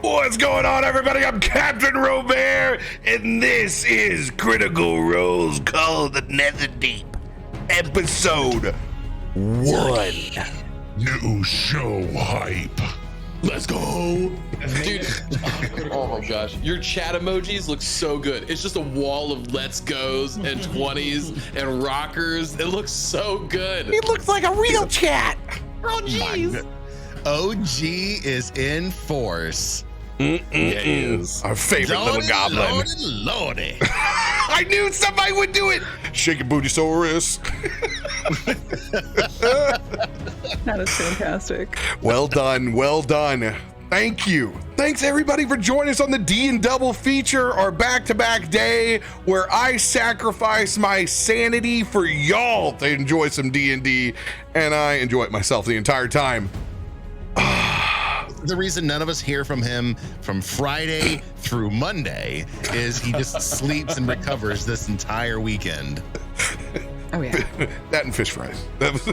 What's going on, everybody? I'm Captain RoBear, and this is Critical Roles called the Netherdeep, episode 1. New show hype. Let's go. Dude, oh my gosh. Your chat emojis look so good. It's just a wall of let's goes and 20s and rockers. It looks so good. It looks like a real chat. Oh, jeez. OG is in force. Yeah, he is. Our favorite little goblin. Lordy. I knew somebody would do it. Shake your booty, Saurus. That is fantastic. Well done. Well done. Thank you. Thanks everybody for joining us on the D and Double feature, our back-to-back day where I sacrifice my sanity for y'all to enjoy some D&D, and I enjoy it myself the entire time. The reason none of us hear from him from Friday through Monday is he just sleeps and recovers this entire weekend. Oh yeah. That and fish fries. That was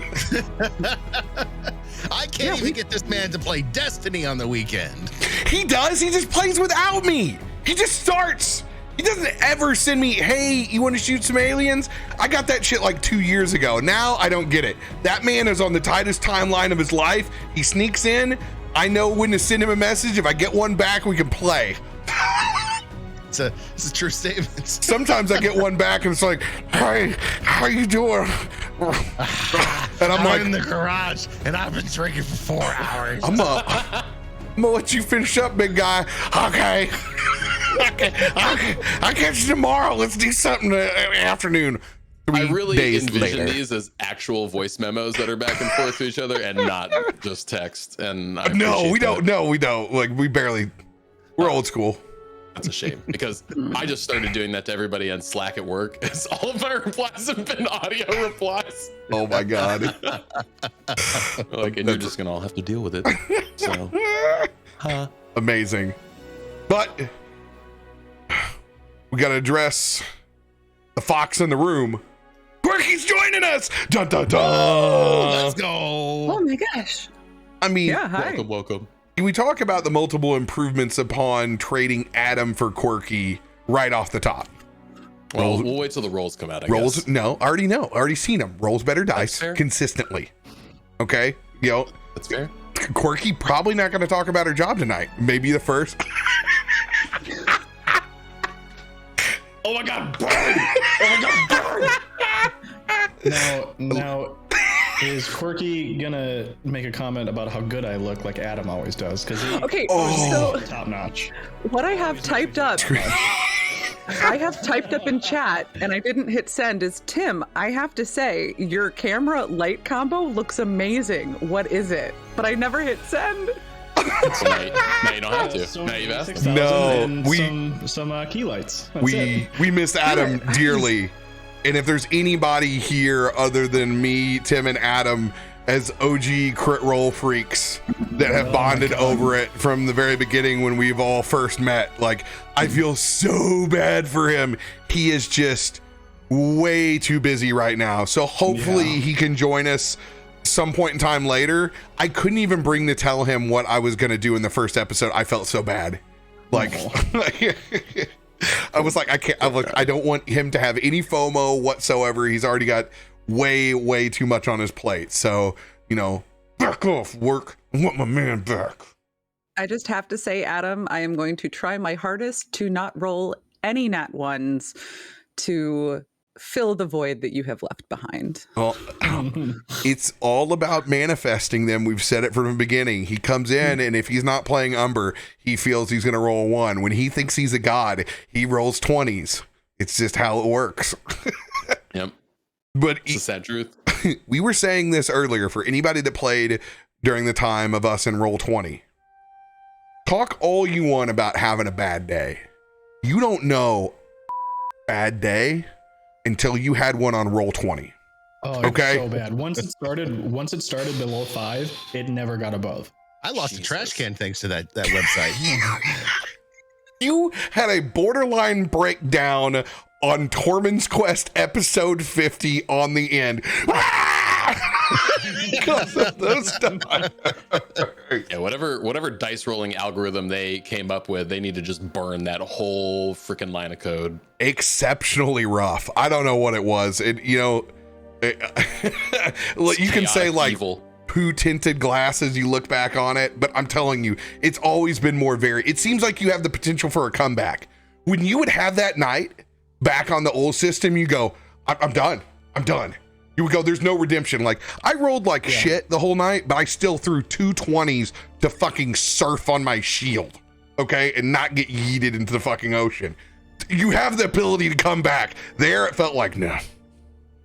I can't even get this man to play Destiny on the weekend. He does. He just plays without me. He just starts. He doesn't ever send me, hey, you want to shoot some aliens? I got that shit like 2 years ago. Now I don't get it. That man is on the tightest timeline of his life. He sneaks in. I know when to send him a message. If I get one back, we can play. It's a true statement. Sometimes I get one back and it's like, hey, how you doing? And I'm like, in the garage and I've been drinking for 4 hours. I'm gonna let you finish up, big guy. Okay. I'll catch you tomorrow. Let's do something in the afternoon. I really envision later. these as actual voice memos that are back and forth to each other and not just text. And No, we don't. Like, we're old school. That's a shame because I just started doing that to everybody on Slack at work. It's all of my replies have been audio replies. Oh my God. Like, and you're just gonna all have to deal with it. So, Amazing. But we got to address the fox in the room. Quirky's joining us. Dun, dun, dun. Let's go. Oh my gosh. I mean, Yeah, hi. welcome. can we talk about the multiple improvements upon trading Adam for Quirky right off the top? Well, we'll wait till the rolls come out. I Rolls, guess. no, already know. Already seen them. Rolls better dice fair. consistently. Okay, That's fair. Quirky probably not going to talk about her job tonight. Maybe the first. Oh my God, burn! Oh my God, burn! Now, is Quirky gonna make a comment about how good I look like Adam always does? Because Okay, Oh. so top notch. what I have typed up, in chat, and I didn't hit send, is Tim, I have to say, your camera light combo looks amazing. What is it? But I never hit send. So now you don't have to. So Now you've asked. 6,000 No, and we- some key lights. That's it. We miss Adam dearly. And if there's anybody here other than me, Tim, and Adam as OG crit roll freaks that have bonded over it from the very beginning when we've all first met, like, I feel so bad for him. He is just way too busy right now. So hopefully he can join us some point in time later. I couldn't even bring to tell him what I was going to do in the first episode. I felt so bad. Like, I was like, I don't want him to have any FOMO whatsoever. He's already got way too much on his plate. So, back off work. I want my man back. I just have to say, Adam, I am going to try my hardest to not roll any nat ones to fill the void that you have left behind. Well, it's all about manifesting them. We've said it from the beginning. He comes in, and if he's not playing Umber, he feels he's going to roll 1. When he thinks he's a god, he rolls 20s. It's just how it works. Yep. But It's the sad truth. we were saying this earlier for anybody that played during the time of us in Roll 20. Talk all you want about having a bad day. You don't know bad day until you had one on Roll 20. Oh, Okay. it's so bad. Once it started below 5, it never got above. I lost a Jesus. trash can thanks to that website. You had a borderline breakdown on Tormund's Quest episode 50 on the end. because of those die. Yeah, whatever dice rolling algorithm they came up with, they need to just burn that whole freaking line of code. Exceptionally rough. I don't know what it was. You can say like evil. Poo tinted glasses, you look back on it, but I'm telling you, it's always been more varied. It seems like you have the potential for a comeback. When you would have that night back on the old system, you go, I'm done. You would go, there's no redemption. Like, I rolled like shit the whole night, but I still threw 2 20s to fucking surf on my shield, okay, and not get yeeted into the fucking ocean. You have the ability to come back. There, it felt like, no,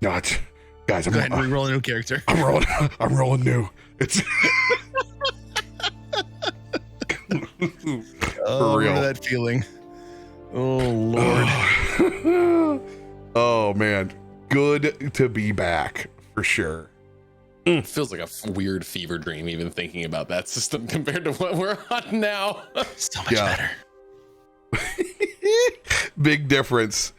it's, guys, Go ahead and re-roll a new character. I'm rolling new. It's Oh, real. remember that feeling. Oh, Lord. Oh, man. Good to be back, for sure. It feels like a weird fever dream even thinking about that system compared to what we're on now. So much better. Big difference.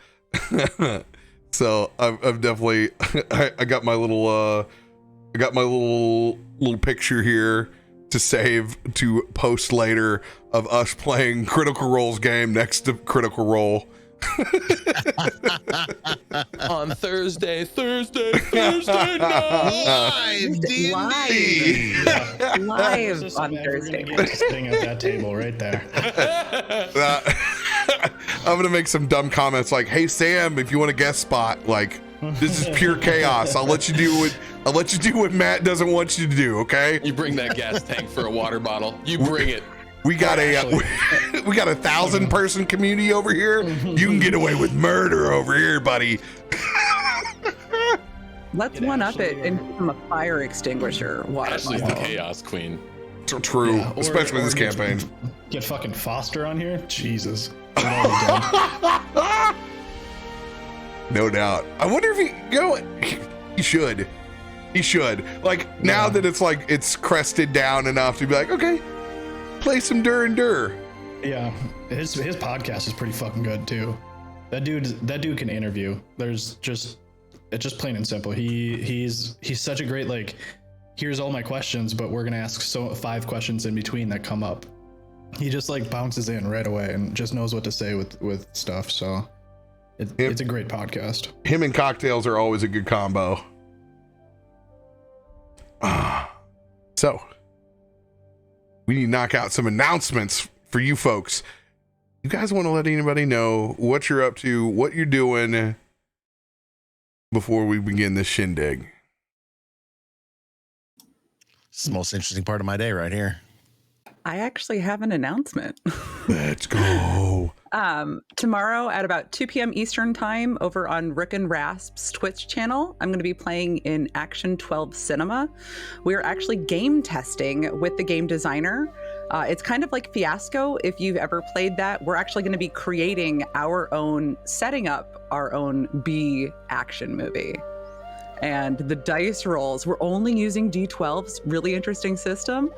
So I've definitely I got my little little picture here to save to post later of us playing Critical Role's game next to Critical Role. On Thursday night. Live D&D. Live on Thursday. Sitting at that table right there. I'm gonna make some dumb comments like, "Hey Sam, if you want a guest spot, like this is pure chaos. I'll let you do what Matt doesn't want you to do. Okay? You bring that gas tank for a water bottle. You bring it. We got we got a 1,000-person community over here. You can get away with murder over here, buddy." Let's one up it and give him a fire extinguisher water Ashley's the bottle. chaos queen. So true, Yeah, especially this campaign. Get fucking Foster on here? Jesus. We'd all be done. No doubt. I wonder if he should. He should. Like, now that it's like it's crested down enough to be like, okay, play some Dur and Dur. Yeah, his podcast is pretty fucking good too. That dude can interview. It's just plain and simple. He's such a great, like, here's all my questions, but we're gonna ask 5 questions in between that come up. He just like bounces in right away and just knows what to say with stuff. So it's a great podcast. Him and cocktails are always a good combo. So we need to knock out some announcements for you folks. You guys want to let anybody know what you're up to, what you're doing before we begin this shindig? It's the most interesting part of my day right here. I actually have an announcement. Let's go. Tomorrow at about 2 p.m. Eastern time over on Rick and Rasp's Twitch channel, I'm going to be playing in Action 12 Cinema. We're actually game testing with the game designer. It's kind of like Fiasco, if you've ever played that. We're actually going to be creating setting up our own B action movie. And the dice rolls, we're only using D12s, really interesting system.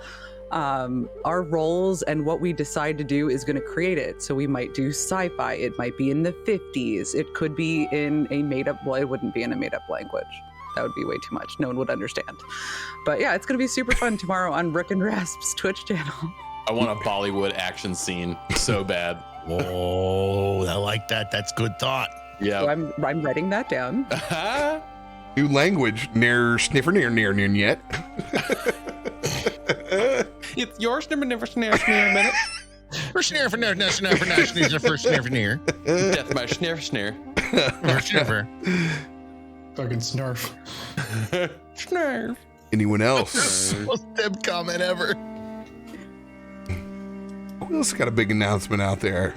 Our roles and what we decide to do is going to create it. So we might do sci-fi. It might be in the 50s. It could be in a made-up, well, it wouldn't be in a made-up language. That would be way too much. No one would understand. But yeah, it's going to be super fun tomorrow on Rick and Rasp's Twitch channel. I want a Bollywood action scene so bad. Whoa, I like that. That's good thought. Yeah. So I'm writing that down. New language, near sniffer, near yet. It's your sniffer, never snare, snare, minute. For snare, for snare, snare, for snare, for snare, for snare. Death by snare, snare. For snare. Fucking snarf. Snare. Anyone else? Most dead comment ever. Who else got a big announcement out there?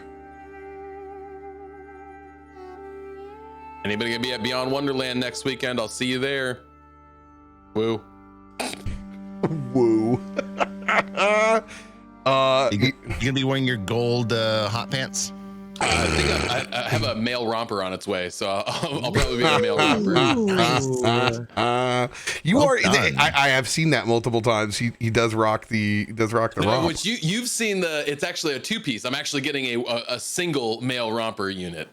Anybody gonna be at Beyond Wonderland next weekend? I'll see you there. Woo. Woo. You gonna be wearing your gold hot pants? I think I have a male romper on its way, so I'll probably be in a male romper. You Well are. done. I have seen that multiple times. He does rock the romp. Which you've seen it's actually a 2-piece. I'm actually getting a single male romper unit.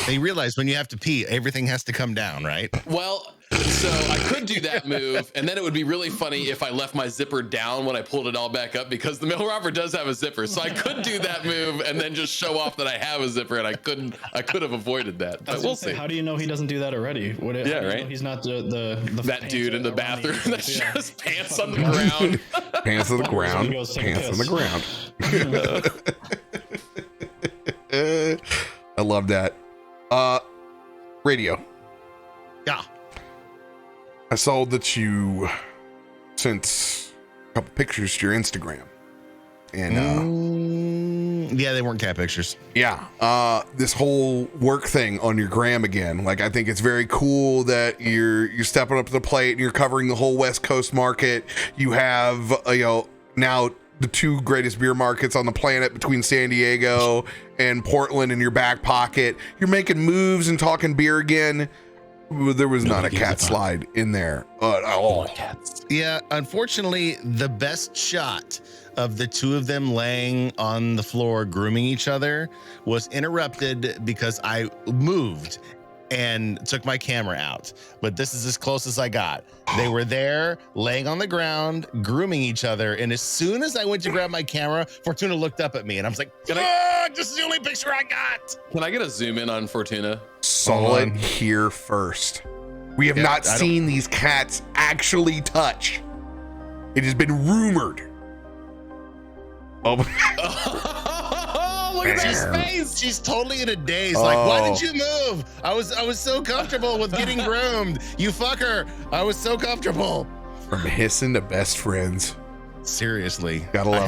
They realize when you have to pee, everything has to come down, right? Well, so I could do that move, and then it would be really funny if I left my zipper down when I pulled it all back up, because the mail robber does have a zipper. So I could do that move and then just show off that I have a zipper, and I could have avoided that. But we'll see. How do you know he doesn't do that already? Yeah, right. He's not the That dude in the bathroom that's just pants on the ground. Pants on the ground. Goes take a Pants on piss. the ground. I love that. Radio. Yeah. I saw that you sent a couple pictures to your Instagram. And yeah, they weren't cat pictures. yeah, this whole work thing on your gram again. Like, I think it's very cool that you're stepping up to the plate and you're covering the whole West Coast market. You have now the two greatest beer markets on the planet between San Diego and Portland in your back pocket. You're making moves and talking beer again. There was not a cat slide in there at all. Yeah, unfortunately, the best shot of the two of them laying on the floor grooming each other was interrupted because I moved and took my camera out. But this is as close as I got. They were there laying on the ground, grooming each other. And as soon as I went to grab my camera, Fortuna looked up at me and I was like, this is the only picture I got. Can I get a zoom in on Fortuna? Saw it here first. We have not seen these cats actually touch. It has been rumored. Oh, Look at that face. She's totally in a daze. Like, why did you move? I was so comfortable with getting groomed. You fucker. I was so comfortable. from hissing to best friends. Seriously, Gotta love it. I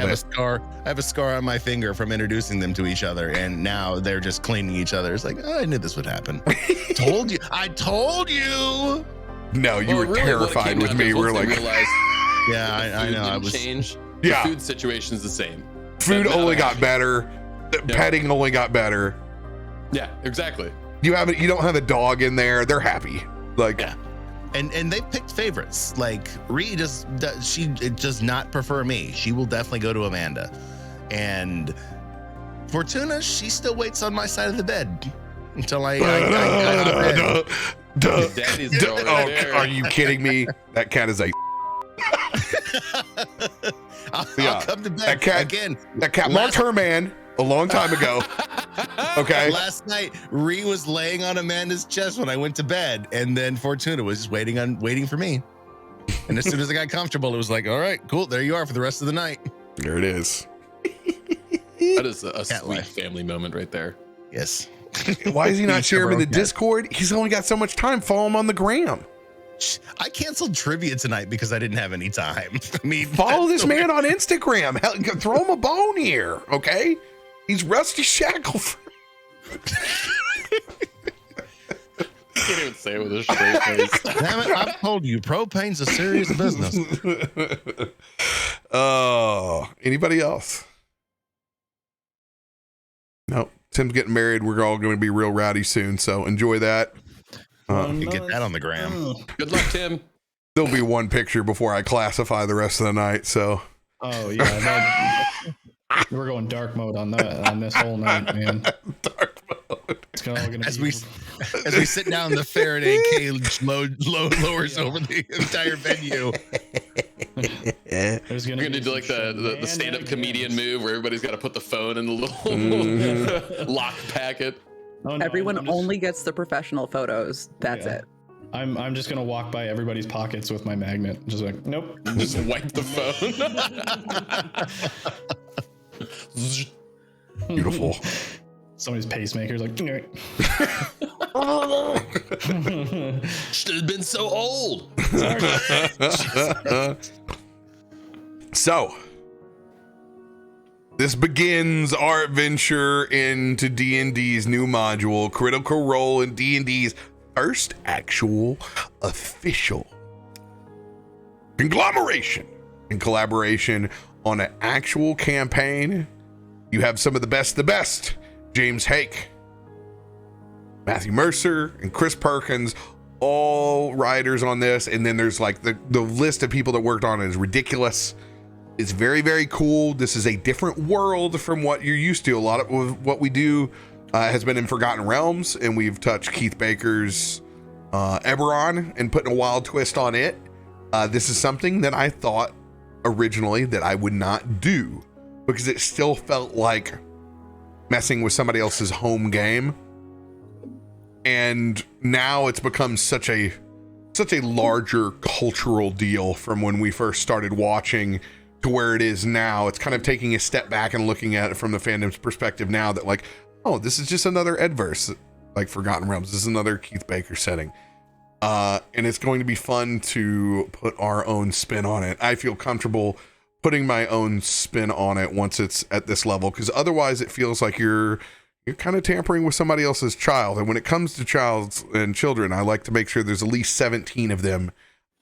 have a scar on my finger from introducing them to each other, and now they're just cleaning each other. It's like, oh, I knew this would happen. I told you. No, you were really terrified with me. We're like, yeah, I know. I was. Change. Yeah. The food situation's the same. Food only got better. Petting only got better. Yeah, exactly. You don't have a dog in there. They're happy. Like, Yeah. And they picked favorites. Like Ree she does not prefer me. She will definitely go to Amanda. And Fortuna, she still waits on my side of the bed until I Daddy's girl right there. are you kidding me? That cat is a. I'll come to bed that cat again. That cat marked her man a long time ago. Okay. Last night, Ree was laying on Amanda's chest when I went to bed, and then Fortuna was just waiting for me. And as soon as I got comfortable, it was like, all right, cool, there you are for the rest of the night. There it is. That is a Cat sweet life. family moment right there. Yes. Why is he not sharing in the Cat. Discord? He's only got so much time. Follow him on the gram. I canceled trivia tonight because I didn't have any time. I mean, Follow that's this the man on Instagram. Hell, throw him a bone here, okay? He's Rusty Shackleman. Can't even say it with a straight face. Damn it, I've told you, propane's a serious business. Oh, anybody else? No, Tim's getting married. We're all going to be real rowdy soon, so enjoy that. You get that on the gram. Good luck, Tim. There'll be one picture before I classify the rest of the night, so. Oh yeah, we're going dark mode on this whole night, man. Dark mode. It's all gonna As be. we sit down, the Faraday cage lowers over the entire venue. There's You're gonna do like the stand-up comedian move where everybody's got to put the phone in the little lock packet. Oh, no, Everyone I'm just- only gets the professional photos. That's Yeah. it. I'm just gonna walk by everybody's pockets with my magnet, just like nope. Just wipe the phone. Beautiful. Somebody's pacemaker's like. Should have been so old. So, this begins our adventure into D&D's new module, Critical Role, in D&D's first actual official conglomeration and collaboration on an actual campaign. You have some of the best, James Hake, Matthew Mercer, and Chris Perkins, all writers on this. And then there's like the list of people that worked on it is ridiculous. It's very, very cool. This is a different world from what you're used to. A lot of what we do has been in Forgotten Realms, and we've touched Keith Baker's Eberron and putting a wild twist on it. This is something that I thought originally that I would not do because it still felt like messing with somebody else's home game. And now it's become such a larger cultural deal from when we first started watching to where it is now. It's kind of taking a step back and looking at it from the fandom's perspective now that like, oh, this is just another Edverse, like Forgotten Realms. This is another Keith Baker setting. And it's going to be fun to put our own spin on it. I feel comfortable putting my own spin on it once it's at this level, because otherwise it feels like you're kind of tampering with somebody else's child. And when it comes to children, I like to make sure there's at least 17 of them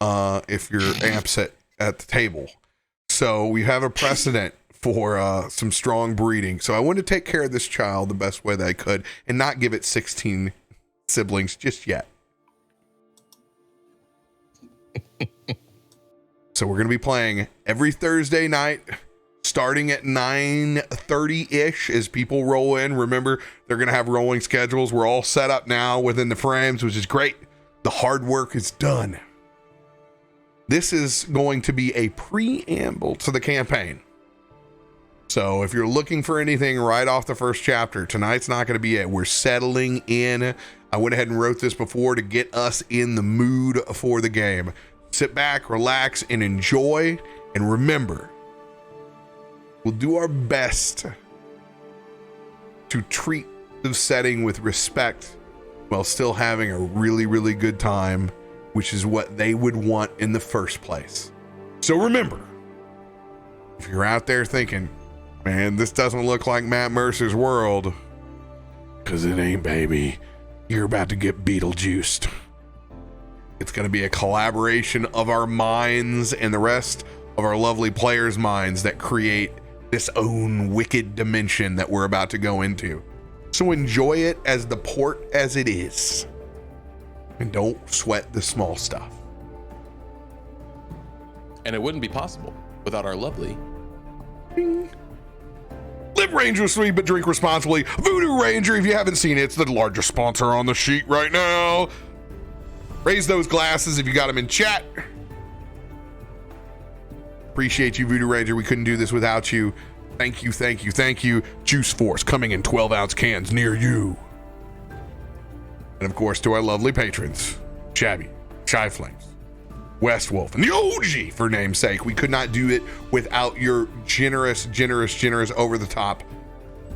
if you're amps at the table. So we have a precedent for some strong breeding. So I want to take care of this child the best way that I could and not give it 16 siblings just yet. So we're going to be playing every Thursday night, starting at 9:30-ish as people roll in. Remember, they're going to have rolling schedules. We're all set up now within the frames, which is great. The hard work is done. This is going to be a preamble to the campaign. So if you're looking for anything right off the first chapter, tonight's not going to be it. We're settling in. I went ahead and wrote this before to get us in the mood for the game. Sit back, relax, and enjoy. And remember, we'll do our best to treat the setting with respect while still having a really, really good time, which is what they would want in the first place. So remember, if you're out there thinking, man, this doesn't look like Matt Mercer's world, because it ain't, baby, you're about to get Beetlejuiced. It's going to be a collaboration of our minds and the rest of our lovely players' minds that create this own wicked dimension that we're about to go into. So enjoy it as the port as it is. And don't sweat the small stuff. And it wouldn't be possible without our lovely Bing. Live dangerously, but drink responsibly. Voodoo Ranger, if you haven't seen it, it's the largest sponsor on the sheet right now. Raise those glasses if you got them in chat. Appreciate you, Voodoo Ranger. We couldn't do this without you. Thank you, thank you, thank you. Juice Force coming in 12-ounce cans near you. And of course, to our lovely patrons, Shabby, Shy Flames, West Wolf, and the OG for namesake. We could not do it without your generous, over-the-top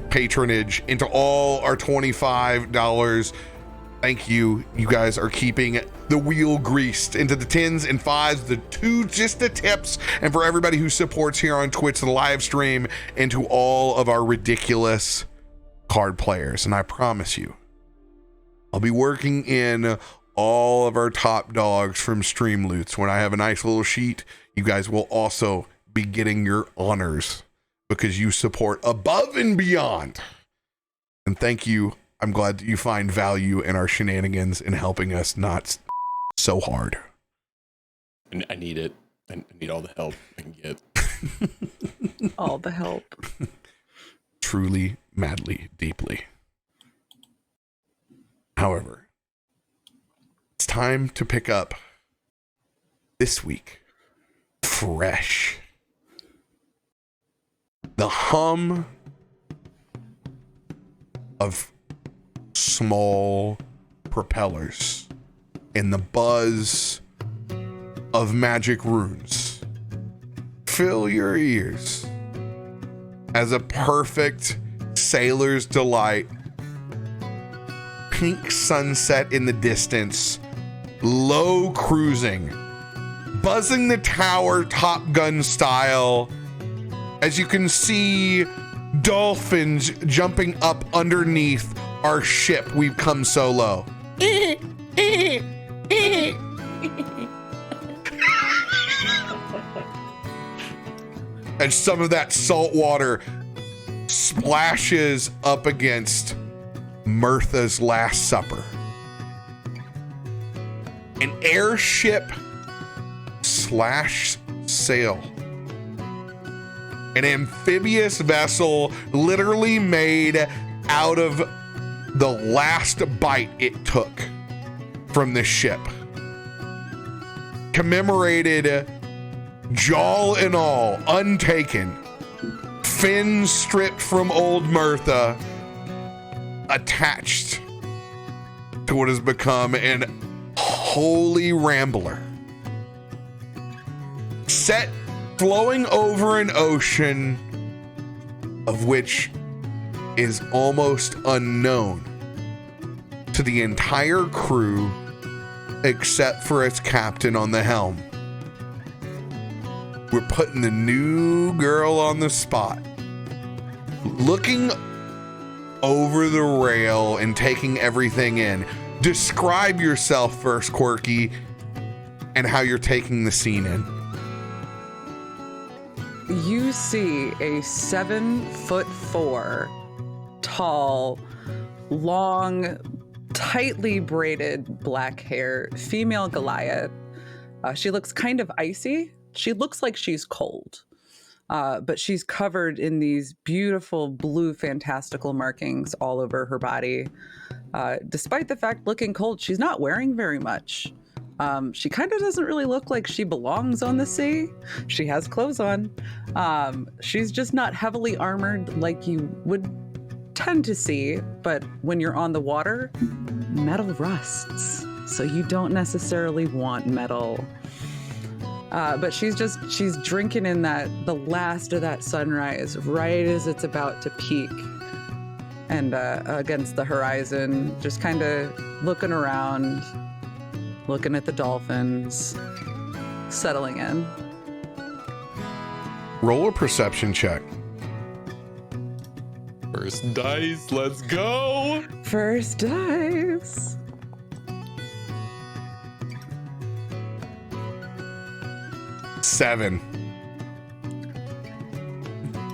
patronage into all our $25. Thank you. You guys are keeping the wheel greased into the 10s and 5s, the 2 just the tips, and for everybody who supports here on Twitch, the live stream, and to all of our ridiculous card players. And I promise you, I'll be working in all of our top dogs from Stream Loots. When I have a nice little sheet, you guys will also be getting your honors because you support above and beyond. And thank you. I'm glad that you find value in our shenanigans and helping us not so hard. I need it. I need all the help I can get. All the help. Truly, madly, deeply. However, it's time to pick up this week fresh. The hum of small propellers and the buzz of magic runes fill your ears as a perfect sailor's delight. Pink sunset in the distance, low cruising, buzzing the tower Top Gun style, as you can see dolphins jumping up underneath our ship. We've come so low. And some of that salt water splashes up against Mirtha's Last Supper. An airship slash sail. An amphibious vessel literally made out of the last bite it took from this ship. Commemorated, jaw and all, untaken, fins stripped from old Mirtha, attached to what has become an holy rambler, set flowing over an ocean of which is almost unknown to the entire crew except for its captain on the helm. We're putting the new girl on the spot, looking over the rail and taking everything in. Describe yourself first, Quirky, and how you're taking the scene in. You see a 7'4" tall, long, tightly braided black hair female Goliath. She looks kind of icy. She looks like she's cold, but she's covered in these beautiful blue fantastical markings all over her body. Despite the fact looking cold, she's not wearing very much. She kind of doesn't really look like she belongs on the sea. She has clothes on. She's just not heavily armored like you would tend to see, but when you're on the water, metal rusts. So you don't necessarily want metal. But she's drinking in the last of that sunrise right as it's about to peak. And against the horizon, just kind of looking around, looking at the dolphins, settling in. Roll a perception check. First dice, let's go. First dice. Seven.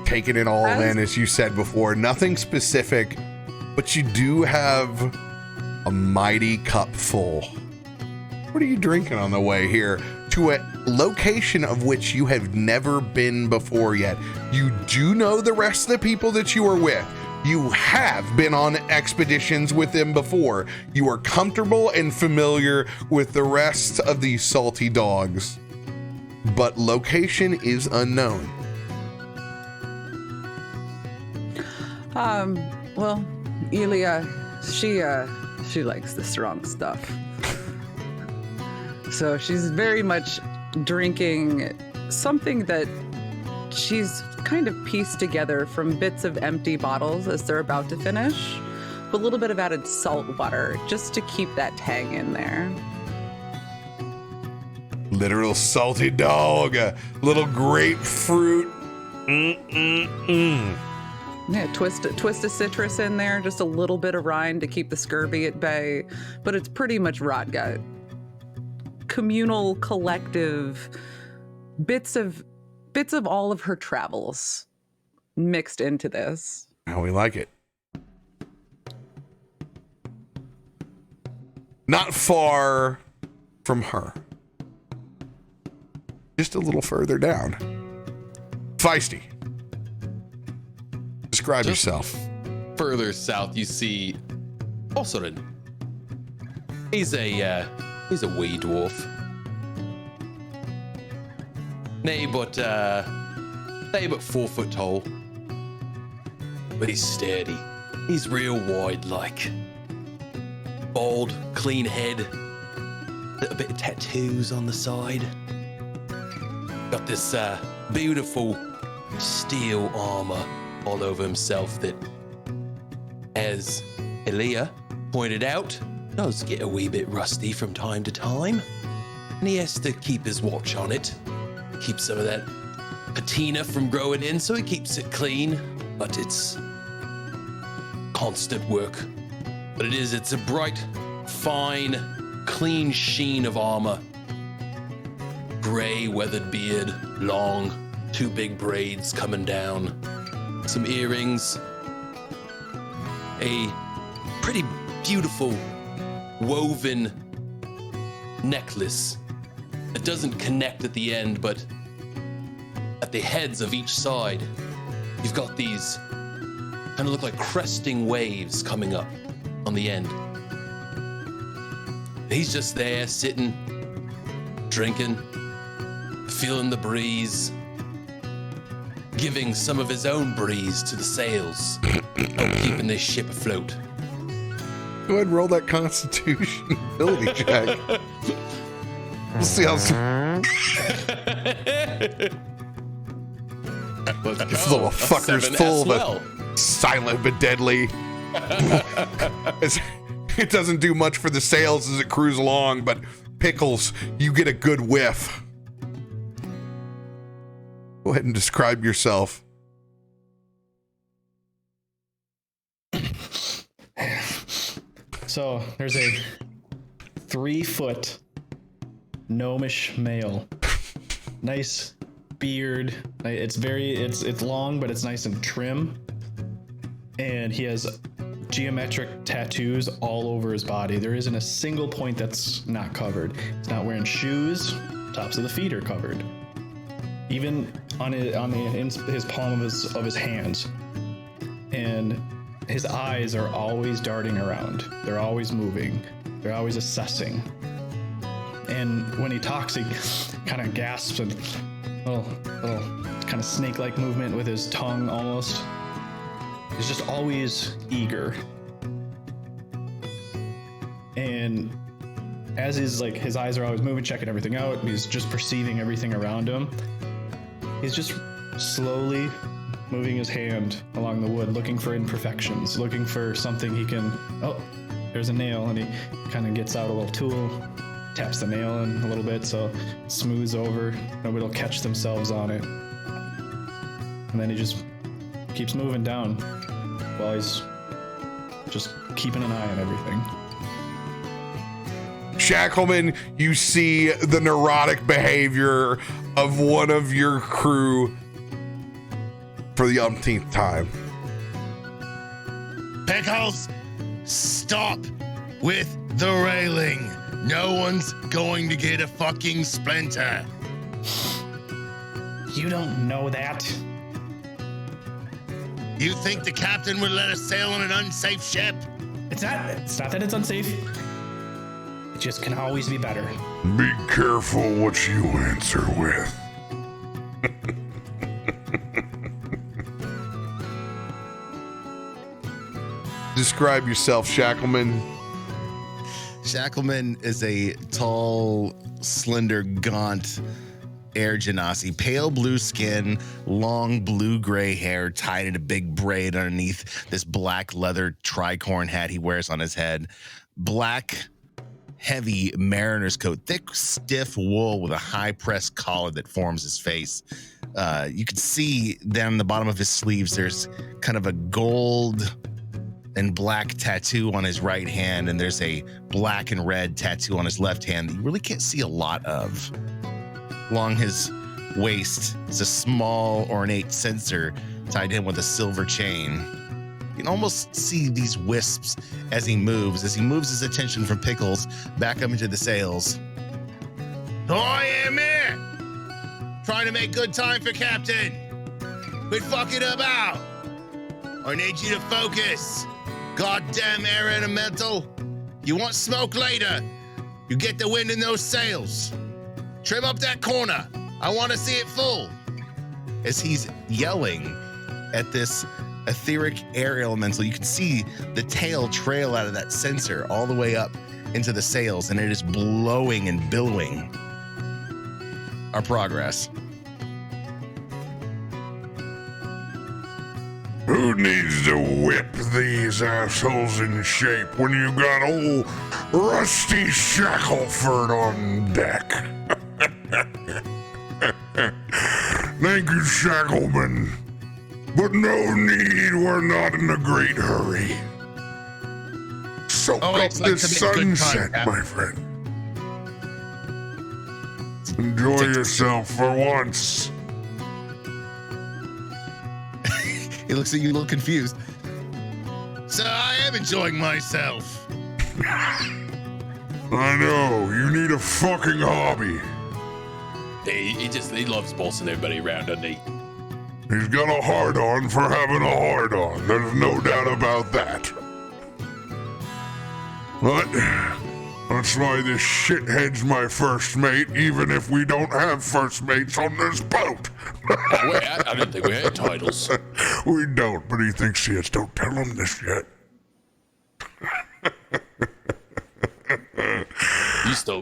Taking it all in, as you said before. Nothing specific, but you do have a mighty cup full. What are you drinking on the way here to a location of which you have never been before yet? You do know the rest of the people that you are with. You have been on expeditions with them before. You are comfortable and familiar with the rest of these salty dogs. But location is unknown. Well, Illia, she likes the strong stuff. So she's very much drinking something that she's kind of pieced together from bits of empty bottles as they're about to finish, with a little bit of added salt water just to keep that tang in there. Literal salty dog, a little grapefruit. Yeah, twist a citrus in there, just a little bit of rind to keep the scurvy at bay, but it's pretty much rot gut. Communal, collective bits of all of her travels mixed into this. How we like it. Not far from her. Just a little further down. Feisty. Describe yourself. Further south, you see Osorin. He's a wee dwarf. Nay, but 4 foot tall. But he's sturdy. He's real wide, like. Bald, clean head. Little bit of tattoos on the side. Got this beautiful steel armor all over himself that, as Illia pointed out, does get a wee bit rusty from time to time. And he has to keep his watch on it. Keep some of that patina from growing in, so he keeps it clean. But it's constant work. But it's a bright, fine, clean sheen of armor. Gray weathered beard, long, 2 big braids coming down. Some earrings. A pretty beautiful woven necklace that doesn't connect at the end, but at the heads of each side, you've got these kind of look like cresting waves coming up. on the end. He's just there sitting, drinking, feeling the breeze, giving some of his own breeze to the sails, keeping this ship afloat. Go ahead and roll that Constitution ability check. We'll see how. This little fucker's full of silent but deadly. It doesn't do much for the sails as it cruise along, but Pickles, you get a good whiff. Go ahead and describe yourself. So there's a 3-foot gnomish male. Nice beard. It's long, but it's nice and trim. And he has geometric tattoos all over his body. There isn't a single point that's not covered. He's not wearing shoes. Tops of the feet are covered. Even on his palm of his hands. And his eyes are always darting around. They're always moving. They're always assessing. And when he talks, he kind of gasps and little kind of snake-like movement with his tongue almost. He's just always eager. And as his eyes are always moving, checking everything out, he's just perceiving everything around him. He's just slowly moving his hand along the wood, looking for imperfections, looking for something he can, oh, there's a nail, and he kind of gets out a little tool, taps the nail in a little bit so it smooths over, nobody will catch themselves on it. And then he just keeps moving down while he's just keeping an eye on everything. Shackleman, you see the neurotic behavior of one of your crew for the umpteenth time. Pickles, stop with the railing. No one's going to get a fucking splinter. You don't know that. You think the captain would let us sail on an unsafe ship? It's not that it's unsafe. It just can always be better. Be careful what you answer with. Describe yourself, Shackleman. Shackleman is a tall, slender, gaunt air genasi, pale blue skin, long blue-gray hair tied in a big braid underneath this black leather tricorn hat he wears on his head. Black, heavy mariner's coat, thick, stiff wool with a high-pressed collar that forms his face. You can see down the bottom of his sleeves, there's kind of a gold and black tattoo on his right hand, and there's a black and red tattoo on his left hand that you really can't see a lot of. Along his waist is a small, ornate censer tied in with a silver chain. You can almost see these wisps as he moves his attention from Pickles back up into the sails. I am here! Trying to make good time for Captain! Quit fucking about! I need you to focus! Goddamn air elemental! You want smoke later? You get the wind in those sails! Trim up that corner! I want to see it full! As he's yelling at this etheric air elemental, you can see the tail trail out of that sensor all the way up into the sails, and it is blowing and billowing our progress. Who needs to whip these assholes in shape when you got old Rusty Shackleford on deck? Thank you, Shackleman. But no need, we're not in a great hurry. Soak up this sunset, my friend. Enjoy yourself for once. He looks at you a little confused. So I am enjoying myself. I know, you need a fucking hobby. He loves bossing everybody around, doesn't he? He's got a hard-on for having a hard-on. There's no doubt about that. But that's why this shithead's my first mate, even if we don't have first mates on this boat. Wait, I didn't think we had titles. We don't, but he thinks he is. Don't tell him this yet.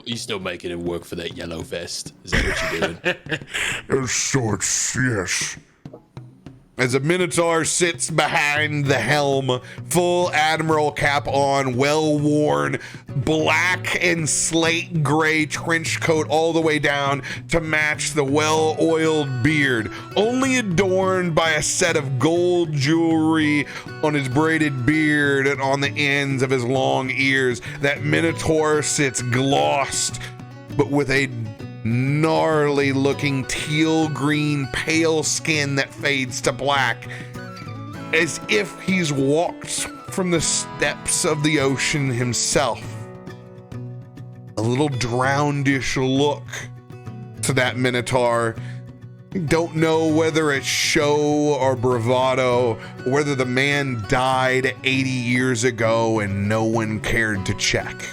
You still making him work for that yellow vest? Is that what you're doing? Of sorts, yes. As a Minotaur sits behind the helm, full admiral cap on, well-worn, black and slate gray trench coat all the way down to match the well-oiled beard, only adorned by a set of gold jewelry on his braided beard and on the ends of his long ears. That Minotaur sits glossed, but with a gnarly looking teal green pale skin that fades to black, as if he's walked from the steps of the ocean himself. A little drownedish look to that Minotaur. Don't know whether it's show or bravado, or whether the man died 80 years ago and no one cared to check.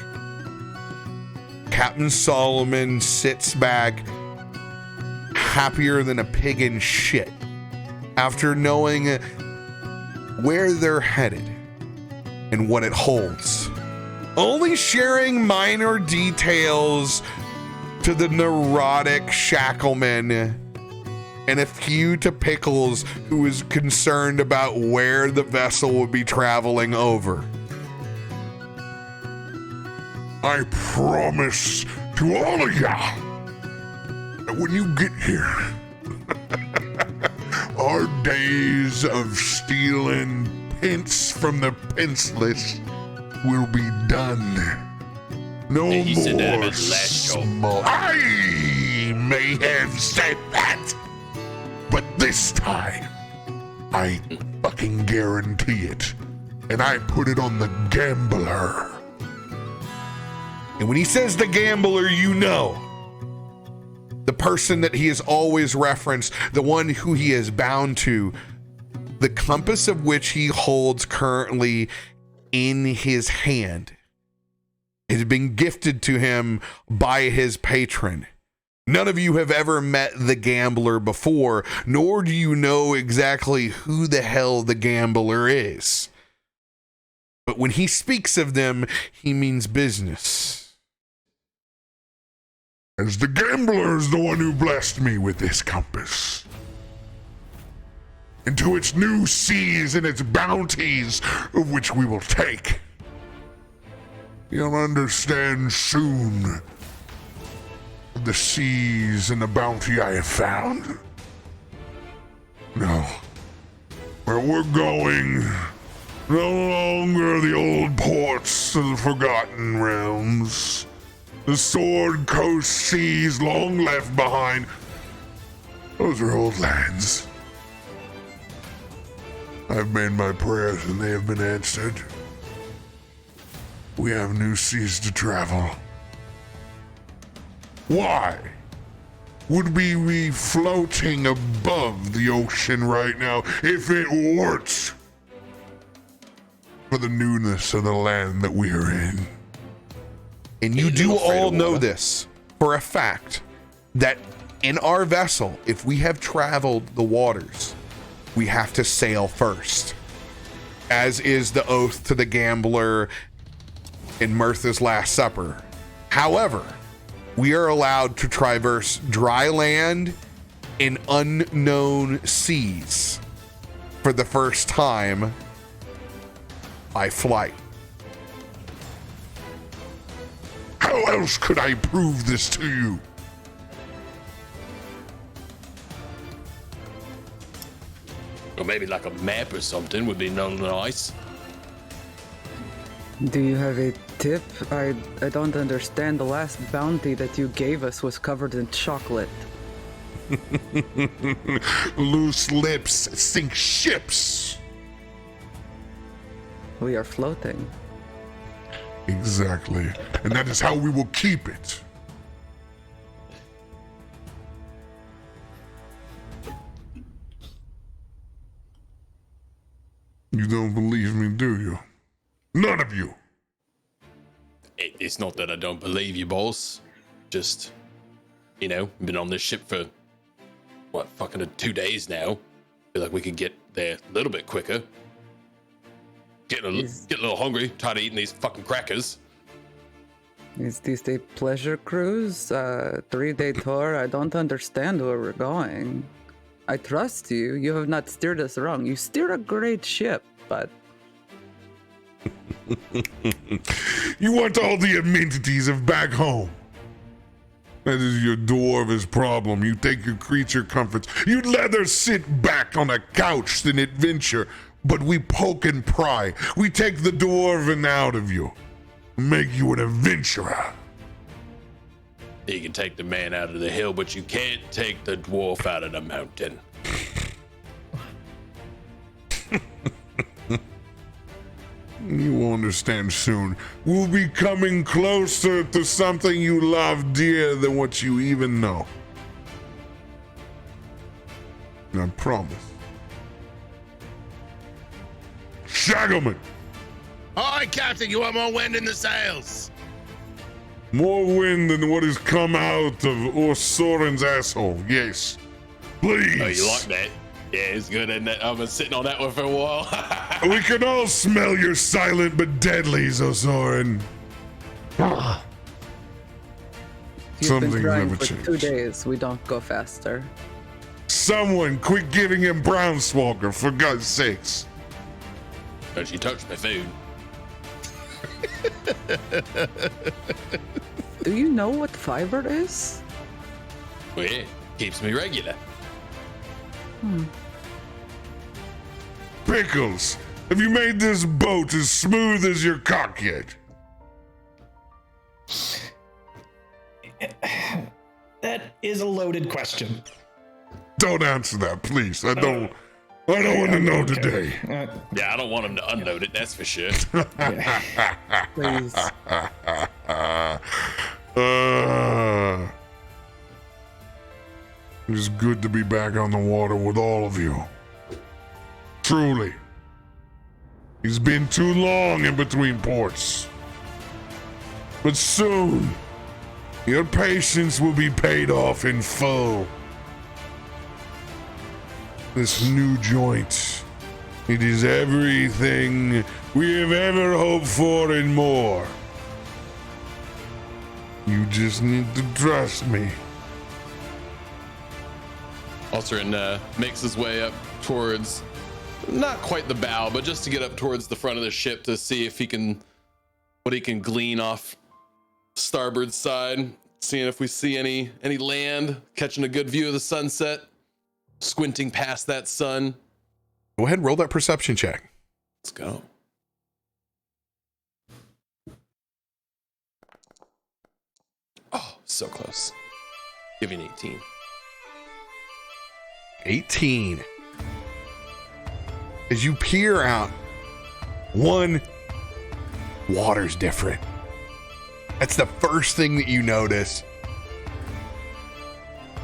Captain Solomon sits back, happier than a pig in shit, after knowing where they're headed and what it holds. Only sharing minor details to the neurotic Shackleman and a few to Pickles, who is concerned about where the vessel would be traveling over. I promise to all of ya that when you get here, our days of stealing pence from the penceless will be done. No He said that more about the last show. small. I may have said that, but this time I fucking guarantee it, and I put it on the gambler. And when he says the gambler, you know, the person that he has always referenced, the one who he is bound to, the compass of which he holds currently in his hand, has been gifted to him by his patron. None of you have ever met the gambler before, nor do you know exactly who the hell the gambler is. But when he speaks of them, he means business. As the gambler is the one who blessed me with this compass. Into its new seas and its bounties, of which we will take. You'll understand soon the seas and the bounty I have found. No. Where we're going, no longer the old ports of the Forgotten Realms. The Sword Coast seas long left behind. Those are old lands. I've made my prayers and they have been answered. We have new seas to travel. Why would we be floating above the ocean right now if it weren't for the newness of the land that we are in? And you do all know this for a fact, that in our vessel, if we have traveled the waters, we have to sail first, as is the oath to the gambler in Mirtha's Last Supper. However, we are allowed to traverse dry land in unknown seas for the first time by flight. How else could I prove this to you? Or maybe like a map or something would be nice. Do you have a tip? I don't understand. The last bounty that you gave us was covered in chocolate. Loose lips sink ships. We are floating. Exactly. And that is how we will keep it. You don't believe me, do you? None of you. It's not that I don't believe you, boss. Just, been on this ship for, fucking 2 days now. Feel like we could get there a little bit quicker. Get a little hungry, tired of eating these fucking crackers. Is this a pleasure cruise? 3-day tour? I don't understand where we're going. I trust you. You have not steered us wrong. You steer a great ship, but... You want all the amenities of back home. That is your dwarvish problem. You take your creature comforts. You'd rather sit back on a couch than adventure, but we poke and pry. We take the dwarven out of you. Make you an adventurer. You can take the man out of the hill, but you can't take the dwarf out of the mountain. You will understand soon. We'll be coming closer to something you love dear than what you even know. I promise. Shackleman! Aye, Captain, you want more wind in the sails? More wind than what has come out of Osorin's asshole, yes. Please. Oh, you like that? Yeah, it's good, isn't it? I've been sitting on that one for a while. We can all smell your silent but deadlies, Osorin. You've Something's been trying never for changed. 2 days. We don't go faster. Someone quit giving him Brownswalker, for God's sakes. Don't you touch my food. Do you know what fiber is? Well, yeah, keeps me regular. Pickles, have you made this boat as smooth as your cock yet? That is a loaded question. Don't answer that, please. I don't want to know today. Yeah, I don't want him to unload it, that's for sure. Please. It's good to be back on the water with all of you. Truly. It's been too long in between ports. But soon, your patience will be paid off in full. This new joint, it is everything we have ever hoped for and more. You just need to trust me. Osorin makes his way up towards, not quite the bow, but just to get up towards the front of the ship to see if he can glean off starboard side, seeing if we see any land, catching a good view of the sunset, squinting past that sun. Go ahead and roll that perception check. Let's go. Oh, so close. Give you an 18. 18. As you peer out, one, water's different. That's the first thing that you notice.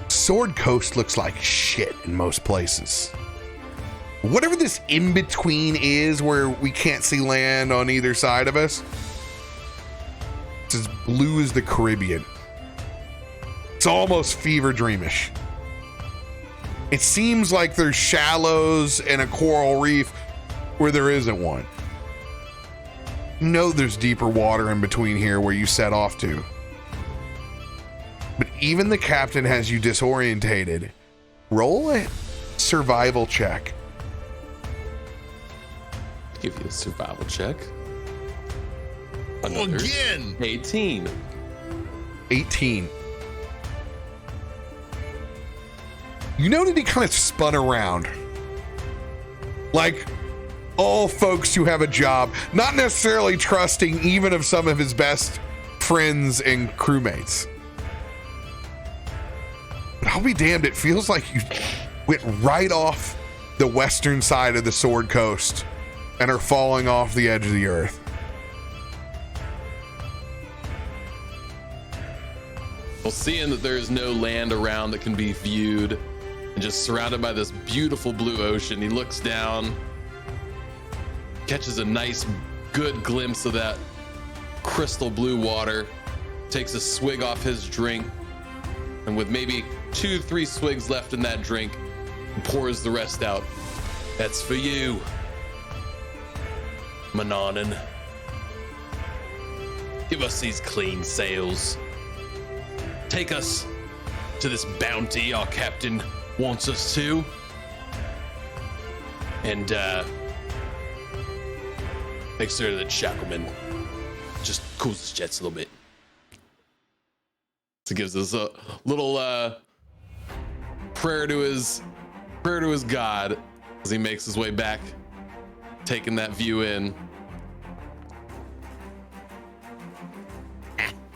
Sword Coast looks like shit in most places. Whatever this in-between is where we can't see land on either side of us, it's as blue as the Caribbean. It's almost fever dreamish. It seems like there's shallows and a coral reef where there isn't one. You know there's deeper water in between here where you set off to. But even the captain has you disorientated. Roll a survival check. Give you a survival check. Oh, Another again. 18. 18. You know that he kind of spun around. Like all folks who have a job, not necessarily trusting even of some of his best friends and crewmates. But I'll be damned, it feels like you went right off the western side of the Sword Coast and are falling off the edge of the earth. Well, seeing that there is no land around that can be viewed and just surrounded by this beautiful blue ocean, he looks down, catches a nice, good glimpse of that crystal blue water, takes a swig off his drink, and with maybe 2-3 swigs left in that drink, pours the rest out. That's for you, Manonin. Give us these clean sails. Take us to this bounty our captain wants us to. And make sure that Shackleman just cools his jets a little bit. So gives us a little prayer to his God as he makes his way back, taking that view in.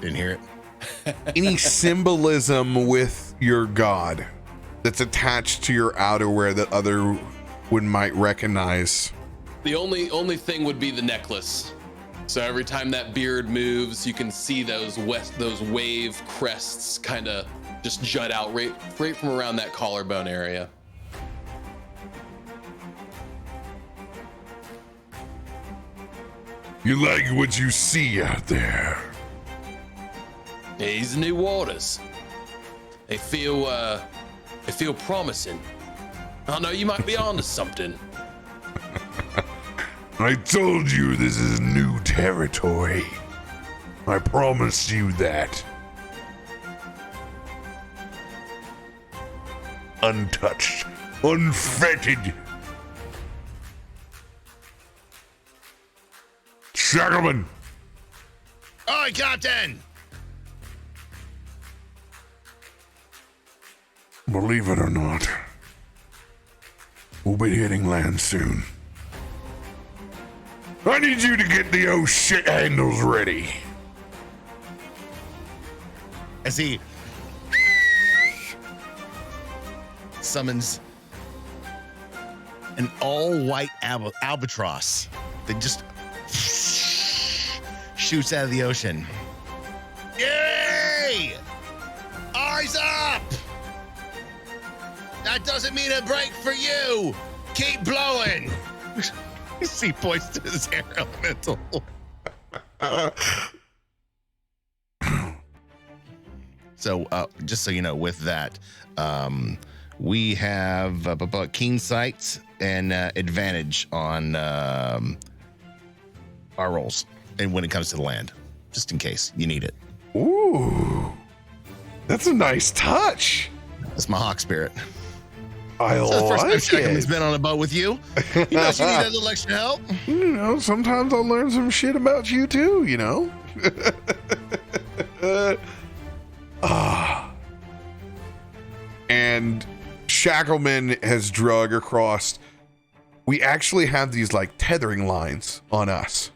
Didn't hear it. Any symbolism with your god that's attached to your outerwear that other one might recognize? The only thing would be the necklace. So every time that beard moves, you can see those wave crests kind of just jut out right from around that collarbone area. You like what you see out there? These new waters, they feel promising. I know you might be onto something. I told you this is new territory. I promised you that. Untouched, unfettered. Shackleman! Aye, Captain! Believe it or not, we'll be hitting land soon. I need you to get the oh shit handles ready. As he summons an all-white albatross that just shoots out of the ocean. Yay! Eyes up! That doesn't mean a break for you. Keep blowing. He points to his air elemental. So, just so you know, with that, we have keen sight and advantage on our rolls, and when it comes to the land, just in case you need it. Ooh, that's a nice touch. That's my hawk spirit. I So the first time like Shackleman's it. been on a boat with you. You know you need a little extra help. You know, sometimes I'll learn some shit about you too, you know? And Shackleman has drug across. We actually have these like tethering lines on us.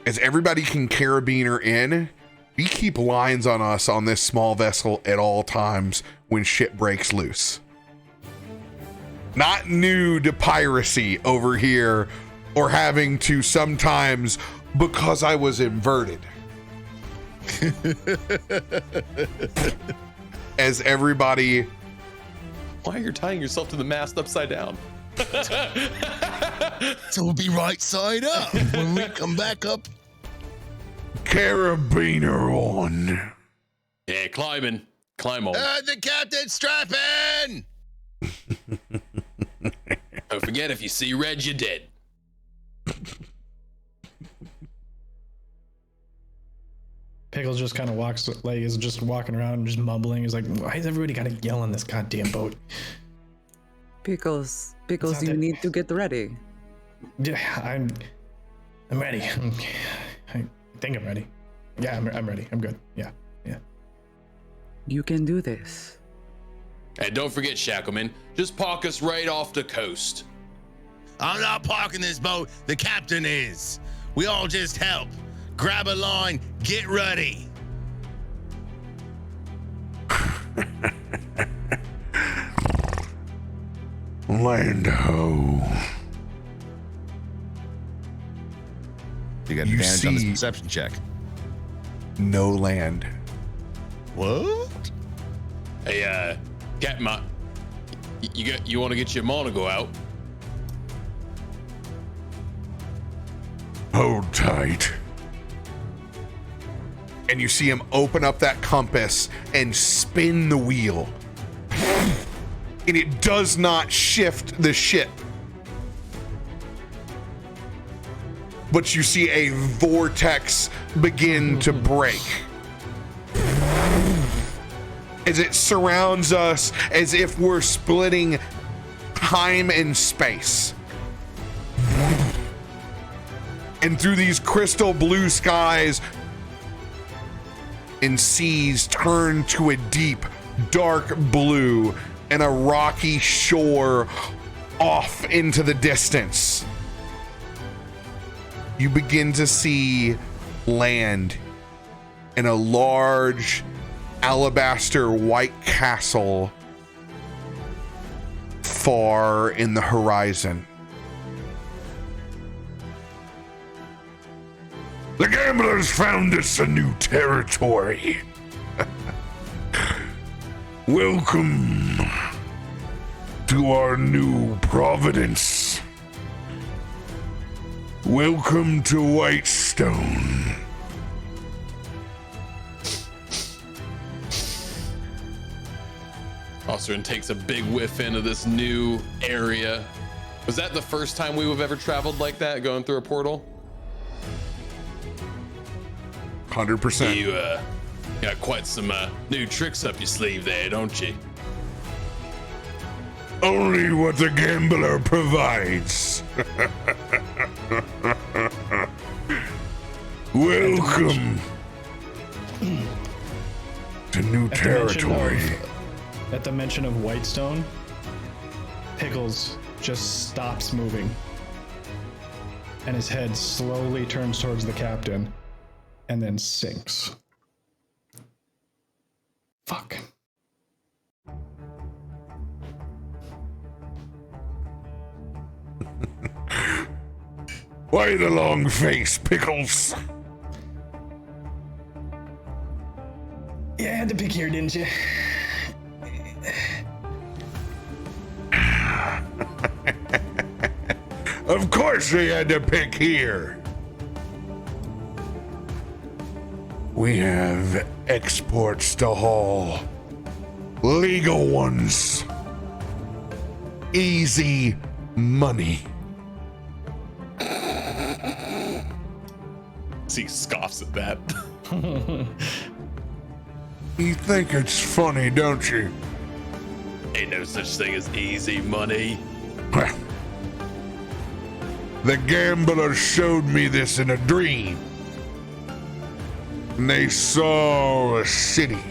As everybody can carabiner in, we keep lines on us on this small vessel at all times when shit breaks loose. Not new to piracy over here, or having to sometimes because I was inverted. As everybody. Why are you tying yourself to the mast upside down? So we'll be right side up when we come back up. Carabiner on. Yeah, climb on. The captain's strapping. Don't forget, if you see red, you're dead. Pickles just kind of walks, like, is just walking around and just mumbling. He's like, why is everybody got to yell on this goddamn boat? Pickles, not you that- need to get ready. Yeah, I'm ready. I think I'm ready. Yeah, I'm ready. I'm good. Yeah. You can do this. And don't forget, Shackleman, just park us right off the coast. I'm not parking this boat. The captain is. We all just help. Grab a line. Get ready. Land ho. You got You advantage on this see- perception check. No land. What? Hey, Captain, you want to get your monocle out? Hold tight. And you see him open up that compass and spin the wheel. And it does not shift the ship. But you see a vortex begin to break. As it surrounds us as if we're splitting time and space. And through these crystal blue skies and seas turn to a deep, dark blue and a rocky shore off into the distance. You begin to see land in a large alabaster white castle far in the horizon. The gamblers found us a new territory. Welcome to our new providence. Welcome to Whitestone. Osorin takes a big whiff into this new area. Was that the first time we've ever traveled like that, going through a portal? 100%. You got quite some new tricks up your sleeve there, don't you? Only what the gambler provides. Welcome to new territory. At the mention of Whitestone, Pickles just stops moving. And his head slowly turns towards the captain and then sinks. Fuck. Why the long face, Pickles? Yeah, I had to pick here, didn't you? Of course we had to pick here. We have exports to haul. Legal ones. Easy money. He scoffs at that. You think it's funny, don't you? Ain't no such thing as easy money. Well, the gambler showed me this in a dream. And they saw a city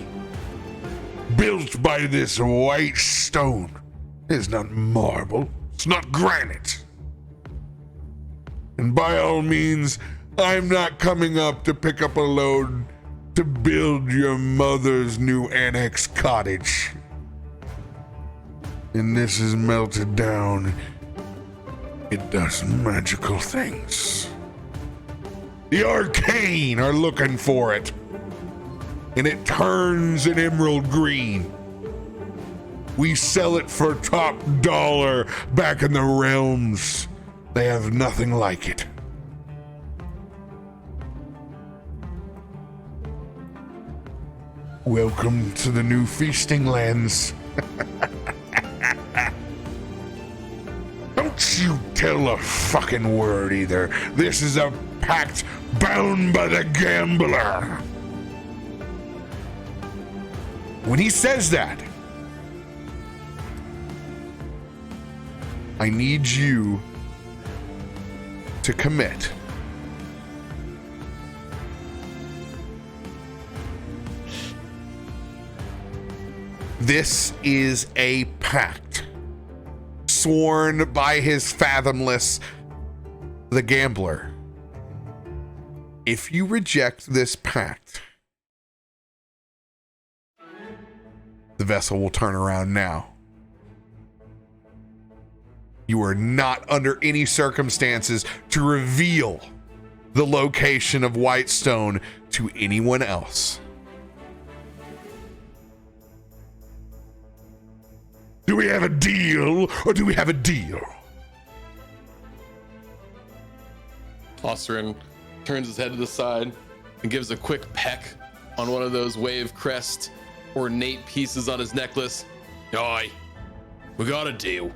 built by this white stone. It's not marble. It's not granite. And by all means, I'm not coming up to pick up a load to build your mother's new annex cottage. And this is melted down. It does magical things. The arcane are looking for it. And it turns an emerald green. We sell it for top dollar back in the realms. They have nothing like it. Welcome to the new feasting lands. Don't you tell a fucking word either. This is a pact bound by the gambler. When he says that, I need you to commit. This is a pact sworn by his fathomless, the gambler. If you reject this pact, the vessel will turn around now. You are not under any circumstances to reveal the location of Whitestone to anyone else. Do we have a deal, or do we have a deal? Osorin turns his head to the side and gives a quick peck on one of those wave crest ornate pieces on his necklace. Aye, we got a deal.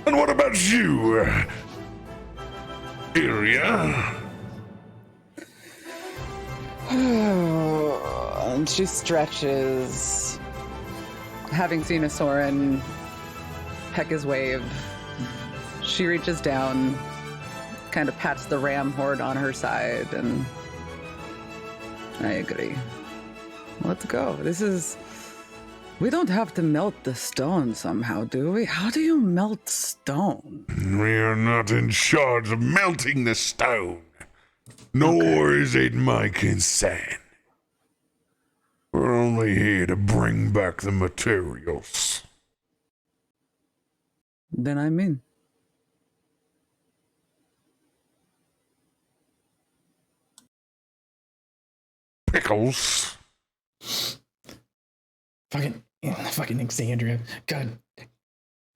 And what about you, Illia? And she stretches. Having seen Osorin peck his wave, she reaches down, kind of pats the ram horde on her side, and I agree. Let's go. We don't have to melt the stone somehow, do we? How do you melt stone? We are not in charge of melting the stone, nor is it my concern. We're only here to bring back the materials. Then I'm in. Pickles. Fucking Alexandria. God,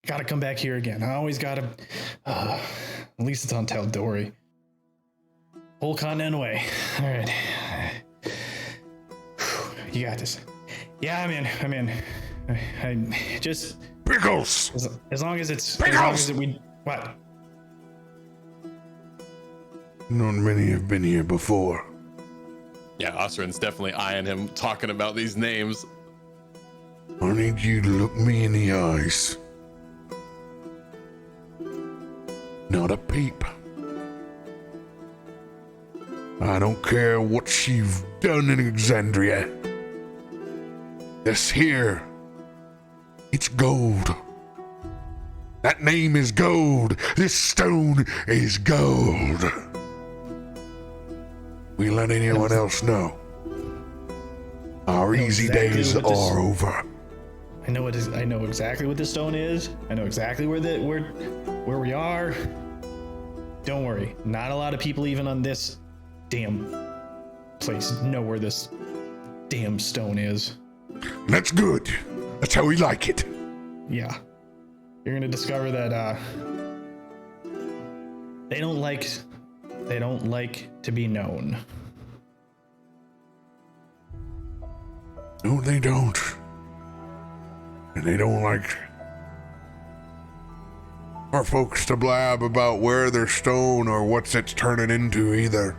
gotta come back here again. I always gotta. At least it's on Taldori. Whole continent away. All right. You got this. Yeah, I'm in. I just Pickles. as long as it's Pickles! what? Not many have been here before. Yeah, Osorin's definitely eyeing him, talking about these names. I need you to look me in the eyes. Not a peep. I don't care what you've done in Alexandria. This here, it's gold. That name is gold. This stone is gold. We let anyone else know. Our easy exactly days what this- are over. I know exactly what this stone is. I know exactly where we are. Don't worry. Not a lot of people even on this damn place know where this damn stone is. That's good. That's how we like it. Yeah. You're gonna discover that they don't like to be known. No, they don't. And they don't like our folks to blab about where their stone or what's it's turning into either.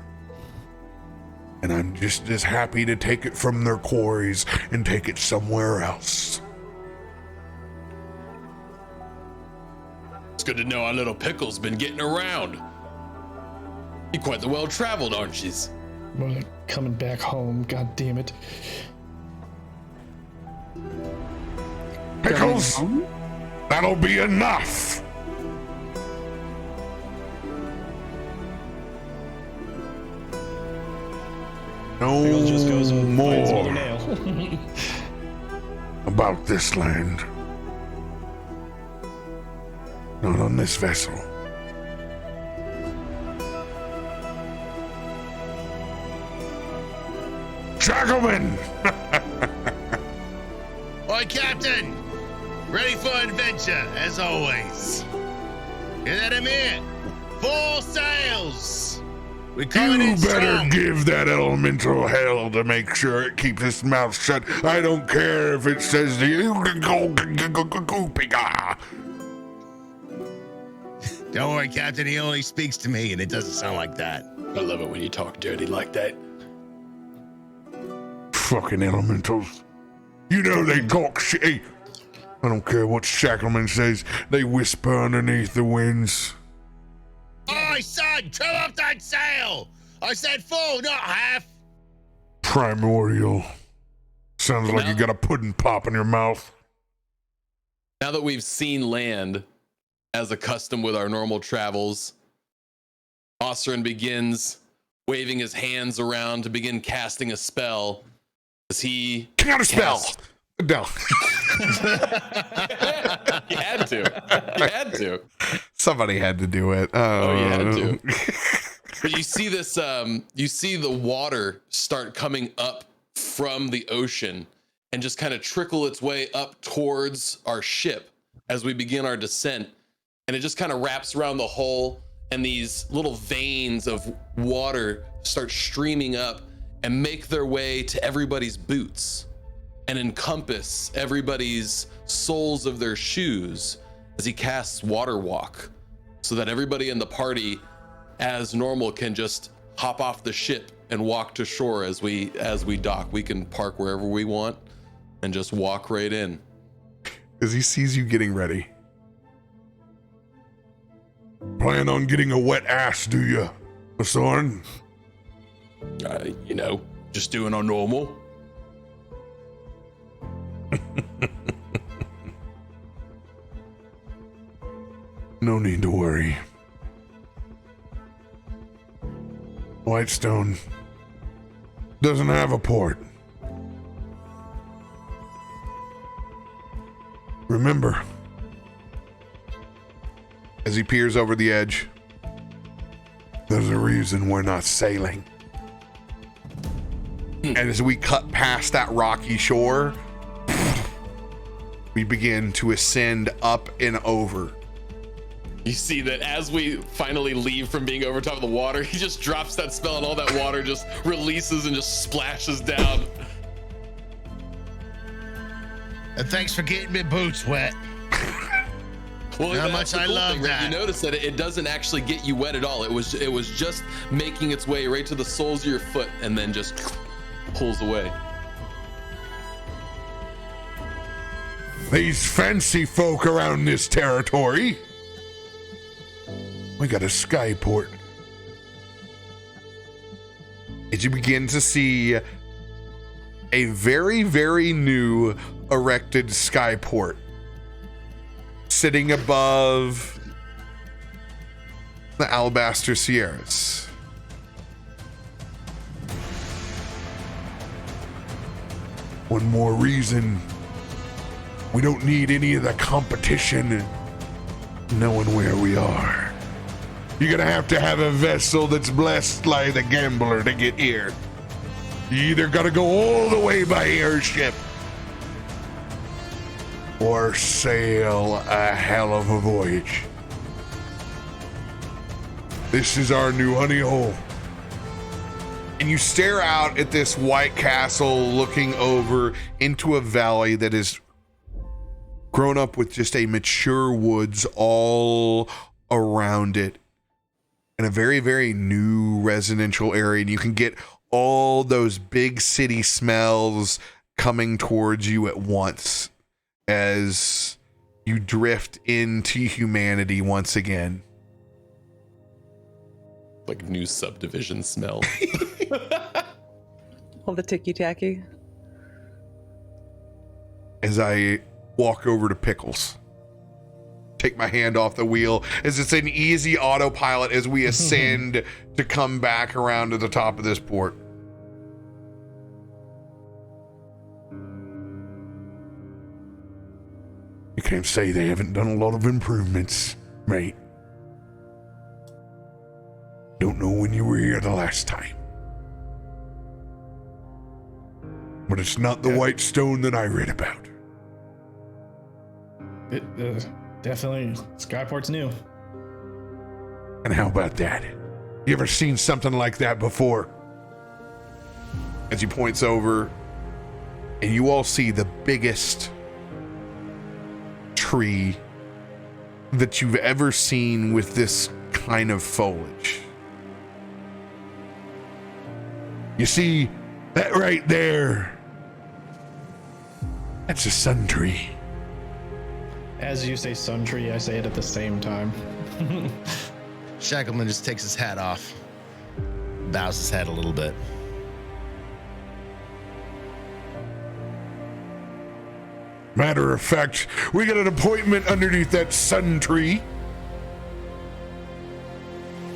And I'm just as happy to take it from their quarries and take it somewhere else. It's good to know our little Pickles been getting around. You're quite the well-traveled, aren't you? More like coming back home. God damn it. Pickles, that'll be enough. No Pickles just goes and finds another more nail. about this land. Not on this vessel. Shackleman! Oi, Captain! Ready for adventure, as always. Hear that, Amir? Full sails! We're coming You in better strong. give that elemental hell to make sure it keeps its mouth shut. I don't care if it says Don't worry, Captain. He only speaks to me, and it doesn't sound like that. I love it when you talk dirty like that. Fucking elementals. You know they talk shit. Hey, I don't care what Shackleman says. They whisper underneath the winds. Oi, son! Trim up that sail! I said full, not half! Primordial. Sounds like you got a pudding pop in your mouth. Now that we've seen land, as accustomed with our normal travels, Osorin begins waving his hands around to begin casting a spell as he Counter spell! No. You had to. Somebody had to do it. Oh, you had to. But you see this, you see the water start coming up from the ocean, and just kind of trickle its way up towards our ship as we begin our descent. And it just kind of wraps around the hull, and these little veins of water start streaming up and make their way to everybody's boots and encompass everybody's soles of their shoes as he casts Water Walk, so that everybody in the party, as normal, can just hop off the ship and walk to shore as we dock. We can park wherever we want and just walk right in. As he sees you getting ready. Plan on getting a wet ass, do you, Osorin? Just doing our normal. No need to worry. Whitestone doesn't have a port. Remember, As he peers over the edge. there's a reason we're not sailing. And as we cut past that rocky shore, we begin to ascend up and over. You see that as we finally leave from being over top of the water, he just drops that spell and all that water just releases and just splashes down. And thanks for getting me boots wet. Well, How that's much the I cool love thing, right? that. You notice that it doesn't actually get you wet at all. It was just making its way right to the soles of your foot and then just pulls away. These fancy folk around this territory. We got a skyport. As you begin to see a very, very new erected skyport sitting above the Alabaster Sierras. One more reason we don't need any of the competition knowing where we are. You're gonna have to have a vessel that's blessed like the gambler to get here. You either gotta go all the way by airship or sail a hell of a voyage. This is our new honey hole. And you stare out at this white castle looking over into a valley that is grown up with just a mature woods all around it, and a very, very new residential area. And you can get all those big city smells coming towards you at once as you drift into humanity once again. Like new subdivision smell. All the ticky-tacky. As I walk over to Pickles, take my hand off the wheel as it's an easy autopilot as we ascend to come back around to the top of this port. You can't say they haven't done a lot of improvements, mate. Don't know when you were here the last time. But it's not the white stone that I read about. It definitely Skyport's new. And how about that? You ever seen something like that before? As he points over, and you all see the biggest tree that you've ever seen with this kind of foliage. You see, that right there, that's a sun tree. As you say sun tree, I say it at the same time. Shackleman just takes his hat off, bows his head a little bit. Matter of fact, we got an appointment underneath that sun tree.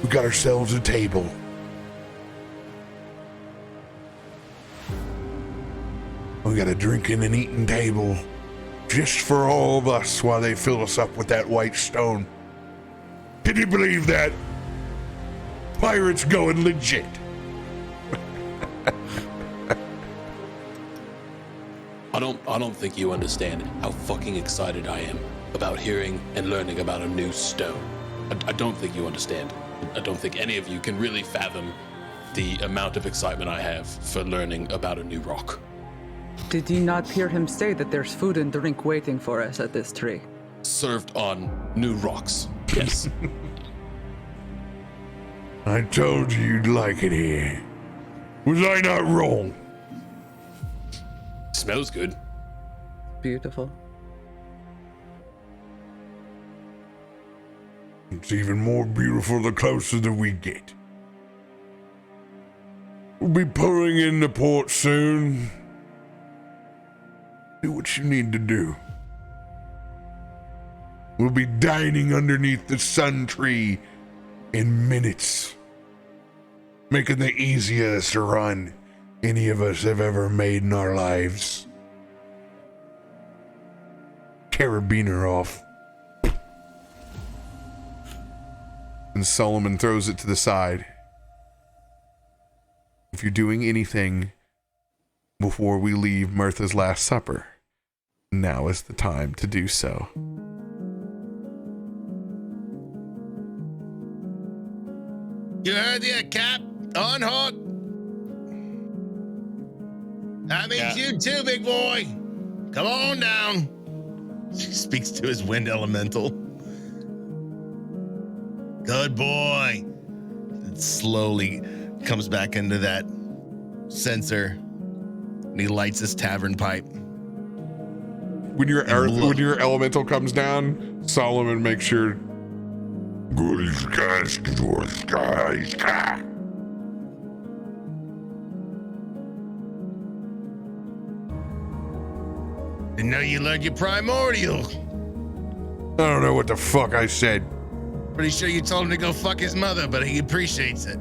We got ourselves a table. We got a drinking and eating table just for all of us while they fill us up with that white stone. Can you believe that? Pirates going legit. I don't think you understand how fucking excited I am about hearing and learning about a new stone. I don't think you understand. I don't think any of you can really fathom the amount of excitement I have for learning about a new rock. Did you not hear him say that there's food and drink waiting for us at this tree? Served on new rocks. Yes. I told you you'd like it here. Was I not wrong? Smells good. Beautiful. It's even more beautiful the closer that we get. We'll be pulling into port soon. Do what you need to do. We'll be dining underneath the sun tree in minutes, making the easiest run any of us have ever made in our lives. Carabiner off. And Solomon throws it to the side. If you're doing anything before we leave Mirtha's Last Supper, now is the time to do so. You heard the Cap? On hook. That means you too, big boy. Come on down. She speaks to his wind elemental. Good boy. It slowly comes back into that sensor, and he lights his tavern pipe. When your elemental comes down, Solomon makes sure. Good skies, good skies. Didn't know you learned your primordial. I don't know what the fuck I said. Pretty sure you told him to go fuck his mother, but he appreciates it.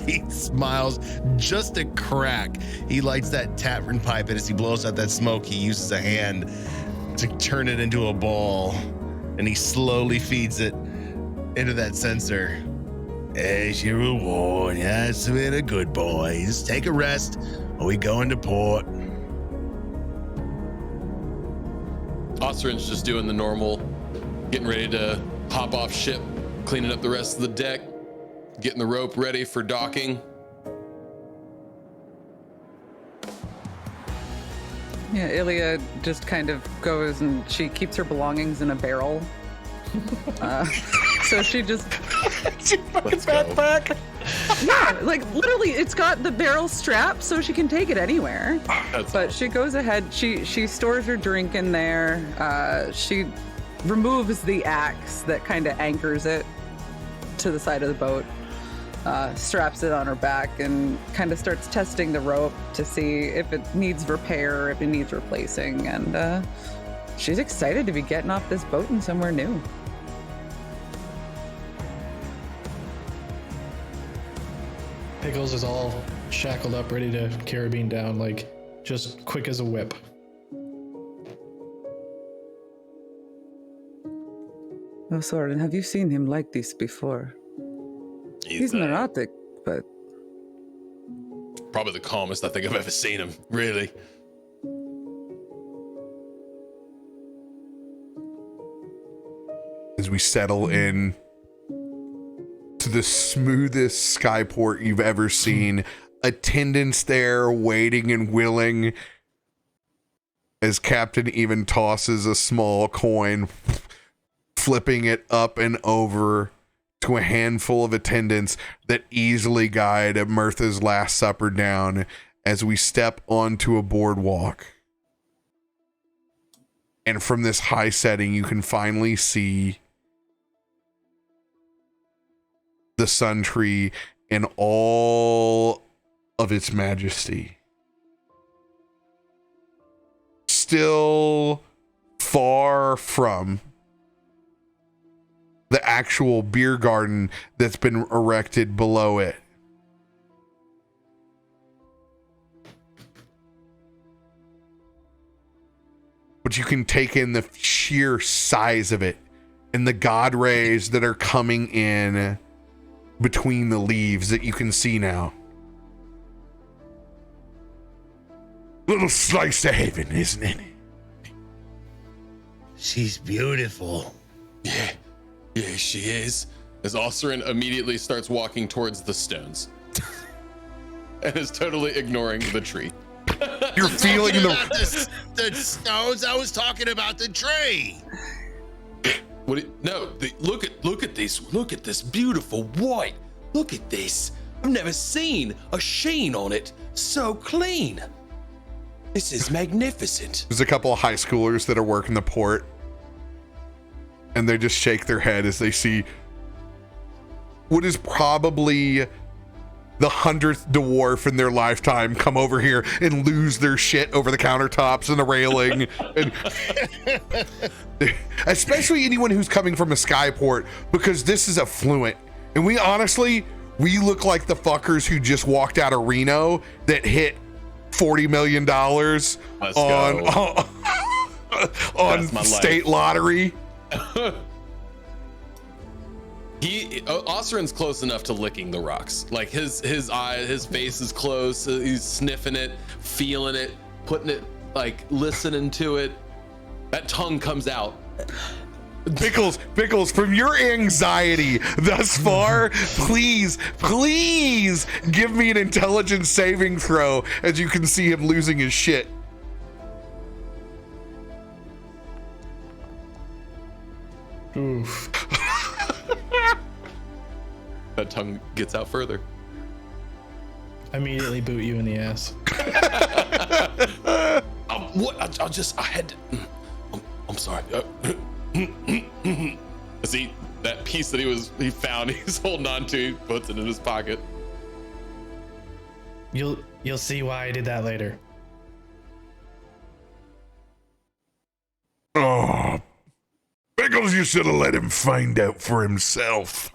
He smiles just a crack. He lights that tavern pipe, and as he blows out that smoke, he uses a hand to turn it into a ball, and he slowly feeds it into that sensor. As your reward, yes, we're the good boys. Take a rest, or we go into port. Osorin's just doing the normal, getting ready to hop off ship, cleaning up the rest of the deck, getting the rope ready for docking. Yeah, Illia just kind of goes and she keeps her belongings in a barrel. So she just backpack. Yeah, like literally it's got the barrel strap so she can take it anywhere. But she goes ahead, she stores her drink in there. She removes the axe that kind of anchors it to the side of the boat, straps it on her back, and kind of starts testing the rope to see if it needs repair, if it needs replacing. And she's excited to be getting off this boat and somewhere new. Pickles is all shackled up, ready to carabine down, like just quick as a whip. Osorin, have you seen him like this before? He's neurotic, but Probably the calmest I think I've ever seen him, really. As we settle in to the smoothest skyport you've ever seen, attendants there waiting and willing, as Captain even tosses a small coin, flipping it up and over to a handful of attendants that easily guide Mirtha's Last Supper down as we step onto a boardwalk. And from this high setting, you can finally see the sun tree in all of its majesty. Still far from the actual beer garden that's been erected below it. But you can take in the sheer size of it and the god rays that are coming in between the leaves that you can see now. Little slice of heaven, isn't it? She's beautiful. Yeah, she is. As Osorin immediately starts walking towards the stones and is totally ignoring the tree. You're feeling the stones. I was talking about the tree. Look at this. Look at this beautiful white. Look at this. I've never seen a sheen on it so clean. This is magnificent. There's a couple of high schoolers that are working the port, and they just shake their head as they see what is probably the 100th dwarf in their lifetime come over here and lose their shit over the countertops and the railing. And especially anyone who's coming from a skyport, because this is affluent. And we look like the fuckers who just walked out of Reno that hit $40 million on state lottery. Osorin's close enough to licking the rocks. Like his face is close. He's sniffing it, feeling it, putting it, like listening to it. That tongue comes out. Pickles, from your anxiety thus far, please give me an intelligence saving throw as you can see him losing his shit. Oof. That tongue gets out further. Immediately boot you in the ass. I'm sorry. See that piece that he found, he's holding on to, he puts it in his pocket. You'll see why I did that later. Oh, Pickles, you should have let him find out for himself.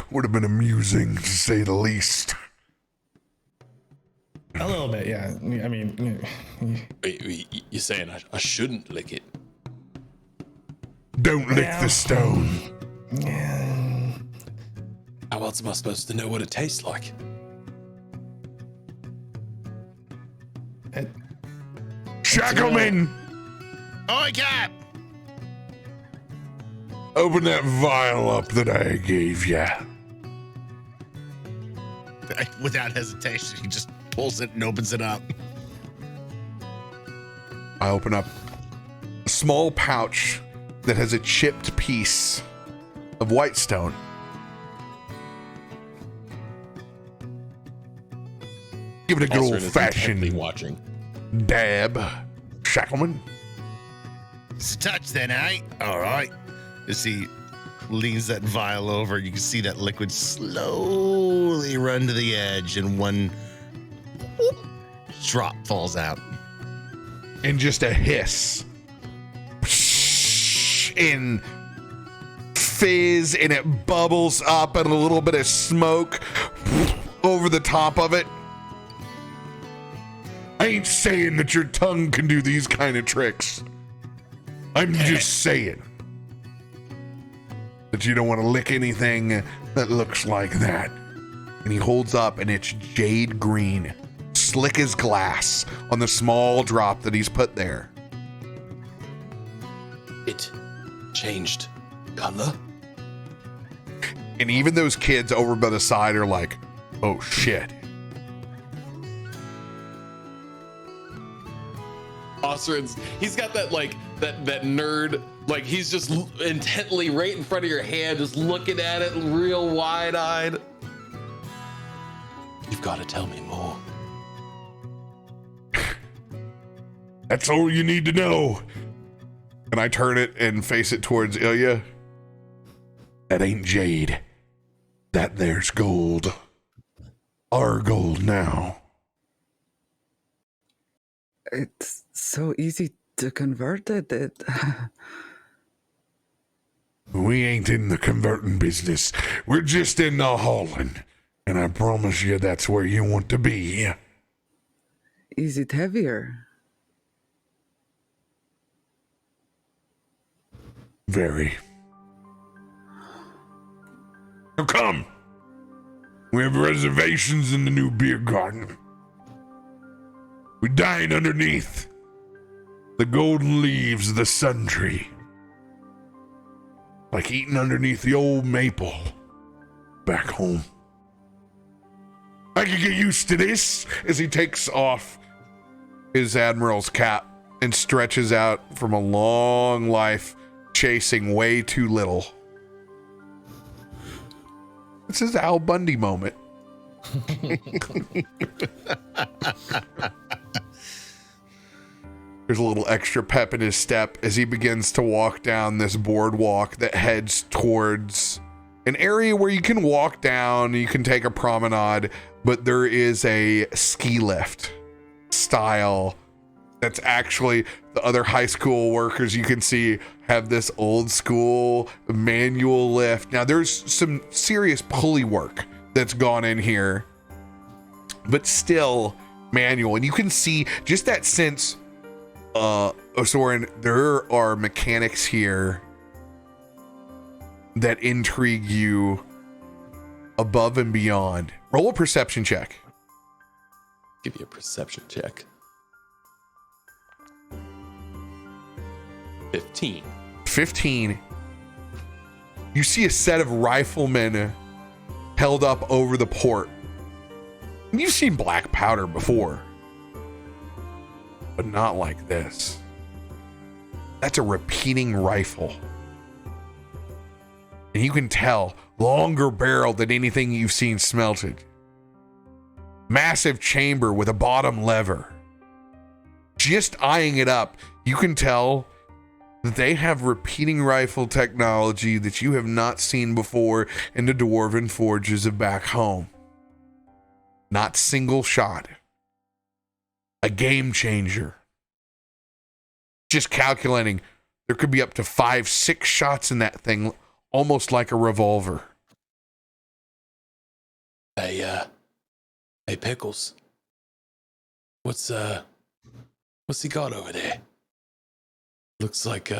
Would have been amusing, to say the least. A little bit, yeah. I mean, You're saying I shouldn't lick it? Don't lick the stone. How else am I supposed to know what it tastes like? Shackleman! Oi, Cap! Open that vial up that I gave you. Without hesitation, he just pulls it and opens it up. I open up a small pouch that has a chipped piece of white stone. Give it a good old-fashioned watching. dab, Shackleman. It's a touch then, eh? All right. As he leans that vial over, you can see that liquid slowly run to the edge, and one drop falls out. And just a hiss. In fizz, and it bubbles up, and a little bit of smoke over the top of it. I ain't saying that your tongue can do these kind of tricks. I'm just saying that you don't want to lick anything that looks like that. And he holds up, and it's jade green, slick as glass on the small drop that he's put there. It changed color. And even those kids over by the side are like, oh shit. Osorin's, he's got that like that nerd, like he's just intently right in front of your hand, just looking at it real wide-eyed. You've got to tell me more. That's all you need to know. And I turn it and face it towards Illia. That ain't jade. That there's gold. Our gold now. It's so easy to convert it. We ain't in the converting business. We're just in the hauling. And I promise you that's where you want to be. Is it heavier? Very. Now come. We have reservations in the new beer garden. We dine underneath the golden leaves of the sun tree. Like eating underneath the old maple back home. I could get used to this. As he takes off his admiral's cap and stretches out from a long life chasing way too little. This is Al Bundy moment. There's a little extra pep in his step as he begins to walk down this boardwalk that heads towards an area where you can walk down, you can take a promenade, but there is a ski lift style that's actually the other high school workers you can see have this old school manual lift. Now there's some serious pulley work that's gone in here, but still manual. And you can see just that sense, Osorin, there are mechanics here that intrigue you above and beyond. Roll a perception check. Give you a perception check. 15. You see a set of riflemen held up over the port. You've seen black powder before, but not like this. That's a repeating rifle. And you can tell, longer barrel than anything you've seen smelted. Massive chamber with a bottom lever. Just eyeing it up, you can tell that they have repeating rifle technology that you have not seen before in the dwarven forges of back home. Not single shot. A game changer. Just calculating, there could be up to 5-6 shots in that thing, almost like a revolver. Hey, Pickles. What's he got over there? Looks like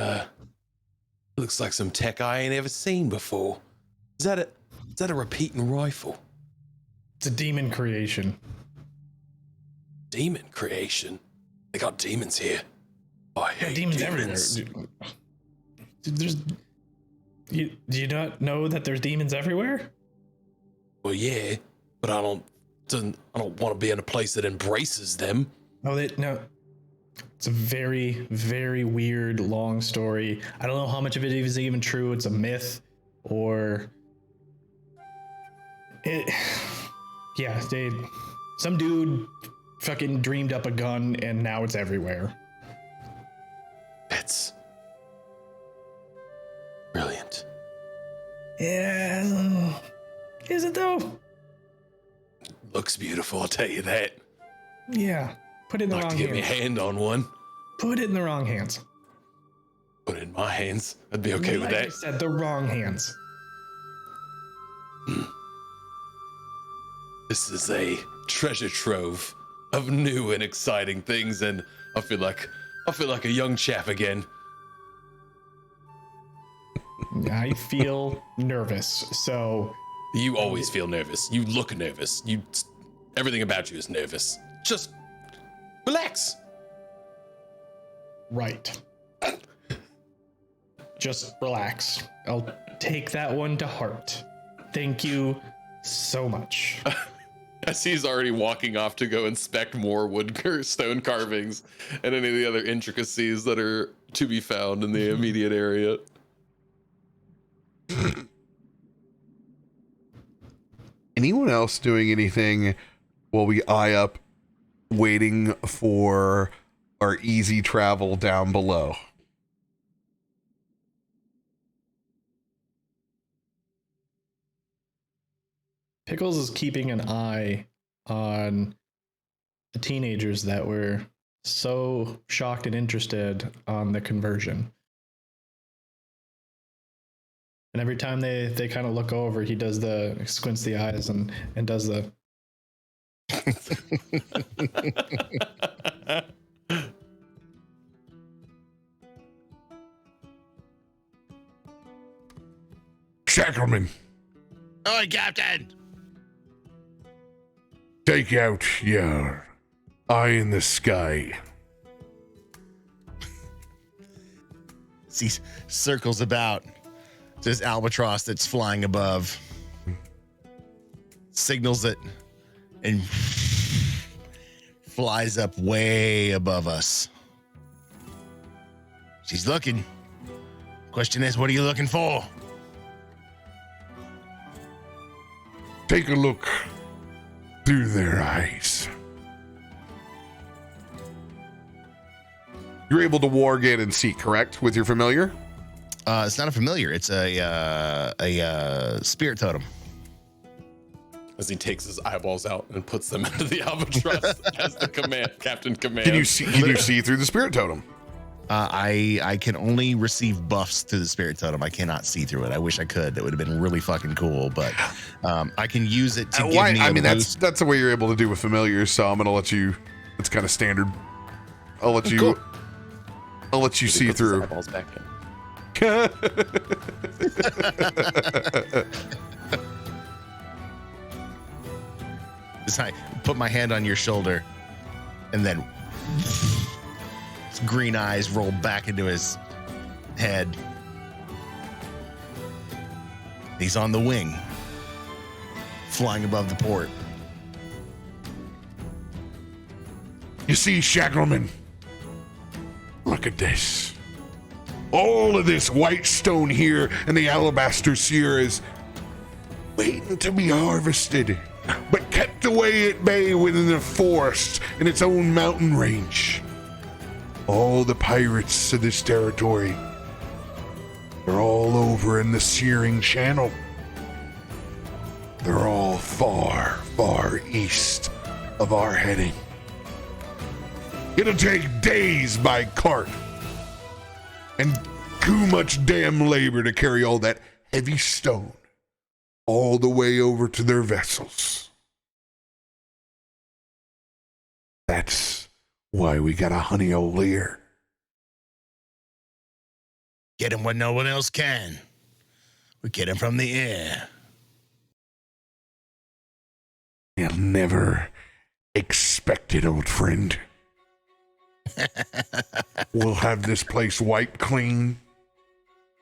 some tech I ain't ever seen before. Is that a repeating rifle? It's a demon creation. Demon creation? They got demons here. I hate Demons demons. everywhere. Do you not know that there's demons everywhere? Well, yeah, but I don't want to be in a place that embraces them. No. It's a very, very weird, long story. I don't know how much of it is even true. It's a myth, or some dude fucking dreamed up a gun, and now it's everywhere. It's brilliant. Yeah, is it though? Looks beautiful, I'll tell you that. Yeah, put it in the I'd like wrong to get me a hands. hand on one. Put it in the wrong hands. Put it in my hands. I'd be okay with Like I that. said, the wrong hands. This is a treasure trove of new and exciting things, and I feel like a young chap again. I feel nervous, so You always feel nervous. You look nervous. Everything about you is nervous. Just relax. right. Just relax. I'll take that one to heart. Thank you so much. As he's already walking off to go inspect more stone carvings and any of the other intricacies that are to be found in the immediate area. Anyone else doing anything while we eye up waiting for our easy travel down below? Pickles is keeping an eye on the teenagers that were so shocked and interested on the conversion. And every time they kind of look over, he does squints the eyes and does the Shackleman, Oi, Captain! take out your eye in the sky. He circles about this albatross that's flying above, signals it, and flies up way above us. She's looking. Question is, what are you looking for? Take a look through their eyes. You're able to wargate and see, correct? With your familiar? It's not a familiar. It's a spirit totem. As he takes his eyeballs out and puts them into the albatross as the captain command. Can you see through the spirit totem? I can only receive buffs to the spirit totem. I cannot see through it. I wish I could. That would have been really fucking cool. But I can use it to give me. I mean, that's the way you're able to do with familiars. So I'm gonna let you. It's kind of standard. I'll let you. Cool. I'll let you see through. Eyeballs back in. Just put my hand on your shoulder, and then his green eyes roll back into his head. He's on the wing, flying above the port. You see, Shackleman, look at this. All of this white stone here and the alabaster sphere is waiting to be harvested, but kept away at bay within the forest in its own mountain range. All the pirates of this territory are all over in the Searing Channel. They're all far, far east of our heading. It'll take days by cart and too much damn labor to carry all that heavy stone all the way over to their vessels. That's why we got a honey hole here. Get him when no one else can. We get him from the air. You'll never expect it, old friend. We'll have this place wiped clean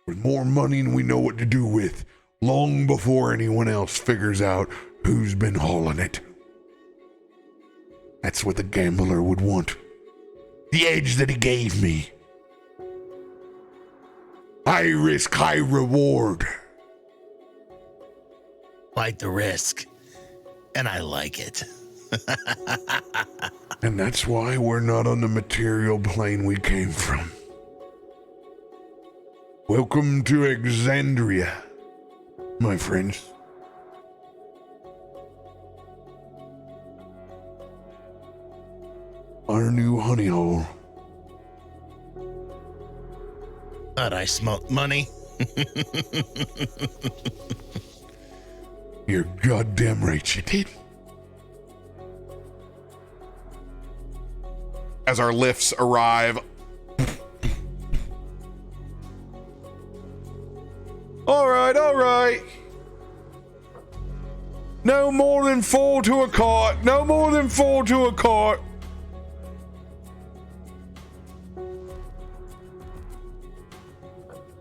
with more money than we know what to do with, long before anyone else figures out who's been hauling it. That's what the gambler would want. The edge that he gave me. High risk, high reward. Quite the risk. And I like it. And that's why we're not on the material plane we came from. Welcome to Exandria, my friends. Our new honey hole. But I smelt money. You're goddamn right you did. As our lifts arrive. All right. No more than 4 to a cart. No more than 4 to a cart.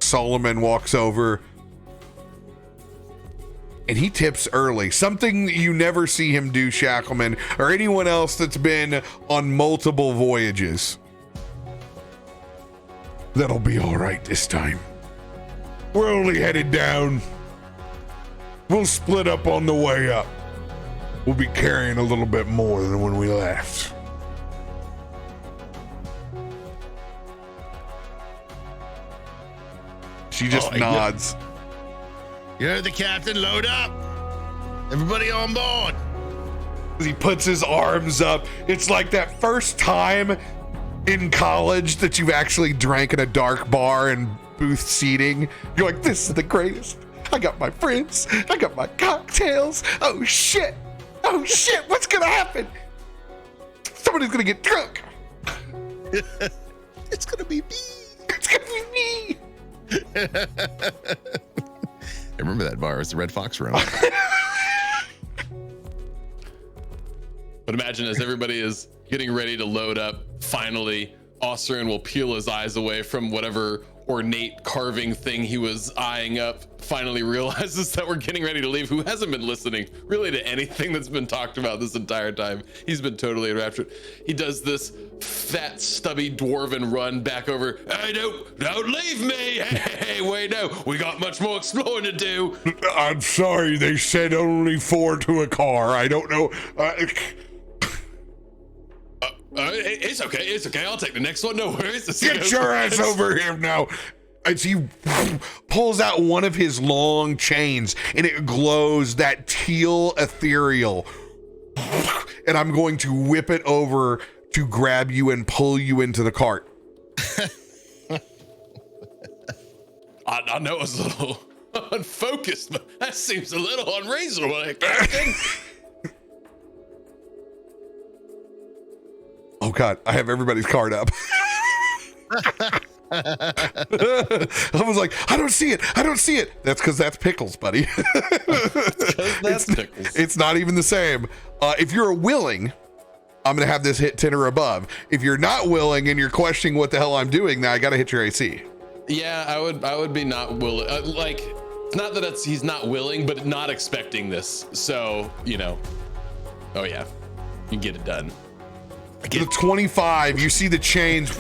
Solomon walks over and he tips early. Something you never see him do, Shackleman, or anyone else that's been on multiple voyages. That'll be all right this time. We're only headed down. We'll split up on the way up. We'll be carrying a little bit more than when we left. She just nods. You're the captain. Load up. Everybody on board. He puts his arms up. It's like that first time in college that you've actually drank in a dark bar and booth seating. You're like, this is the greatest. I got my friends. I got my cocktails. Oh shit. What's gonna happen? Somebody's gonna get drunk. It's gonna be me. It's gonna be me. I remember that bar. It was the Red Fox room. But imagine as everybody is getting ready to load up. Finally, Osorin will peel his eyes away from whatever ornate carving thing he was eyeing up, finally realizes that we're getting ready to leave, who hasn't been listening really to anything that's been talked about this entire time. He's been totally enraptured. He does this fat, stubby dwarven run back over. Hey, don't leave me. Hey, wait, no, we got much more exploring to do. I'm sorry, they said only 4 to a car. I don't know. It's okay. I'll take the next one. No worries. Get your ass over here now. As he pulls out one of his long chains and it glows that teal ethereal. And I'm going to whip it over to grab you and pull you into the cart. I know it's a little unfocused, but that seems a little unreasonable, Captain. Oh God, I have everybody's card up. I was like, I don't see it. That's because that's Pickles, buddy. That's Pickles. It's not even the same. If you're willing, I'm going to have this hit 10 or above. If you're not willing and you're questioning what the hell I'm doing, now I got to hit your AC. Yeah, I would be not willing. Like, it's not that he's not willing, but not expecting this. So, oh yeah, you can get it done. The 25, you see the chains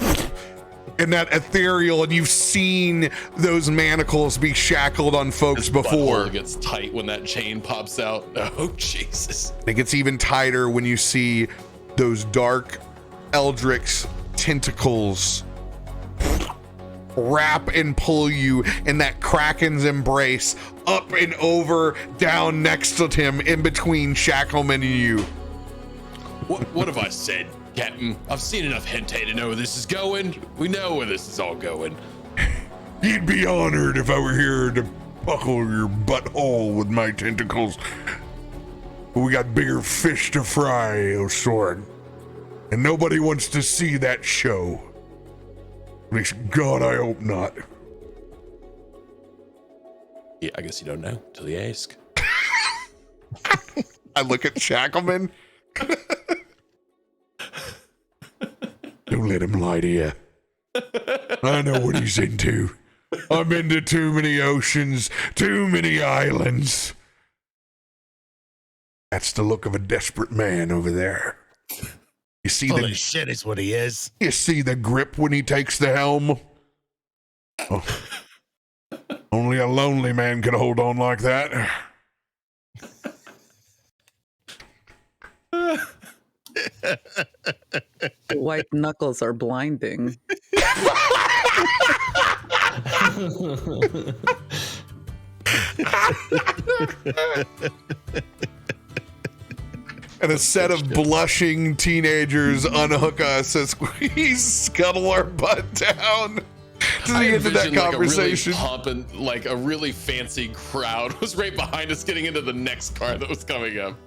and that ethereal, and you've seen those manacles be shackled on folks before. It gets tight when that chain pops out. Oh, Jesus. It gets even tighter when you see those dark Eldritch tentacles wrap and pull you in that Kraken's embrace, up and over, down next to him, in between Shackleman and you. What have I said, Captain? I've seen enough hentai to know where this is going. We know where this is all going. You'd be honored if I were here to buckle your butthole with my tentacles. We got bigger fish to fry, Osorin. And nobody wants to see that show. At least, God, I hope not. Yeah, I guess you don't know till you ask. I look at Shackleman. Don't let him lie to you. I know what he's into. I'm into too many oceans, too many islands. That's the look of a desperate man over there. You see Holy shit is what he is. You see the grip when he takes the helm? Oh. Only a lonely man could hold on like that. The white knuckles are blinding. And a set of blushing teenagers unhook us as we scuttle our butt down to the end of that conversation. Like a really fancy crowd was right behind us getting into the next car that was coming up.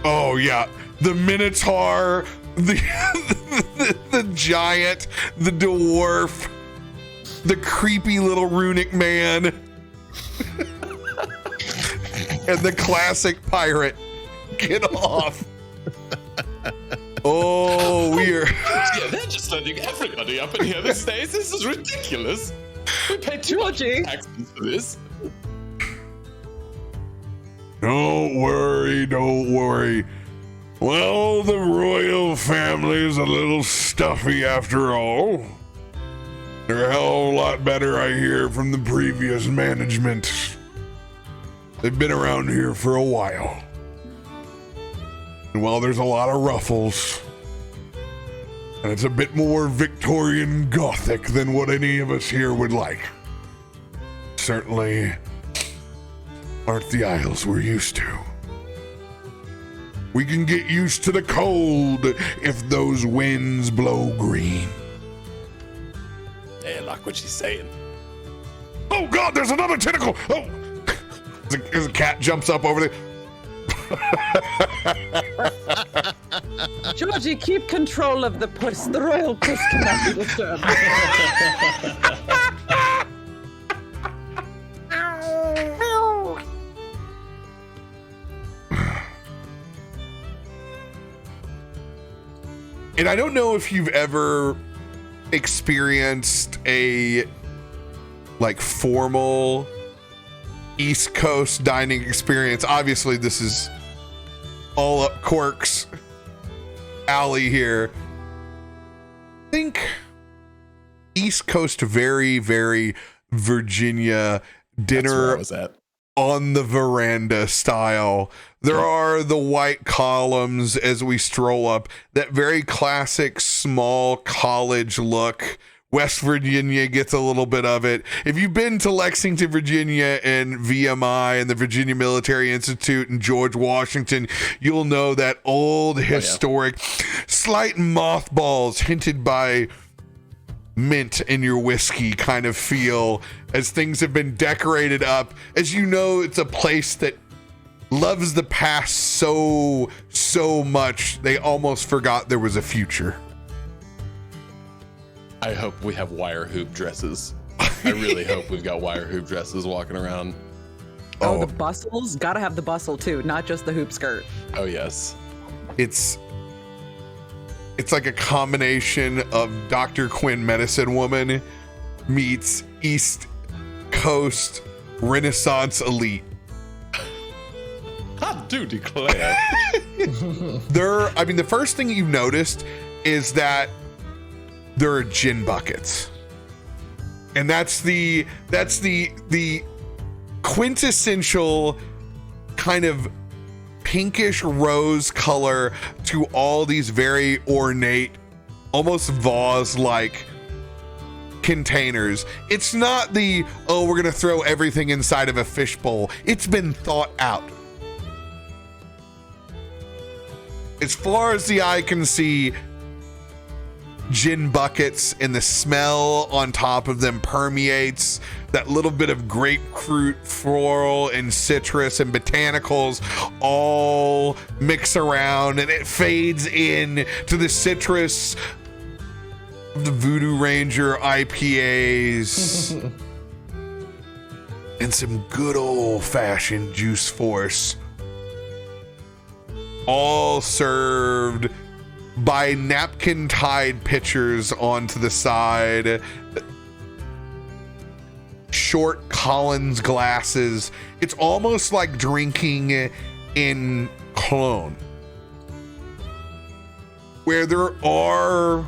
Oh yeah, the Minotaur, the giant, the dwarf, the creepy little runic man, and the classic pirate. Get off. Oh, we're... Yeah, they're just letting everybody up in here these days. This is ridiculous. We pay too much taxes for this. Don't worry. Well, the royal family is a little stuffy after all. They're a hell of a lot better, I hear, from the previous management. They've been around here for a while. And while there's a lot of ruffles, and it's a bit more Victorian Gothic than what any of us here would like, certainly aren't the Isles we're used to. We can get used to the cold if those winds blow green. Hey, I like what she's saying. Oh God, there's another tentacle! Oh! As a cat jumps up over there. Georgie, keep control of the puss. The royal puss cannot be disturbed. And I don't know if you've ever experienced a like formal East Coast dining experience. Obviously, this is all up Quirk's alley here. Think East Coast, very, very Virginia dinner. That's where I was at. On the veranda style. There are the white columns as we stroll up, that very classic small college look. West Virginia gets a little bit of it. If you've been to Lexington, Virginia and VMI and the Virginia Military Institute and George Washington, you'll know that old historic, slight mothballs hinted by mint in your whiskey kind of feel as things have been decorated up. As you know, it's a place that loves the past so much they almost forgot there was a future. I hope we have wire hoop dresses. I really hope we've got wire hoop dresses walking around. Oh, the bustles? Gotta have the bustle too, not just the hoop skirt. Oh yes. It's like a combination of Dr. Quinn Medicine Woman meets East Coast Renaissance elite. I do declare. The first thing you've noticed is that there are gin buckets. And that's the quintessential kind of pinkish rose color to all these very ornate, almost vase-like containers. It's not the, oh, we're gonna throw everything inside of a fishbowl. It's been thought out. As far as the eye can see, gin buckets, and the smell on top of them permeates. That little bit of grapefruit, floral, and citrus and botanicals all mix around, and it fades in to the citrus of the Voodoo Ranger IPAs and some good old-fashioned Juice Force, all served by napkin-tied pitchers onto the side, short Collins glasses. It's almost like drinking in Cologne, where there are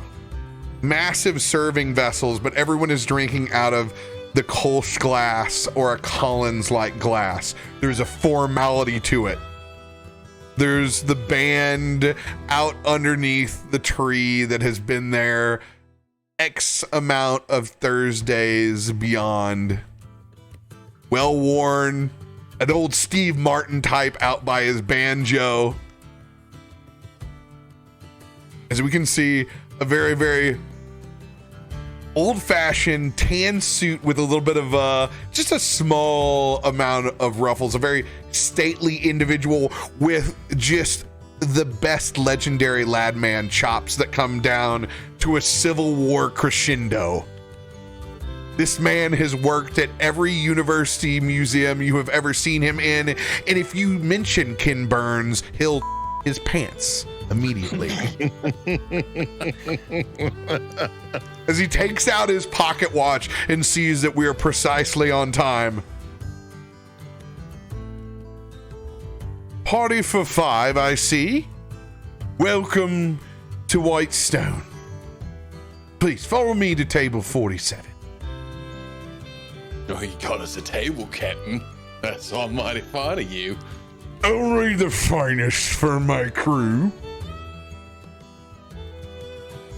massive serving vessels, but everyone is drinking out of the Kolsch glass or a Collins-like glass. There's a formality to it. There's the band out underneath the tree that has been there X amount of Thursdays beyond. Well worn, an old Steve Martin type out by his banjo. As we can see, a very, very old-fashioned tan suit with a little bit of just a small amount of ruffles, a very stately individual with just the best legendary ladman chops that come down to a Civil War crescendo. This man has worked at every university museum you have ever seen him in, and if you mention Ken Burns, he'll his pants immediately. As he takes out his pocket watch and sees that we are precisely on time. Party for 5, I see. Welcome to Whitestone. Please follow me to table 47. Oh, you got us a table, Captain. That's almighty fine of you. Only the finest for my crew.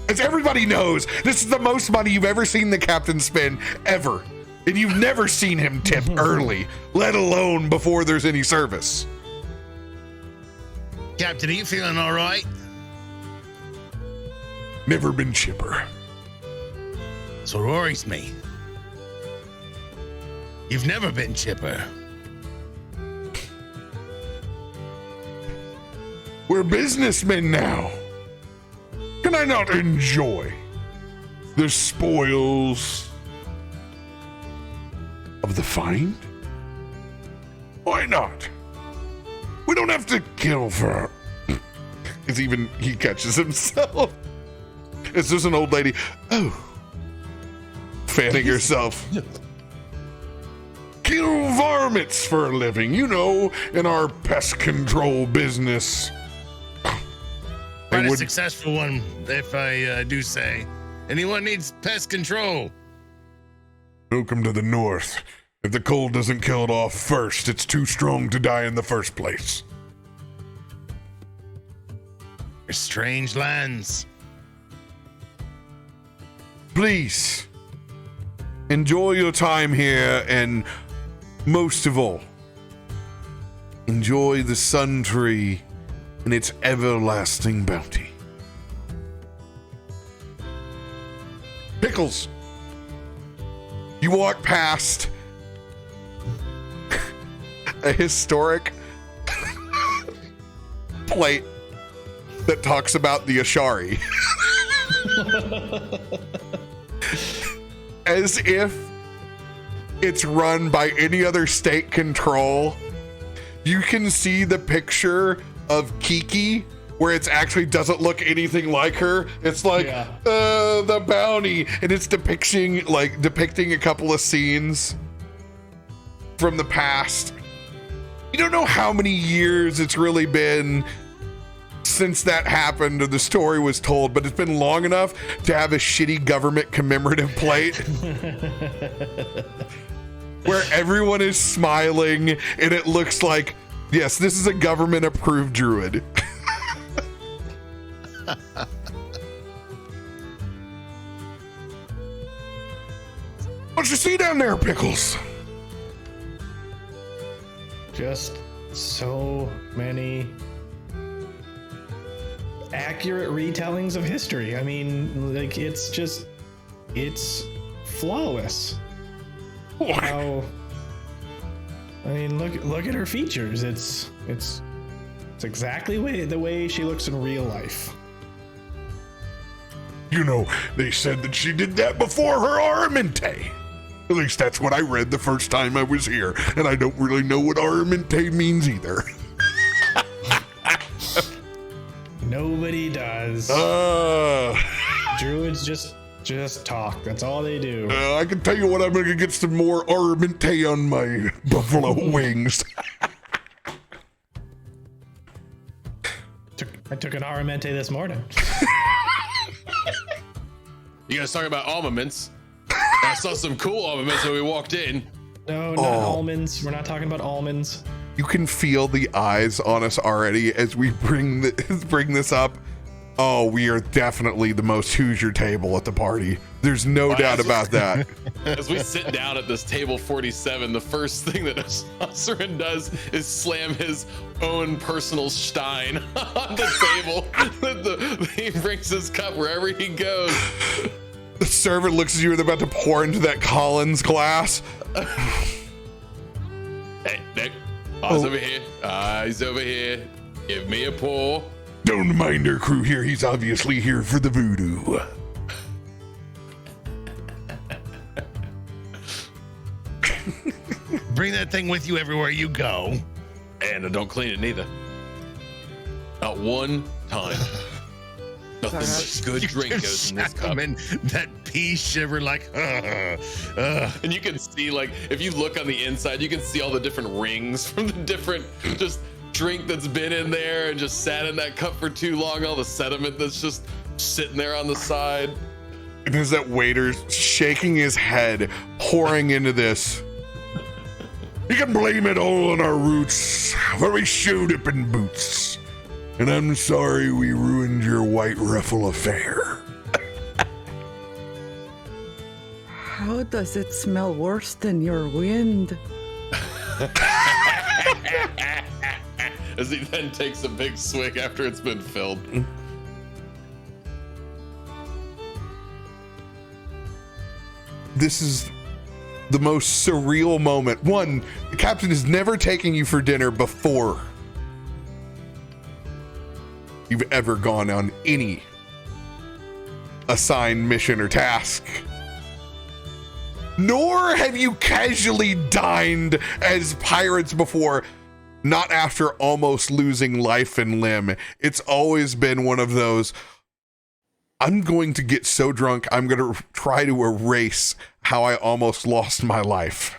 As everybody knows, this is the most money you've ever seen the captain spend, ever. And you've never seen him tip early, let alone before there's any service. Captain, are you feeling all right? Never been chipper. So worries me. You've never been chipper. We're businessmen now. Can I not enjoy the spoils of the find? Why not? We don't have to kill for... He catches himself. It's just an old lady. Oh, fanning herself. Kill varmints for a living, you know, in our pest control business. Quite a successful one, if I do say. Anyone needs pest control? Welcome to the north. If the cold doesn't kill it off first, it's too strong to die in the first place. Strange lands. Please enjoy your time here, and most of all, enjoy the sun tree and its everlasting bounty. Pickles, you walk past a historic plate that talks about the Ashari. As if it's run by any other state control. You can see the picture of Kiki where it actually doesn't look anything like her. It's like the bounty, and it's depicting a couple of scenes from the past. You don't know how many years it's really been since that happened or the story was told, but it's been long enough to have a shitty government commemorative plate where everyone is smiling and it looks like, yes, this is a government approved druid. What you see down there, Pickles? Just so many accurate retellings of history. I mean, like, it's flawless. How, I mean, look at her features. It's exactly the way she looks in real life. You know, they said that she did that before her armamente. At least that's what I read the first time I was here, and I don't really know what armamente means either. Nobody does. Druids just talk. That's all they do. I can tell you what, I'm gonna get some more armamente on my buffalo wings. I took an armamente this morning. You guys talking about armaments? I saw some cool armaments when we walked in. No, not almonds. We're not talking about almonds. You can feel the eyes on us already as we bring this up. Oh, we are definitely the most Hoosier table at the party. There's no doubt about that. As we sit down at this table 47, the first thing that Osorin does is slam his own personal stein on the table. He brings his cup wherever he goes. The servant looks at you and they're about to pour into that Collins glass. Hey, Nick, eyes over here. Eyes over here. Give me a pour. Don't mind our crew here. He's obviously here for the voodoo. Bring that thing with you everywhere you go. And don't clean it neither. Not one time. Nothing but good drink goes in this cup. That pea shiver like, And you can see, like, if you look on the inside, you can see all the different rings from the different just drink that's been in there and just sat in that cup for too long. All the sediment that's just sitting there on the side. And there's that waiter shaking his head, pouring into this. You can blame it all on our roots, where we showed up in boots. And I'm sorry we ruined your white ruffle affair. How does it smell worse than your wind? As he then takes a big swig after it's been filled. This is the most surreal moment. One, the captain is never taking you for dinner before you've ever gone on any assigned mission or task. Nor have you casually dined as pirates before, not after almost losing life and limb. It's always been one of those, I'm going to get so drunk, I'm going to try to erase how I almost lost my life.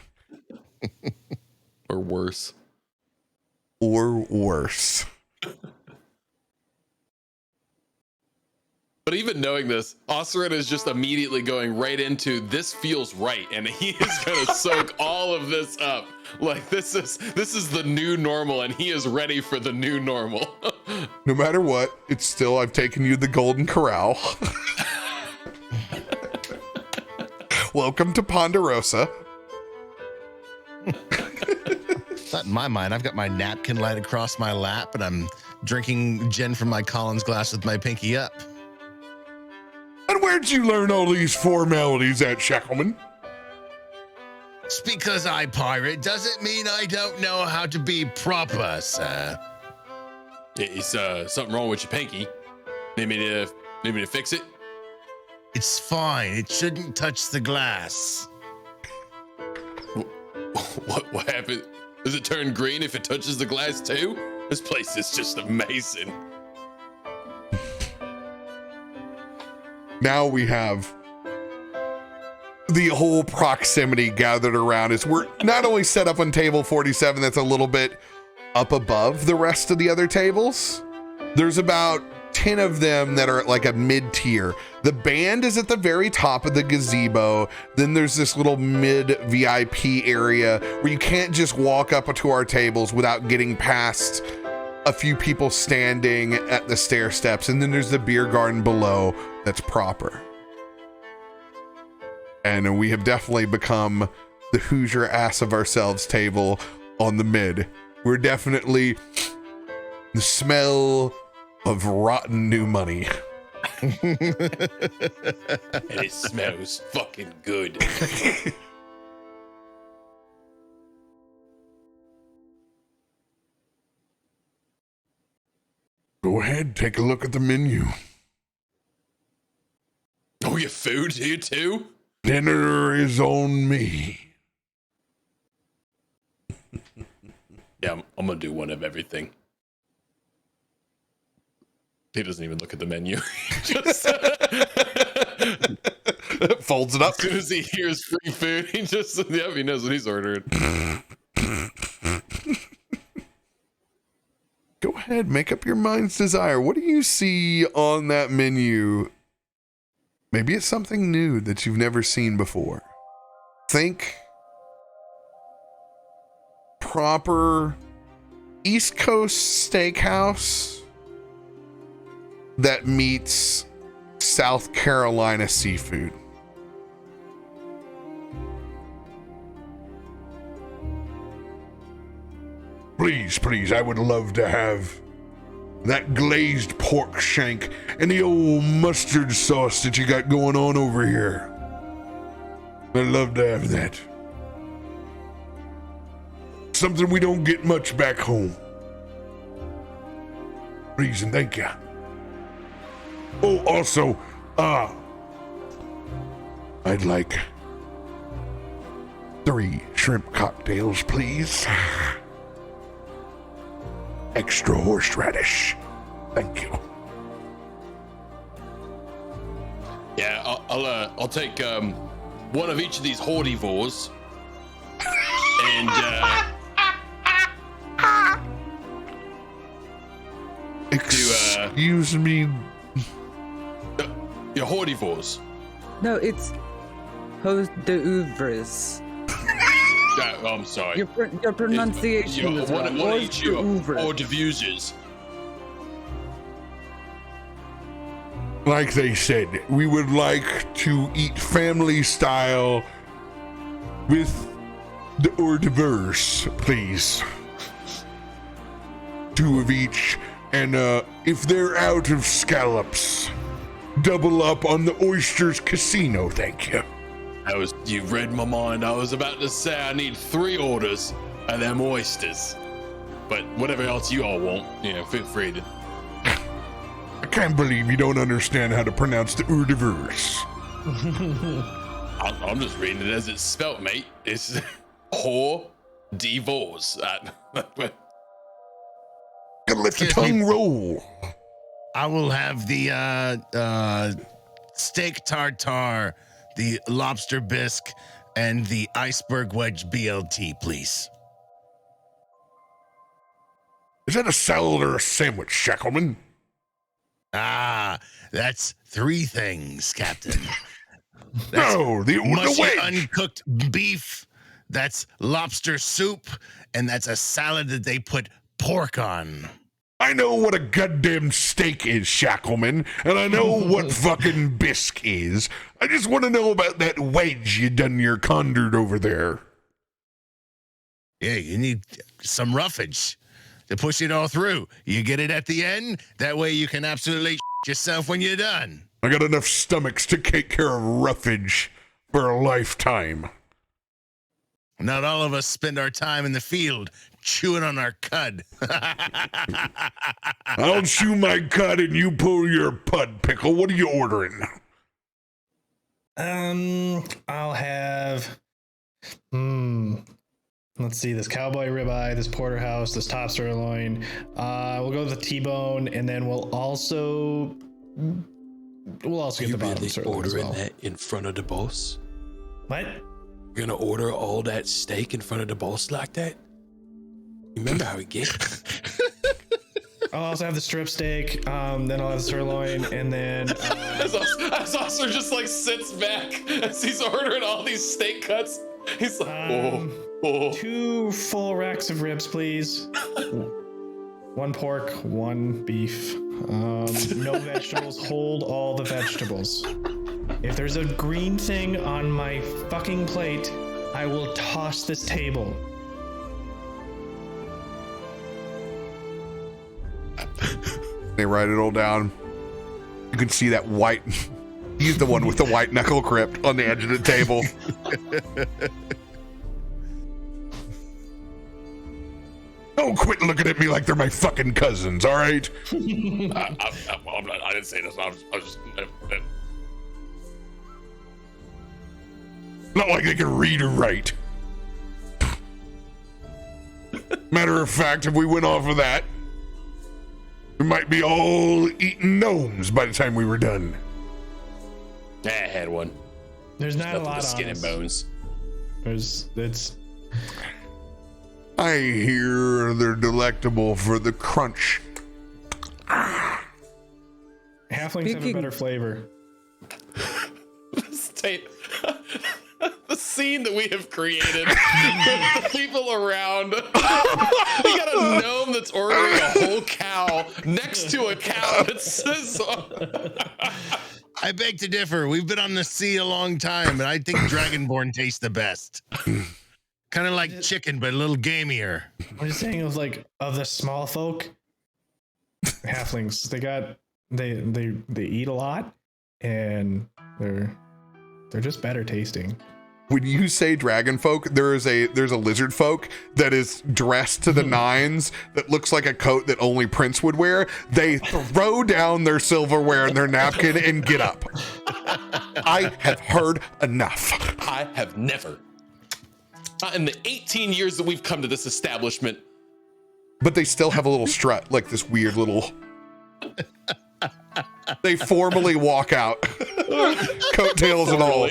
Or worse. Or worse. But even knowing this, Osorin is just immediately going right into this feels right, and he is gonna soak all of this up. Like this is the new normal, and he is ready for the new normal. No matter what, it's still I've taken you to the Golden Corral. Welcome to Ponderosa. Not in my mind. I've got my napkin laid across my lap, and I'm drinking gin from my Collins glass with my pinky up. And where'd you learn all these formalities at Shackleman? Just because I pirate doesn't mean I don't know how to be proper, sir. Is something wrong with your pinky? Need me to fix it? It's fine. It shouldn't touch the glass. What happened? Does it turn green if it touches the glass too? This place is just amazing. Now we have the whole proximity gathered around us. We're not only set up on table 47 that's a little bit up above the rest of the other tables. There's about 10 of them that are at like a mid-tier. The band is at the very top of the gazebo. Then there's this little mid VIP area where you can't just walk up to our tables without getting past a few people standing at the stair steps. And then there's the beer garden below that's proper. And we have definitely become the Hoosier ass of ourselves table on the mid. We're definitely the smell of rotten new money. And it smells fucking good. Go ahead, take a look at the menu. Oh, your food here too? Dinner is on me. Yeah, I'm gonna do one of everything. He doesn't even look at the menu. Just folds it up. as soon as he hears free food, he knows what he's ordering. Go ahead, make up your mind's desire. What do you see on that menu? Maybe it's something new that you've never seen before. Think proper East Coast steakhouse that meets South Carolina seafood. Please, I would love to have that glazed pork shank and the old mustard sauce that you got going on over here. I'd love to have that. Something we don't get much back home. Please and thank you. Oh, also, I'd like 3 shrimp cocktails, please. Extra horseradish. Thank you. Yeah, I'll take one of each of these hordivores. And Excuse me. your hordivores. No, it's hors d'oeuvres. I'm sorry. Your pronunciation is wrong. One of each your D'oeuvres. hors d'oeuvres. Like they said, we would like to eat family style with the hors d'oeuvres, please. 2 of each, and if they're out of scallops, double up on the oysters casino, thank you. You read my mind. I was about to say I need 3 orders of them oysters. But whatever else you all want, feel free to. I can't believe you don't understand how to pronounce the hors d'oeuvres. I'm just reading it as it's spelt, mate. It's hors d'oeuvres. Gotta let the tongue roll. I will have the steak tartare, the lobster bisque, and the iceberg wedge BLT, please. Is that a salad or a sandwich, Shackleman? Ah, that's 3 things, Captain. No, the Mushy wedge. uncooked beef, that's lobster soup, and that's a salad that they put pork on. I know what a goddamn steak is, Shackleman, and I know what fucking bisque is. I just want to know about that wedge you done your conjured over there. Yeah, you need some roughage to push it all through. You get it at the end, that way you can absolutely yourself when you're done. I got enough stomachs to take care of roughage for a lifetime. Not all of us spend our time in the field chewing on our cud. I'll chew my cud and you pull your pud, Pickle. What are you ordering? I'll have. Let's see, this cowboy ribeye, this porterhouse, this top sirloin. We'll go with the T-bone, and then we'll also get the bottom sirloin as well. That in front of the boss? What? You're gonna order all that steak in front of the boss like that? You remember how it gets? I'll also have the strip steak, then I'll have the sirloin, and then... As Oscar just like sits back as he's ordering all these steak cuts. He's like, 2 full racks of ribs, please. 1 pork, 1 beef. No vegetables, hold all the vegetables. If there's a green thing on my fucking plate, I will toss this table. They write it all down. You can see that white. He's the one with the white knuckle crypt on the edge of the table. Don't quit looking at me like they're my fucking cousins, all right? I didn't say this. I was just. Not like they can read or write. Matter of fact, if we went off of that, we might be all eating gnomes by the time we were done. I had one. There's not a lot of on skin and us. bones. It's I hear they're delectable for the crunch. halflings have a Speaking- better flavor. The scene that we have created with the people around. You got a gnome that's ordering a whole cow next to a cow that says. I beg to differ. We've been on the sea a long time, and I think Dragonborn tastes the best. Kind of like chicken, but a little gamier. I'm just saying, it was like of the small folk, halflings. They eat a lot, and they're just better tasting. When you say dragon folk, there's a lizard folk that is dressed to the nines that looks like a coat that only Prince would wear. They throw down their silverware and their napkin and get up. I have heard enough. I have never. Not in the 18 years that we've come to this establishment. But they still have a little strut, like this weird little. They formally walk out, coattails and all.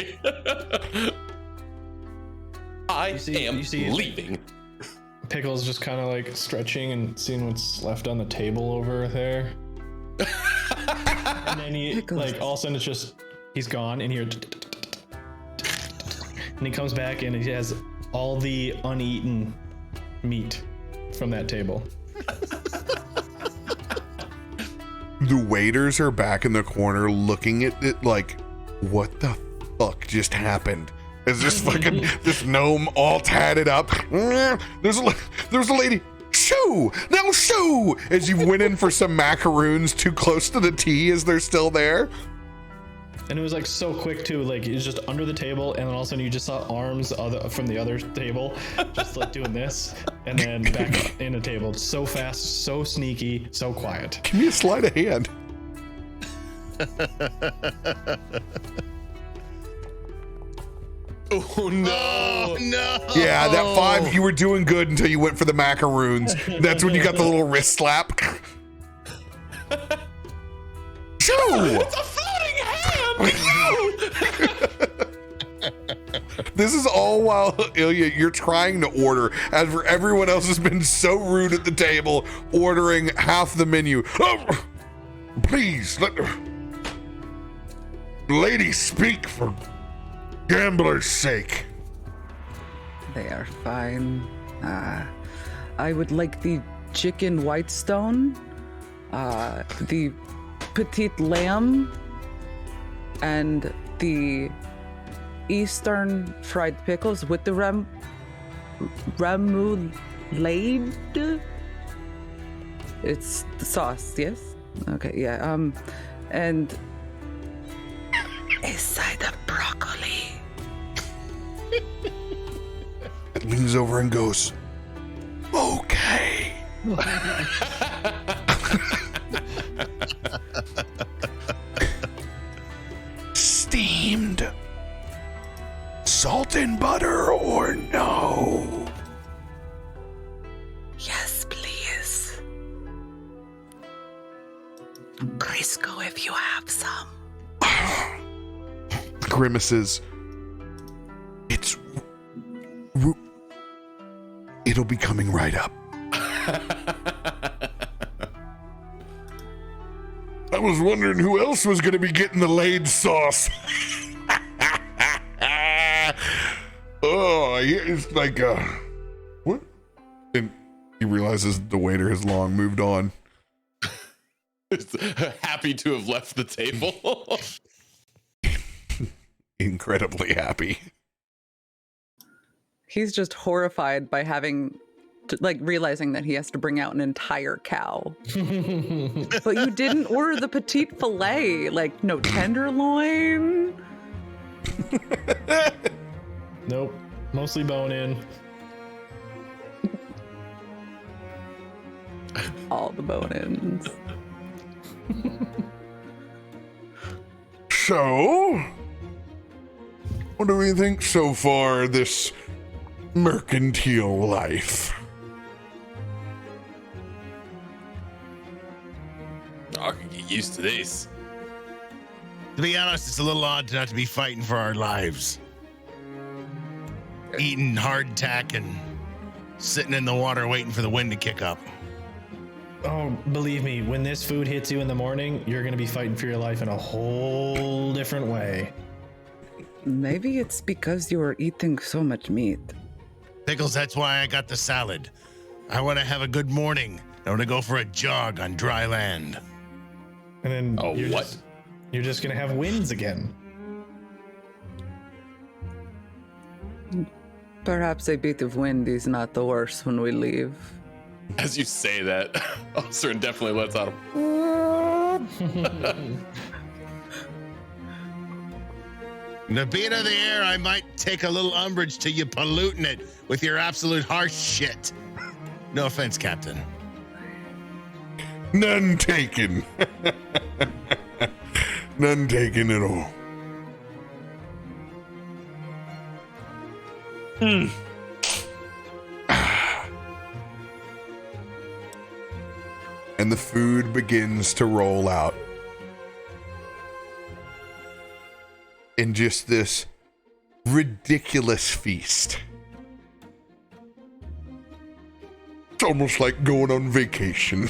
I am you see- leaving. Pickles just kind of like stretching and seeing what's left on the table over there. And then he, like, all of a sudden it's just, he's gone, and here. And he comes back and he has all the uneaten meat from that table. The waiters are back in the corner looking at it like, what the fuck just happened? Is this fucking this gnome all tatted up? There's a lady. Shoo! Now shoo! As you went in for some macaroons too close to the tea, as they're still there. And it was like so quick too, like it was just under the table, and then all of a sudden you just saw arms from the other table, just like doing this, and then back in the table. So fast, so sneaky, so quiet. Give me a sleight of hand. Oh no! No. Yeah, that 5, you were doing good until you went for the macaroons. That's when you got the little wrist slap. No! It's a floating hand! This is all while, Illia, you're trying to order, as for everyone else has been so rude at the table, ordering half the menu. Oh, please, let the lady speak for gambler's sake. They are fine. I would like the chicken whitestone, the petite lamb, and the Eastern fried pickles with the remoulade. It's the sauce, yes? Okay, yeah. And a side of broccoli. It leans over and goes, okay. Steamed. Salt and butter or no? Yes, please. Crisco, if you have some. Grimaces. It'll be coming right up. I was wondering who else was going to be getting the laid sauce. Oh, it's like, what? And he realizes the waiter has long moved on. Happy to have left the table. Incredibly happy. He's just horrified by realizing that he has to bring out an entire cow. But you didn't order the petite filet, like no tenderloin. Nope. Mostly bone in. All the bone-ins. So, what do we think so far this mercantile life? I can get used to this. To be honest, it's a little odd not to be fighting for our lives. Eating hardtack and sitting in the water waiting for the wind to kick up. Oh, believe me, when this food hits you in the morning, you're going to be fighting for your life in a whole different way. Maybe it's because you are eating so much meat. Pickles, that's why I got the salad. I want to have a good morning. I want to go for a jog on dry land. And then Oh, what? You're just going to have wins again. Perhaps a bit of wind is not the worst when we leave. As you say that, Osorin definitely lets out The beat of the air, I might take a little umbrage to you polluting it with your absolute harsh shit. No offense, Captain. None taken. None taken at all. And the food begins to roll out. In just this ridiculous feast. It's almost like going on vacation.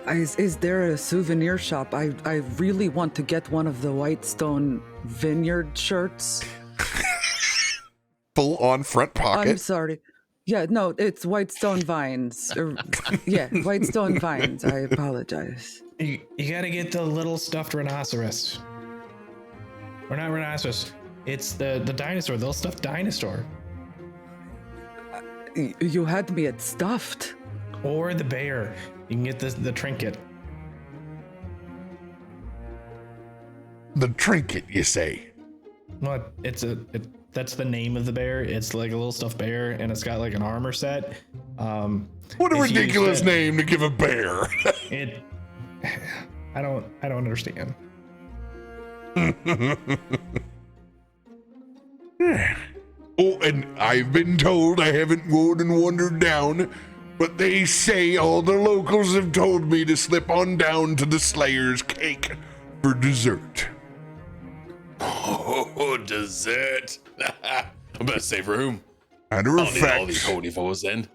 Is there a souvenir shop? I really want to get one of the Whitestone Vineyard shirts. Full on front pocket. I'm sorry. Yeah, no, it's Whitestone Vines. Whitestone Vines. I apologize. You gotta get the little stuffed rhinoceros. Or not rhinoceros. It's the dinosaur, the little stuffed dinosaur. You had me at stuffed. Or the bear. You can get the trinket. The trinket, you say? What? That's the name of the bear. It's like a little stuffed bear, and it's got like an armor set. What a ridiculous name to give a bear. I don't understand. Oh, and I've been told I haven't gone and wandered down But they say all the locals have told me to slip on down to the Slayer's cake for dessert. Oh, dessert. I better save room. Matter of I'll need all these fact, holy fours then.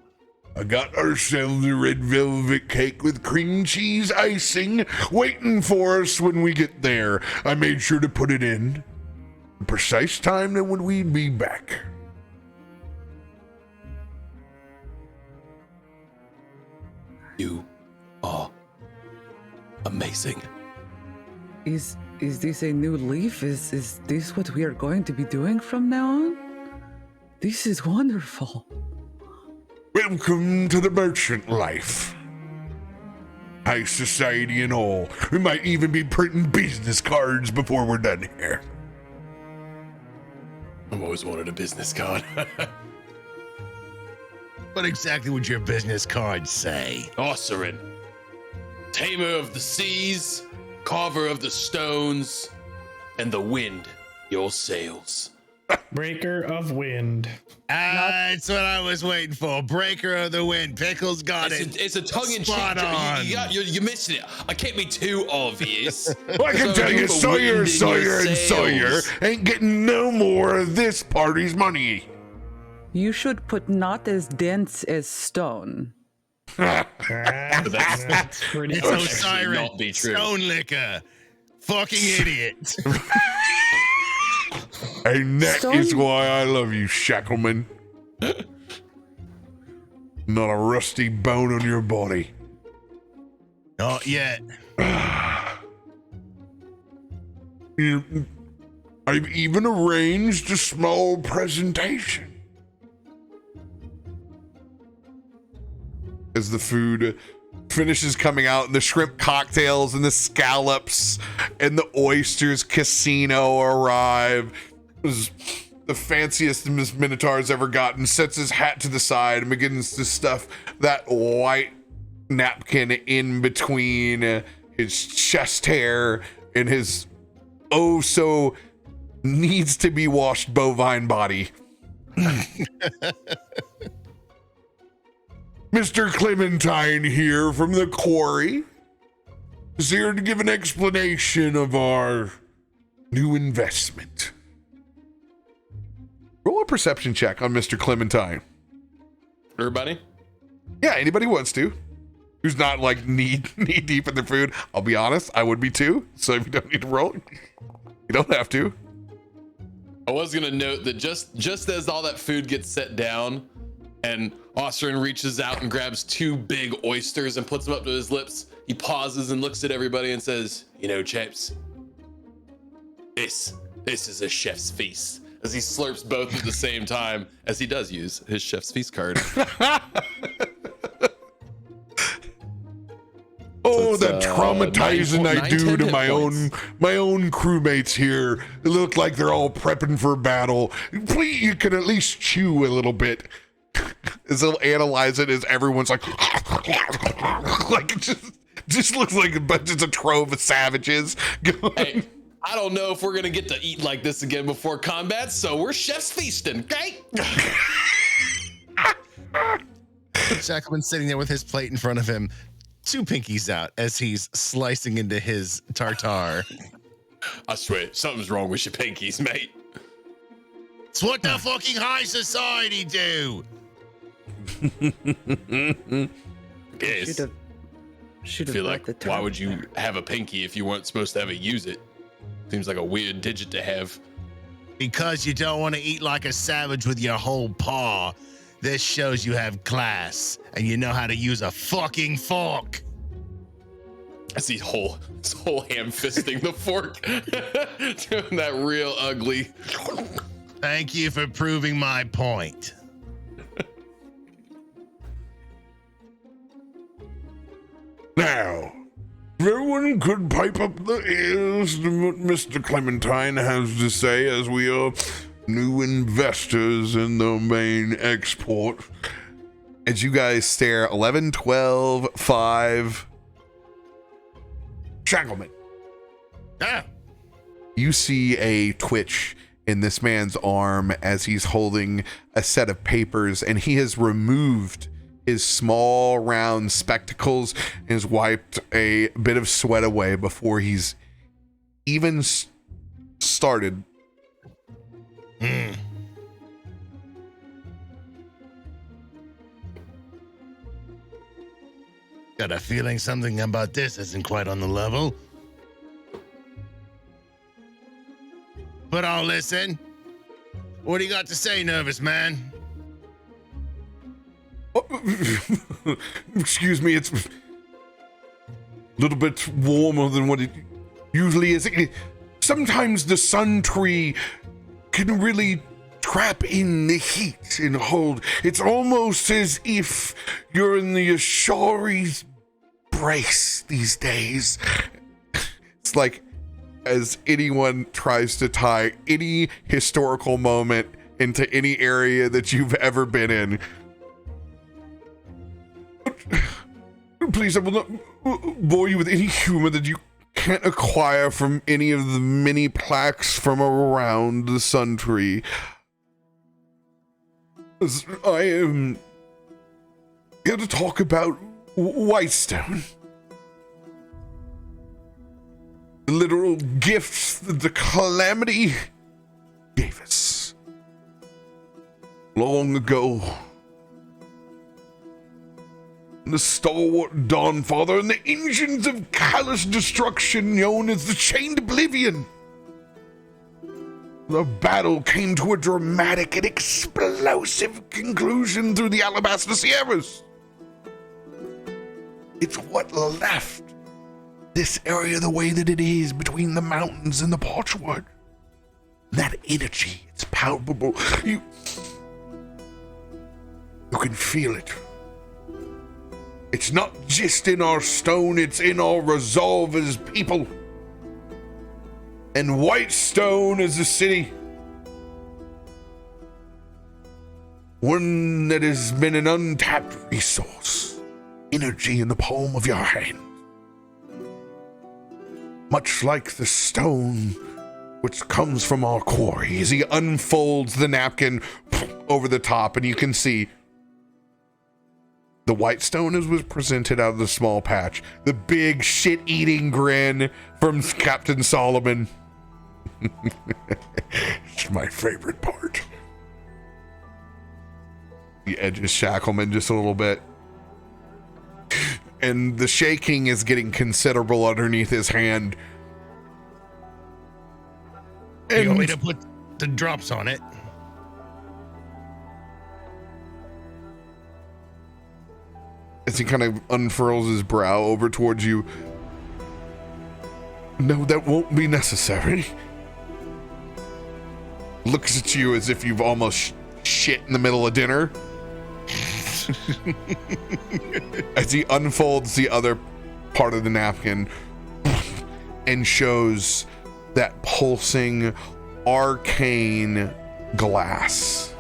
I got ourselves a red velvet cake with cream cheese icing waiting for us when we get there. I made sure to put it in the precise time that when we'd be back. You are amazing. Is this a new leaf? Is this what we are going to be doing from now on? This is wonderful. Welcome to the merchant life. High society and all. We might even be printing business cards before we're done here. I've always wanted a business card. What exactly would your business card say? Osorin, tamer of the seas, carver of the stones, and the wind, your sails. Breaker of wind. That's what I was waiting for. Breaker of the wind. Pickles got it. It's a tongue-in-cheek. Spot on. You're missing it. I can't be too obvious. Well, I can tell you, Sawyer, and Sawyer ain't getting no more of this party's money. You should put not as dense as stone. That's pretty It's Osirin. not be true. Stone liquor. Fucking idiot. And that is why I love you, Shackleman. Not a rusty bone on your body. Not yet. I've even arranged a small presentation. As the food finishes coming out, and the shrimp cocktails and the scallops and the oysters casino arrive. It was the fanciest Miss Minotaur's ever gotten. Sets his hat to the side and begins to stuff that white napkin in between his chest hair and his oh so needs to be washed bovine body. Mr. Clementine here from the quarry is here to give an explanation of our new investment. Roll a perception check on Mr. Clementine. Everybody? Yeah, anybody wants to. Who's not like knee deep in their food. I'll be honest, I would be too. So if you don't need to roll, you don't have to. I was gonna note that just as all that food gets set down, and Osorin reaches out and grabs two big oysters and puts them up to his lips, he pauses and looks at everybody and says, "You know, chaps, this is a chef's feast." As he slurps both at the same time, as he does use his chef's feast card. Oh, So the it's, traumatizing 9, I do 10 to hit my own crewmates here. They look like they're all prepping for battle. Please, you can at least chew a little bit. As they'll analyze it, as everyone's like it just looks like it's a trove of savages going. Hey, I don't know if we're gonna get to eat like this again before combat, so we're chef's feasting, okay? Shackleman's sitting there with his plate in front of him, two pinkies out as he's slicing into his tartare. I swear, something's wrong with your pinkies, mate. It's what the fucking high society do. Yes. I Should have feel brought like, the why would you have a pinky if you weren't supposed to ever use it? Seems like a weird digit to have. Because you don't want to eat like a savage with your whole paw. This shows you have class and you know how to use a fucking fork. I see his whole ham fisting the fork, doing that real ugly. Thank you for proving my point. Now, if everyone could pipe up the ears to what Mr. Clementine has to say, as we are new investors in the main export. As you guys stare, 11, 12, 5. Shackleman. Ah. You see a twitch in this man's arm as he's holding a set of papers, and he has removed his small round spectacles and has wiped a bit of sweat away before he's even started. Got a feeling something about this isn't quite on the level. But I'll listen. What do you got to say, nervous man? Excuse me, it's a little bit warmer than what it usually is. Sometimes the sun tree can really trap in the heat and hold. It's almost as if you're in the Ashari's brace these days. It's like, as anyone tries to tie any historical moment into any area that you've ever been in. Please, I will not bore you with any humor that you can't acquire from any of the many plaques from around the sun tree. I am here to talk about Whitestone. The literal gifts that the Calamity gave us long ago. The stalwart Dawnfather and the engines of callous destruction known as the Chained Oblivion. The battle came to a dramatic and explosive conclusion through the Alabaster Sierras. It's what left this area the way that it is between the mountains and the Parchwood. That energy, it's palpable. You can feel it. It's not just in our stone, it's in our resolve as people. And Whitestone is a city. One that has been an untapped resource. Energy in the palm of your hand. Much like the stone which comes from our quarry. As he unfolds the napkin over the top, and you can see the Whitestone as was presented out of the small patch. The big shit-eating grin from Captain Solomon. It's my favorite part. He edges Shackleman just a little bit. And the shaking is getting considerable underneath his hand. You want me to put the drops on it? As he kind of unfurls his brow over towards you. No, that won't be necessary. Looks at you as if you've almost shit in the middle of dinner. As he unfolds the other part of the napkin and shows that pulsing arcane glass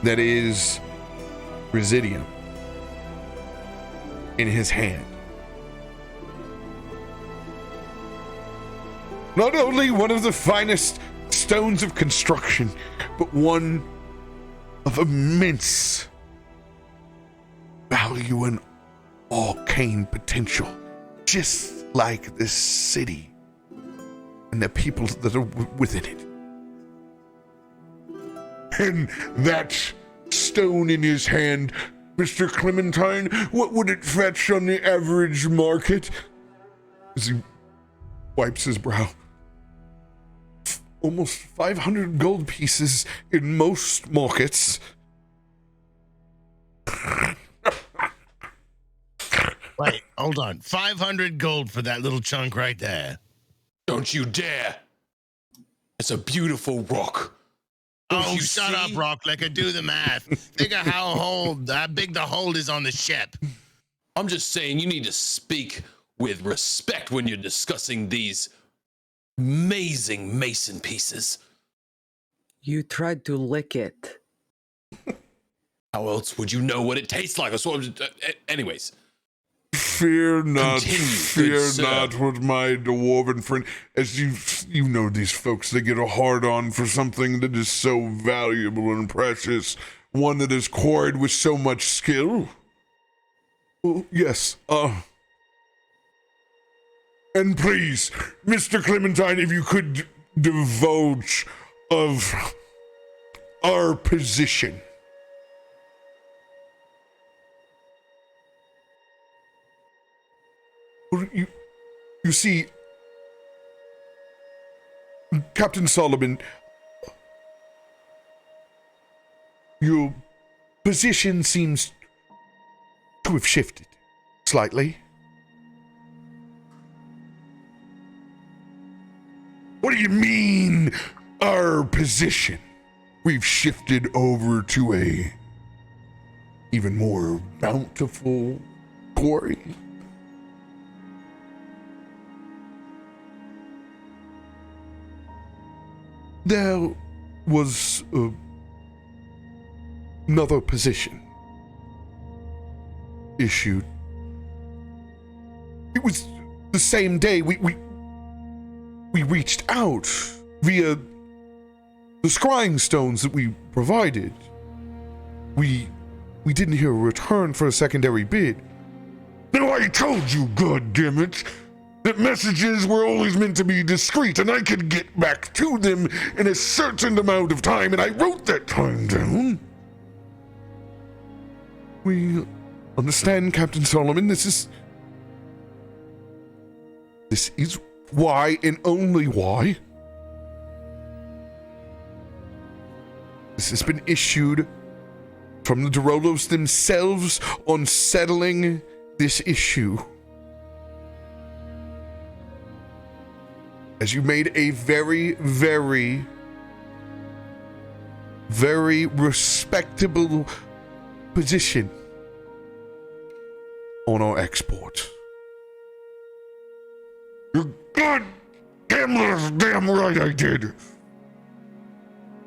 that is Residium in his hand. Not only one of the finest stones of construction, but one of immense value and arcane potential, just like this city and the people that are within it. And that stone in his hand, Mr. Clementine, what would it fetch on the average market? As he wipes his brow. Almost 500 gold pieces in most markets. Wait, hold on. 500 gold for that little chunk right there. Don't you dare. It's a beautiful rock. Don't Oh, you shut see? up, Rocklicker. Do the math. Think of how big the hold is on the ship. I'm just saying you need to speak with respect when you're discussing these amazing mason pieces. You tried to lick it. How else would you know what it tastes like? So anyways. Fear not, Continue, fear good sir. not with my dwarven friend. As you know these folks, they get a hard on for something that is so valuable and precious. one that is quarried with so much skill. Oh, yes, and please, Mr. Clementine, if you could divulge of our position. Well, you see, Captain Solomon, your position seems to have shifted slightly. What do you mean, our position? We've shifted over to a even more bountiful quarry. There was another position issued. It was the same day we reached out via the scrying stones that we provided. We didn't hear a return for a secondary bid. Now I told you, goddammit, that messages were always meant to be discreet, and I could get back to them in a certain amount of time, and I wrote that time down. We understand, Captain Solomon, this is why and only why this has been issued from the Derolos themselves on settling this issue. As you made a very, very, very respectable position on our export. You're damn right I did.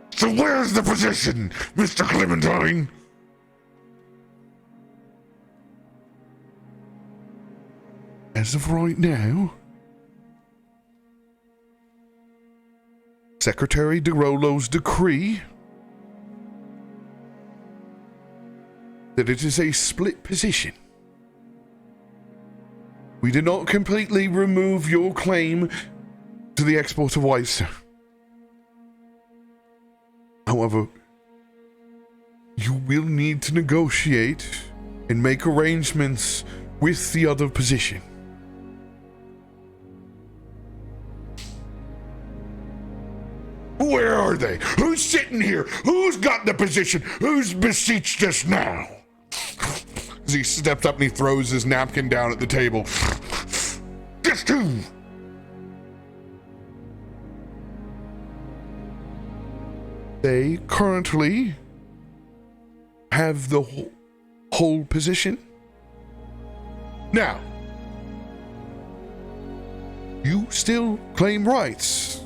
So where's the position, Mr. Clementine? As of right now, Secretary DeRolo's decree that it is a split position. We did not completely remove your claim to the export of wives. However, you will need to negotiate and make arrangements with the other position. Where are they? Who's sitting here? Who's got the position? Who's beseeched us now? As he steps up and he throws his napkin down at the table. Just who? They currently have the whole position. Now, you still claim rights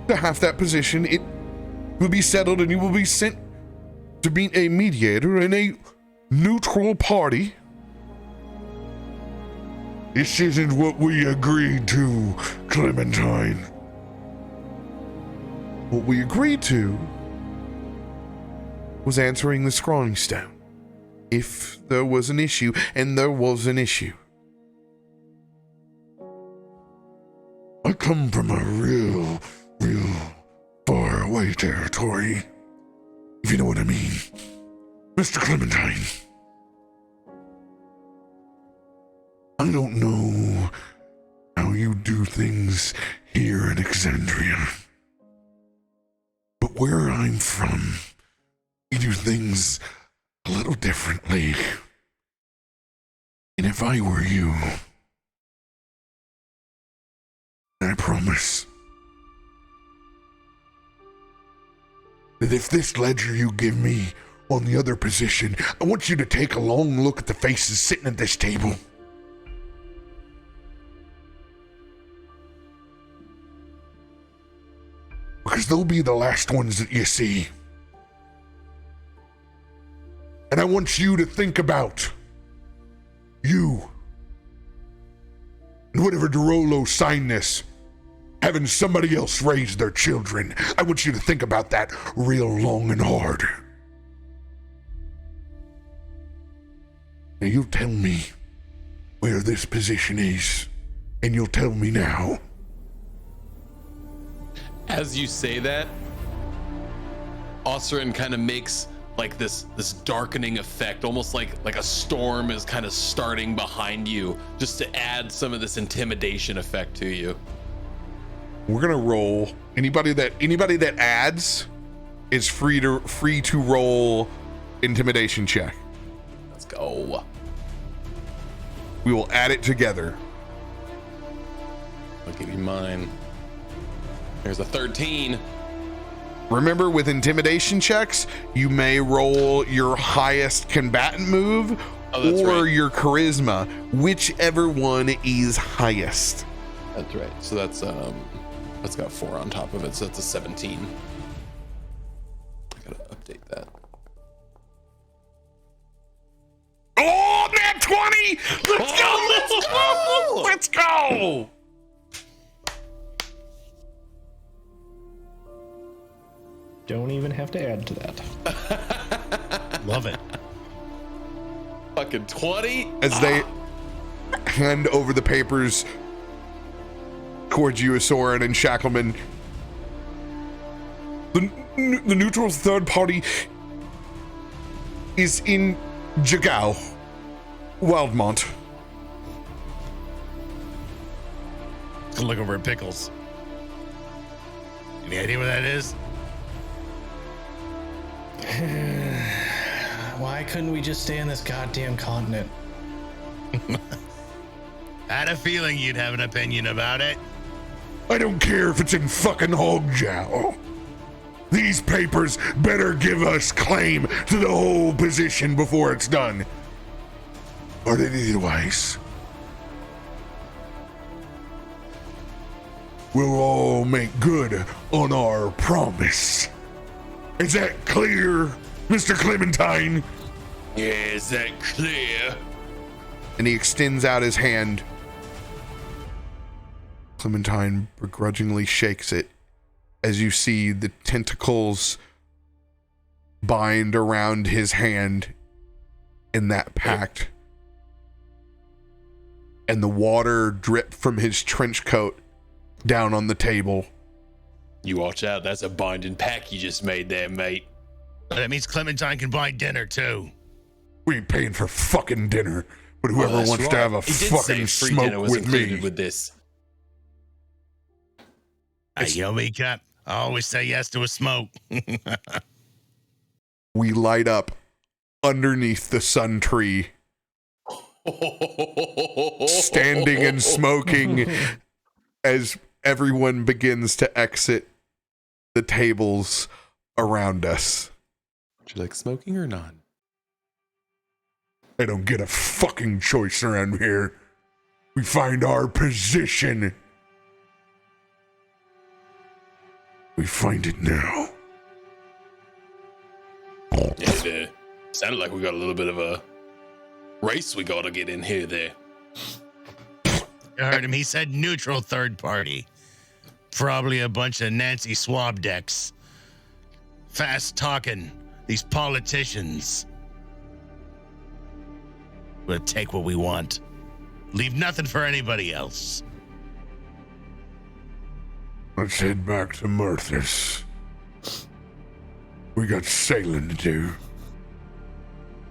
to half that position. It will be settled and you will be sent to be a mediator in a neutral party. This isn't what we agreed to, Clementine. What we agreed to was answering the scrying stone. If there was an issue, and there was an issue. I come from a real far away territory, if you know what I mean. Mr. Clementine, I don't know how you do things here in Exandria, but where I'm from, we do things a little differently. And if I were you, I promise that if this ledger you give me on the other position, I want you to take a long look at the faces sitting at this table. Because they'll be the last ones that you see. And I want you to think about you and whatever DeRolo signed this, having somebody else raise their children. I want you to think about that real long and hard. Now you tell me where this position is, and you'll tell me now. As you say that, Osorin kind of makes like this darkening effect, almost like a storm is kind of starting behind you, just to add some of this intimidation effect to you. We're gonna roll. Anybody that adds is free to roll intimidation check. Let's go. We will add it together. I'll give you mine. There's a 13. Remember, with intimidation checks, you may roll your highest combatant move or your charisma, whichever one is highest. That's right. So that's got 4 on top of it, so that's a 17. I gotta update that. Oh, man, 20! Let's go! Don't even have to add to that. Love it. Fucking 20? As they hand over the papers towards you, Osorin and Shackleman. The neutral third party is in Jagao, Wildmont. Let's look over at Pickles. Any idea what that is? Why couldn't we just stay on this goddamn continent? I had a feeling you'd have an opinion about it. I don't care if it's in fucking Hogjow. These papers better give us claim to the whole position before it's done. Or otherwise, we'll all make good on our promise. Is that clear, Mr. Clementine? Yeah, is that clear? And he extends out his hand. Clementine begrudgingly shakes it as you see the tentacles bind around his hand in that pact. And the water drip from his trench coat down on the table. You watch out, that's a binding pack you just made there, mate. That means Clementine can buy dinner too. We ain't paying for fucking dinner, but whoever Well, that's wants to right. have a He did fucking say free dinner smoke was with included me. with this. You know me, Cap. I always say yes to a smoke. We light up underneath the sun tree, standing and smoking as everyone begins to exit the tables around us. Would you like smoking or not? I don't get a fucking choice around here. We find our position. We find it now. It sounded like we got a little bit of a race we gotta get in here there. You heard him. He said neutral third party. Probably a bunch of Nancy swab decks. Fast talking. These politicians. We'll take what we want. Leave nothing for anybody else. Let's head back to Murthas. We got sailing to do.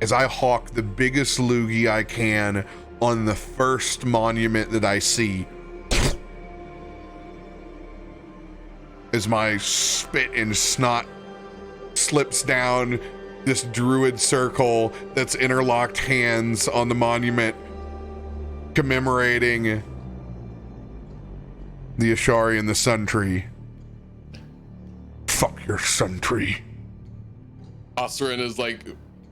As I hawk the biggest loogie I can on the first monument that I see, as my spit and snot slips down this druid circle that's interlocked hands on the monument commemorating the Ashari and the Sun Tree. Fuck your sun tree. Osorin is like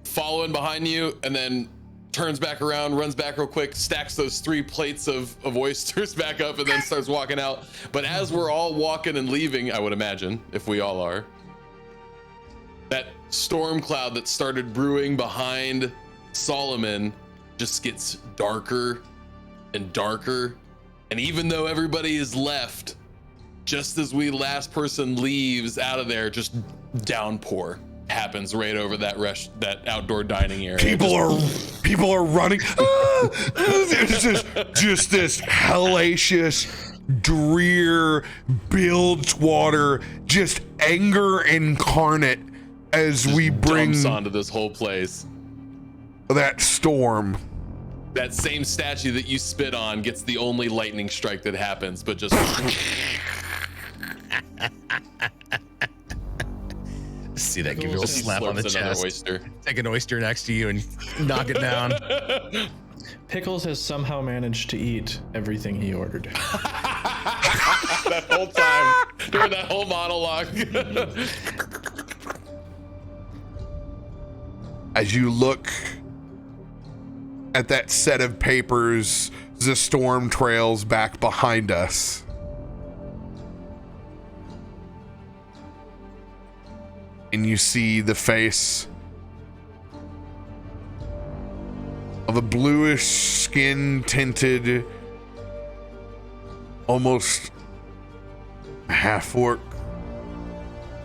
following behind you and then turns back around, runs back real quick, stacks those 3 plates of oysters back up, and then starts walking out. But as we're all walking and leaving, I would imagine, if we all are, that storm cloud that started brewing behind Solomon just gets darker and darker. And even though everybody is left, just as we last person leaves out of there, just downpour happens right over that outdoor dining area. People are running. It's just this hellacious, drear, bilgewater, just anger incarnate as we bring jumps onto this whole place. that storm. That same statue that you spit on gets the only lightning strike that happens, but just See that give you a Pickles slap on the slurps another chest. oyster. Take an oyster next to you and knock it down. Pickles has somehow managed to eat everything he ordered. That whole time during that whole monologue. As you look at that set of papers, the storm trails back behind us. And you see the face of a bluish skin tinted, almost half orc,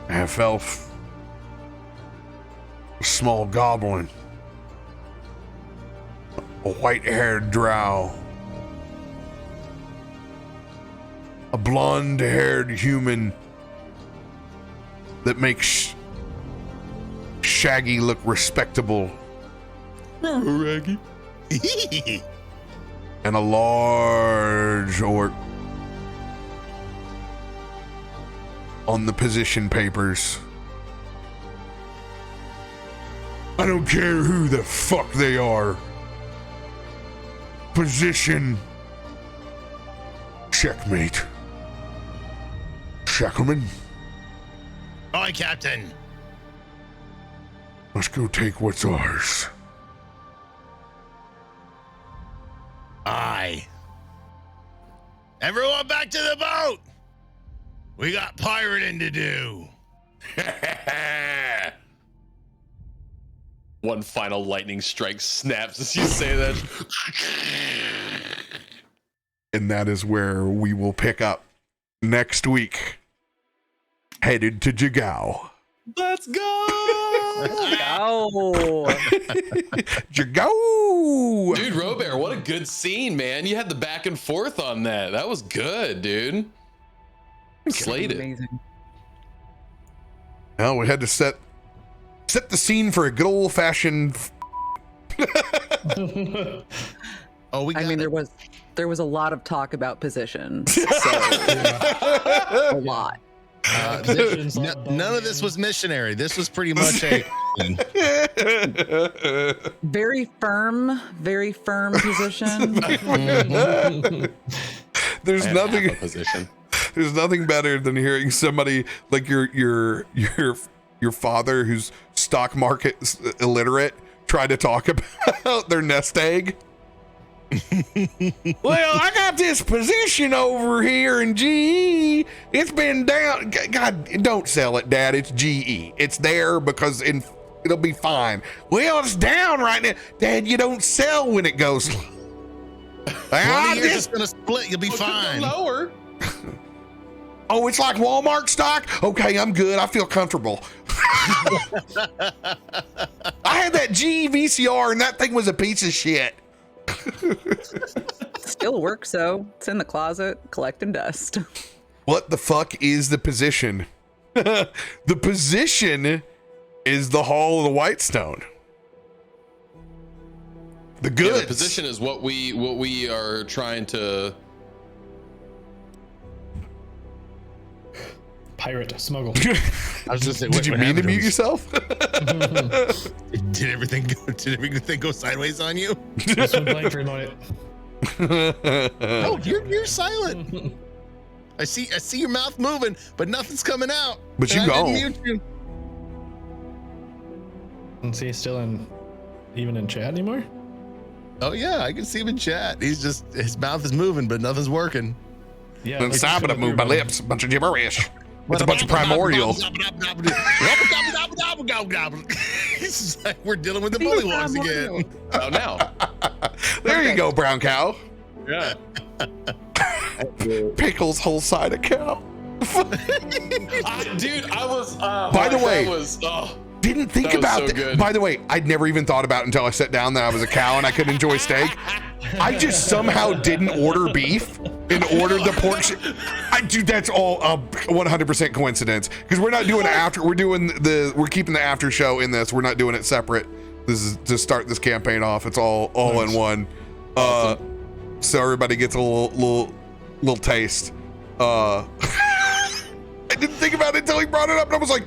half elf, a small goblin, a white-haired drow, a blonde-haired human that makes Shaggy look respectable, and a large orc on the position papers. I don't care who the fuck they are. Position. Checkmate. Shackleman, Aye, Captain. Let's go take what's ours. Aye. Everyone back to the boat. We got pirating to do. One final lightning strike snaps as you say that. And that is where we will pick up next week. Headed to Jagao. Let's go! Oh, Jagao! Dude, RoBear, what a good scene, man. You had the back and forth on that. That was good, dude. Slayed it. amazing. Well, we had to set the scene for a good old fashioned. Oh, we got I mean, it. there was a lot of talk about positions. So a lot. Positions on the boat, None of man. this was missionary. This was pretty much a. Very firm position. There's I have half nothing. a position. There's nothing better than hearing somebody like your father, who's stock market illiterate, try to talk about their nest egg. Well, I got this position over here in GE. It's been down. God, don't sell it, Dad. It's GE. It's there because it'll be fine. Well, it's down right now, Dad. You don't sell when it goes. One of you're just gonna split. You'll be fine. Lower. Oh, it's like Walmart stock? Okay, I'm good. I feel comfortable. I had that GE VCR and that thing was a piece of shit. Still works though. It's in the closet collecting dust. What the fuck is the position? The position is the Hall of the Whitestone. The Yeah, goods. the position is what we are trying to. Pirate, smuggle. I was just saying, Did you mean to mute yourself? Did everything go sideways on you? Just went blank for a moment. Oh, you're silent. I see your mouth moving, but nothing's coming out. But And you I go. didn't mute you. Is he still even in chat anymore? Oh yeah, I can see him in chat. His mouth is moving, but nothing's working. Yeah. And it's stop it, I still move my here, lips. A bunch of gibberish. It's a bunch of primordial. It's just like we're dealing with the bullywugs again. Oh, now. There you go, brown cow. Yeah. Pickles whole side of cow. Dude, I was. By the way, didn't think That was about so that. good. By the way, I'd never even thought about it until I sat down that I was a cow and I could enjoy steak. I just somehow didn't order beef and ordered the pork. Dude, that's all 100% coincidence. Because we're not doing after. We're keeping the after show in this. We're not doing it separate. This is to start this campaign off. It's all Nice. in one. Awesome. So everybody gets a little taste. I didn't think about it until he brought it up, and I was like,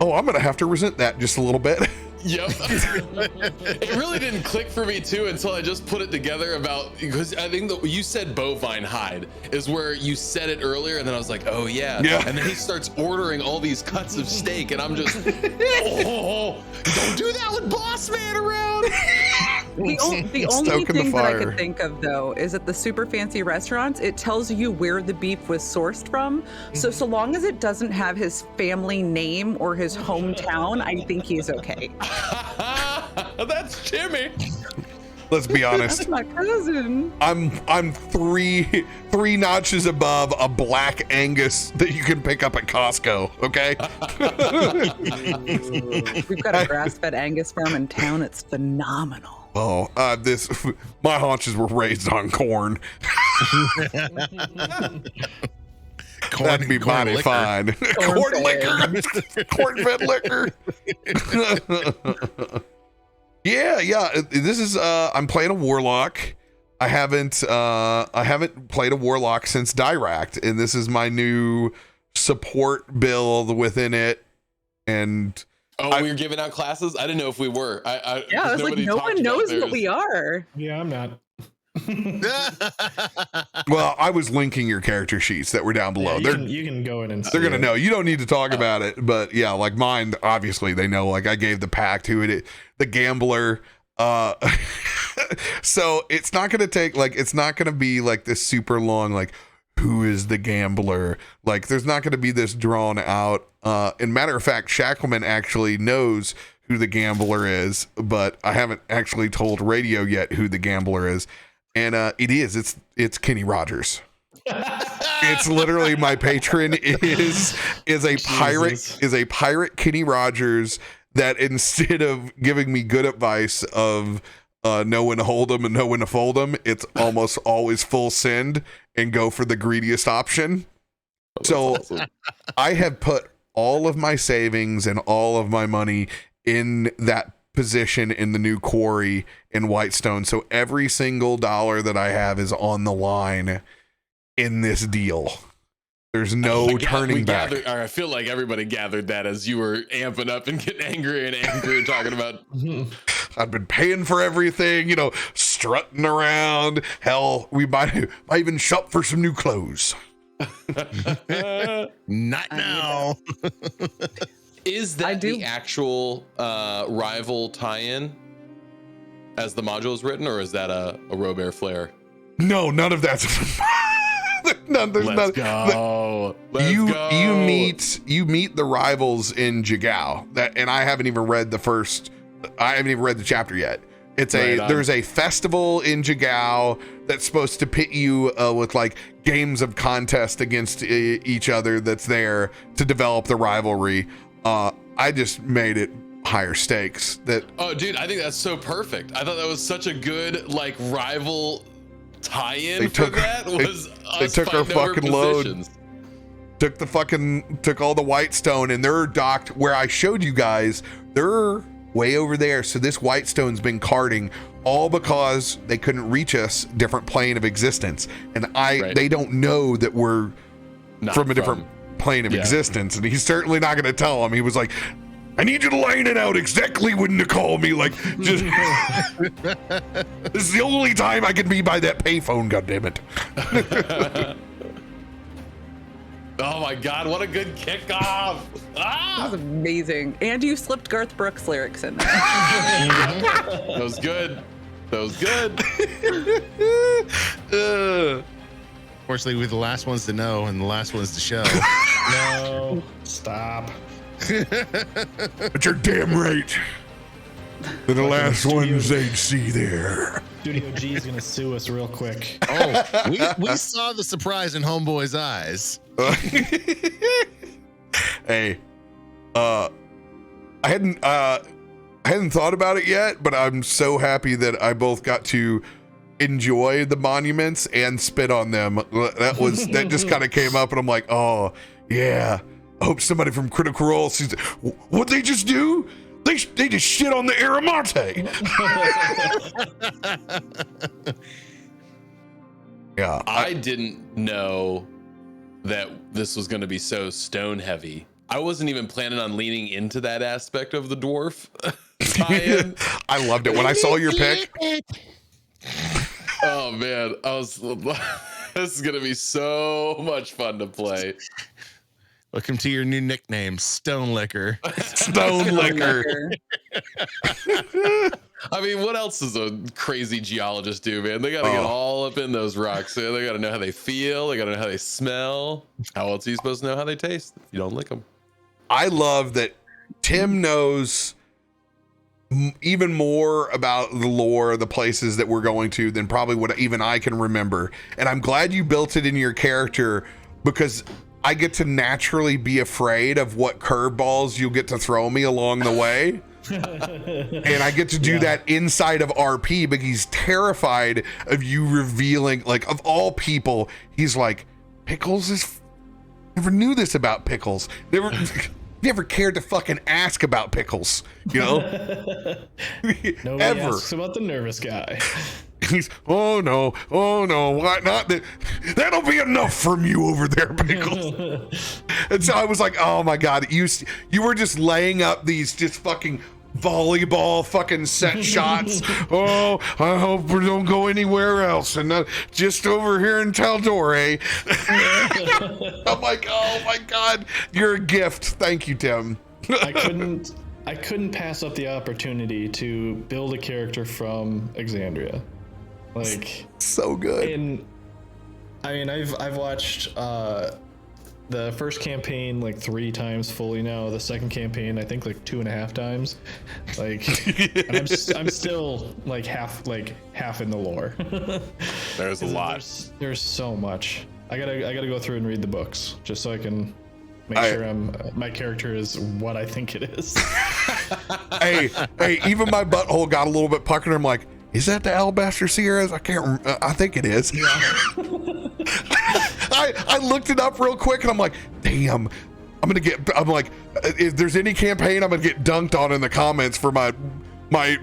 "Oh, I'm gonna have to resent that just a little bit." Yep. It really didn't click for me too until I just put it together because I think you said bovine hide is where you said it earlier, and then I was like, oh yeah. And then he starts ordering all these cuts of steak, and I'm just, oh, don't do that with Boss Man around. The only thing that I could think of, though, is at the super fancy restaurants, it tells you where the beef was sourced from. So long as it doesn't have his family name or his hometown, I think he's okay. That's Jimmy. Let's be honest. That's my cousin. I'm three notches above a black Angus that you can pick up at Costco. Okay. We've got a grass-fed Angus farm in town. It's phenomenal. Oh, my haunches were raised on corn. That'd be mighty liquor. fine. Corn liquor, corn-fed liquor. Yeah. This is I'm playing a warlock. I haven't played a warlock since Diract, and this is my new support build within it. And we were giving out classes. I didn't know if we were. I was like, no one knows what we are. Yeah, I'm not. Well, I was linking your character sheets that were down below. Yeah, you can go in and see they're gonna it. know. You don't need to talk about it, but yeah, like mine, obviously they know. Like I gave the pact who it, the gambler. So it's not gonna take it's not gonna be like this super long who is the gambler. Like there's not gonna be this drawn out. And matter of fact, Shackleman actually knows who the gambler is, but I haven't actually told radio yet who the gambler is. And it's Kenny Rogers. It's literally my patron is a pirate Kenny Rogers that instead of giving me good advice of know when to hold them and know when to fold them, it's almost always full send and go for the greediest option. So awesome. I have put all of my savings and all of my money in that position in the new quarry in Whitestone. So every single dollar that I have is on the line in this deal. There's no turning back. I feel like everybody gathered that as you were amping up and getting angrier and angrier talking about I've been paying for everything, strutting around. Hell, we might even shop for some new clothes. Not now. Is that the actual rival tie-in as the module is written, or is that a RoBear flare? No, none of that's Let's go. You meet the rivals in Jigao. And I haven't even read the chapter yet. There's a festival in Jigao that's supposed to pit you with games of contest against each other that's there to develop the rivalry. I just made it higher stakes. Oh, dude, I think that's so perfect. I thought that was such a good rival tie-in. They took our fucking load. Took all the Whitestone, and they're docked where I showed you guys. They're way over there. So this Whitestone's been carting all because they couldn't reach us different plane of existence, and they don't know that we're from a different plane of existence, and he's certainly not going to tell them. He was like, I need you to line it out exactly when to call me. Just this is the only time I can be by that payphone, goddammit. Oh my god, what a good kickoff. That was amazing. And you slipped Garth Brooks lyrics in there. That was good. Fortunately, we're the last ones to know and the last ones to show. No, stop. But you're damn right. They're the last ones they'd see there. Studio G is gonna sue us real quick. Oh, we saw the surprise in Homeboy's eyes. Hey, I hadn't thought about it yet, but I'm so happy that I both got to enjoy the monuments and spit on them. That just kind of came up, and I'm like, oh yeah. I hope somebody from Critical Role sees it. What'd they just do? They just shit on the Aramante. Yeah, I didn't know that this was going to be so stone heavy. I wasn't even planning on leaning into that aspect of the dwarf tie-in. I loved it when I saw your pick. Oh man, this is gonna be so much fun to play. Welcome to your new nickname, Stone Liquor. Stone Liquor. I mean, what else does a crazy geologist do, man? They gotta get all up in those rocks. They gotta know how they feel. They gotta know how they smell. How else are you supposed to know how they taste if you don't lick them? I love that Tim knows even more about the lore, the places that we're going to, than probably what even I can remember. And I'm glad you built it in your character, because I get to naturally be afraid of what curveballs you'll get to throw me along the way. And I get to do that inside of RP, but he's terrified of you revealing, like, of all people, he's like, Pickles is never knew this about Pickles. Never cared to fucking ask about Pickles, you know? Nobody Ever. asks about the nervous guy. He's, oh no, why not? That'll be enough from you over there, Pickles. And so I was like, oh my God, you were just laying up these just fucking volleyball fucking set shots. Oh, I hope we don't go anywhere else, and just over here in Taldore. I'm like, oh my God, you're a gift. Thank you, Tim. I couldn't pass up the opportunity to build a character from Exandria. Like, so good. And I mean, I've watched the first campaign like 3 times fully now. The second campaign, I think, like 2.5 times. Like, and I'm still like half in the lore. There's a lot. There's so much. I gotta go through and read the books just so I can make sure my character is what I think it is. hey, even my butthole got a little bit puckered. I'm like, is that the Alabaster Sierras? I can't. I think it is. Yeah. I looked it up real quick, and I'm like, damn. I'm like, if there's any campaign, I'm gonna get dunked on in the comments for my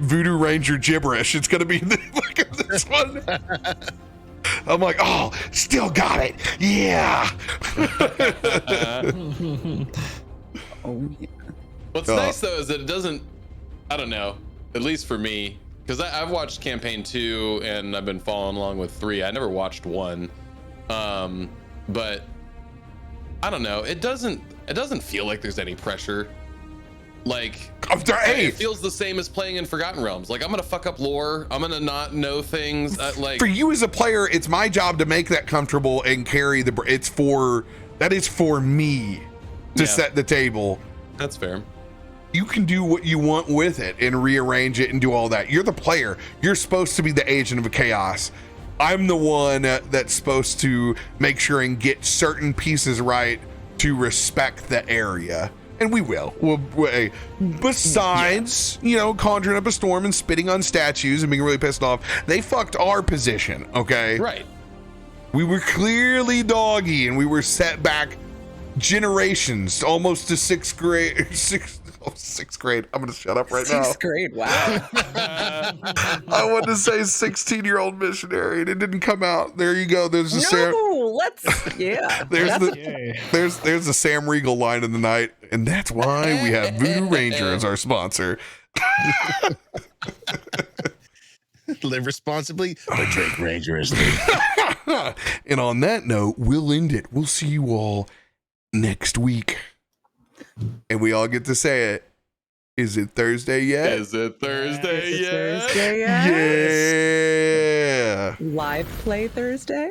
Voodoo Ranger gibberish. It's gonna be this one. I'm like, oh, still got it. Yeah. Oh, yeah. What's nice though is that it doesn't, I don't know, at least for me, because I've watched campaign 2 and I've been following along with 3. I never watched 1. But I don't know, it doesn't feel like there's any pressure. Like, hey, it feels the same as playing in Forgotten Realms. Like, I'm gonna fuck up lore, I'm gonna not know things. Like, for you as a player, it's my job to make that comfortable and carry that is for me to set the table. That's fair. You can do what you want with it and rearrange it and do all that. You're the player. You're supposed to be the agent of chaos. I'm the one that's supposed to make sure and get certain pieces right to respect the area. And we will. Besides, conjuring up a storm and spitting on statues and being really pissed off, they fucked our position, okay? Right. We were clearly doggy, and we were set back generations, almost to sixth grade. Sixth grade. I'm going to shut up right now. Sixth grade, wow. I wanted to say 16-year-old missionary, and it didn't come out. There you go. There's the there's the Sam Riegel line of the night, and that's why we have Voodoo Ranger as our sponsor. Live responsibly, but drink dangerously. And on that note, we'll end it. We'll see you all next week. And we all get to say it. Is it Thursday yet? Is it Thursday yet? Thursday Yeah. yet? Live play Thursday?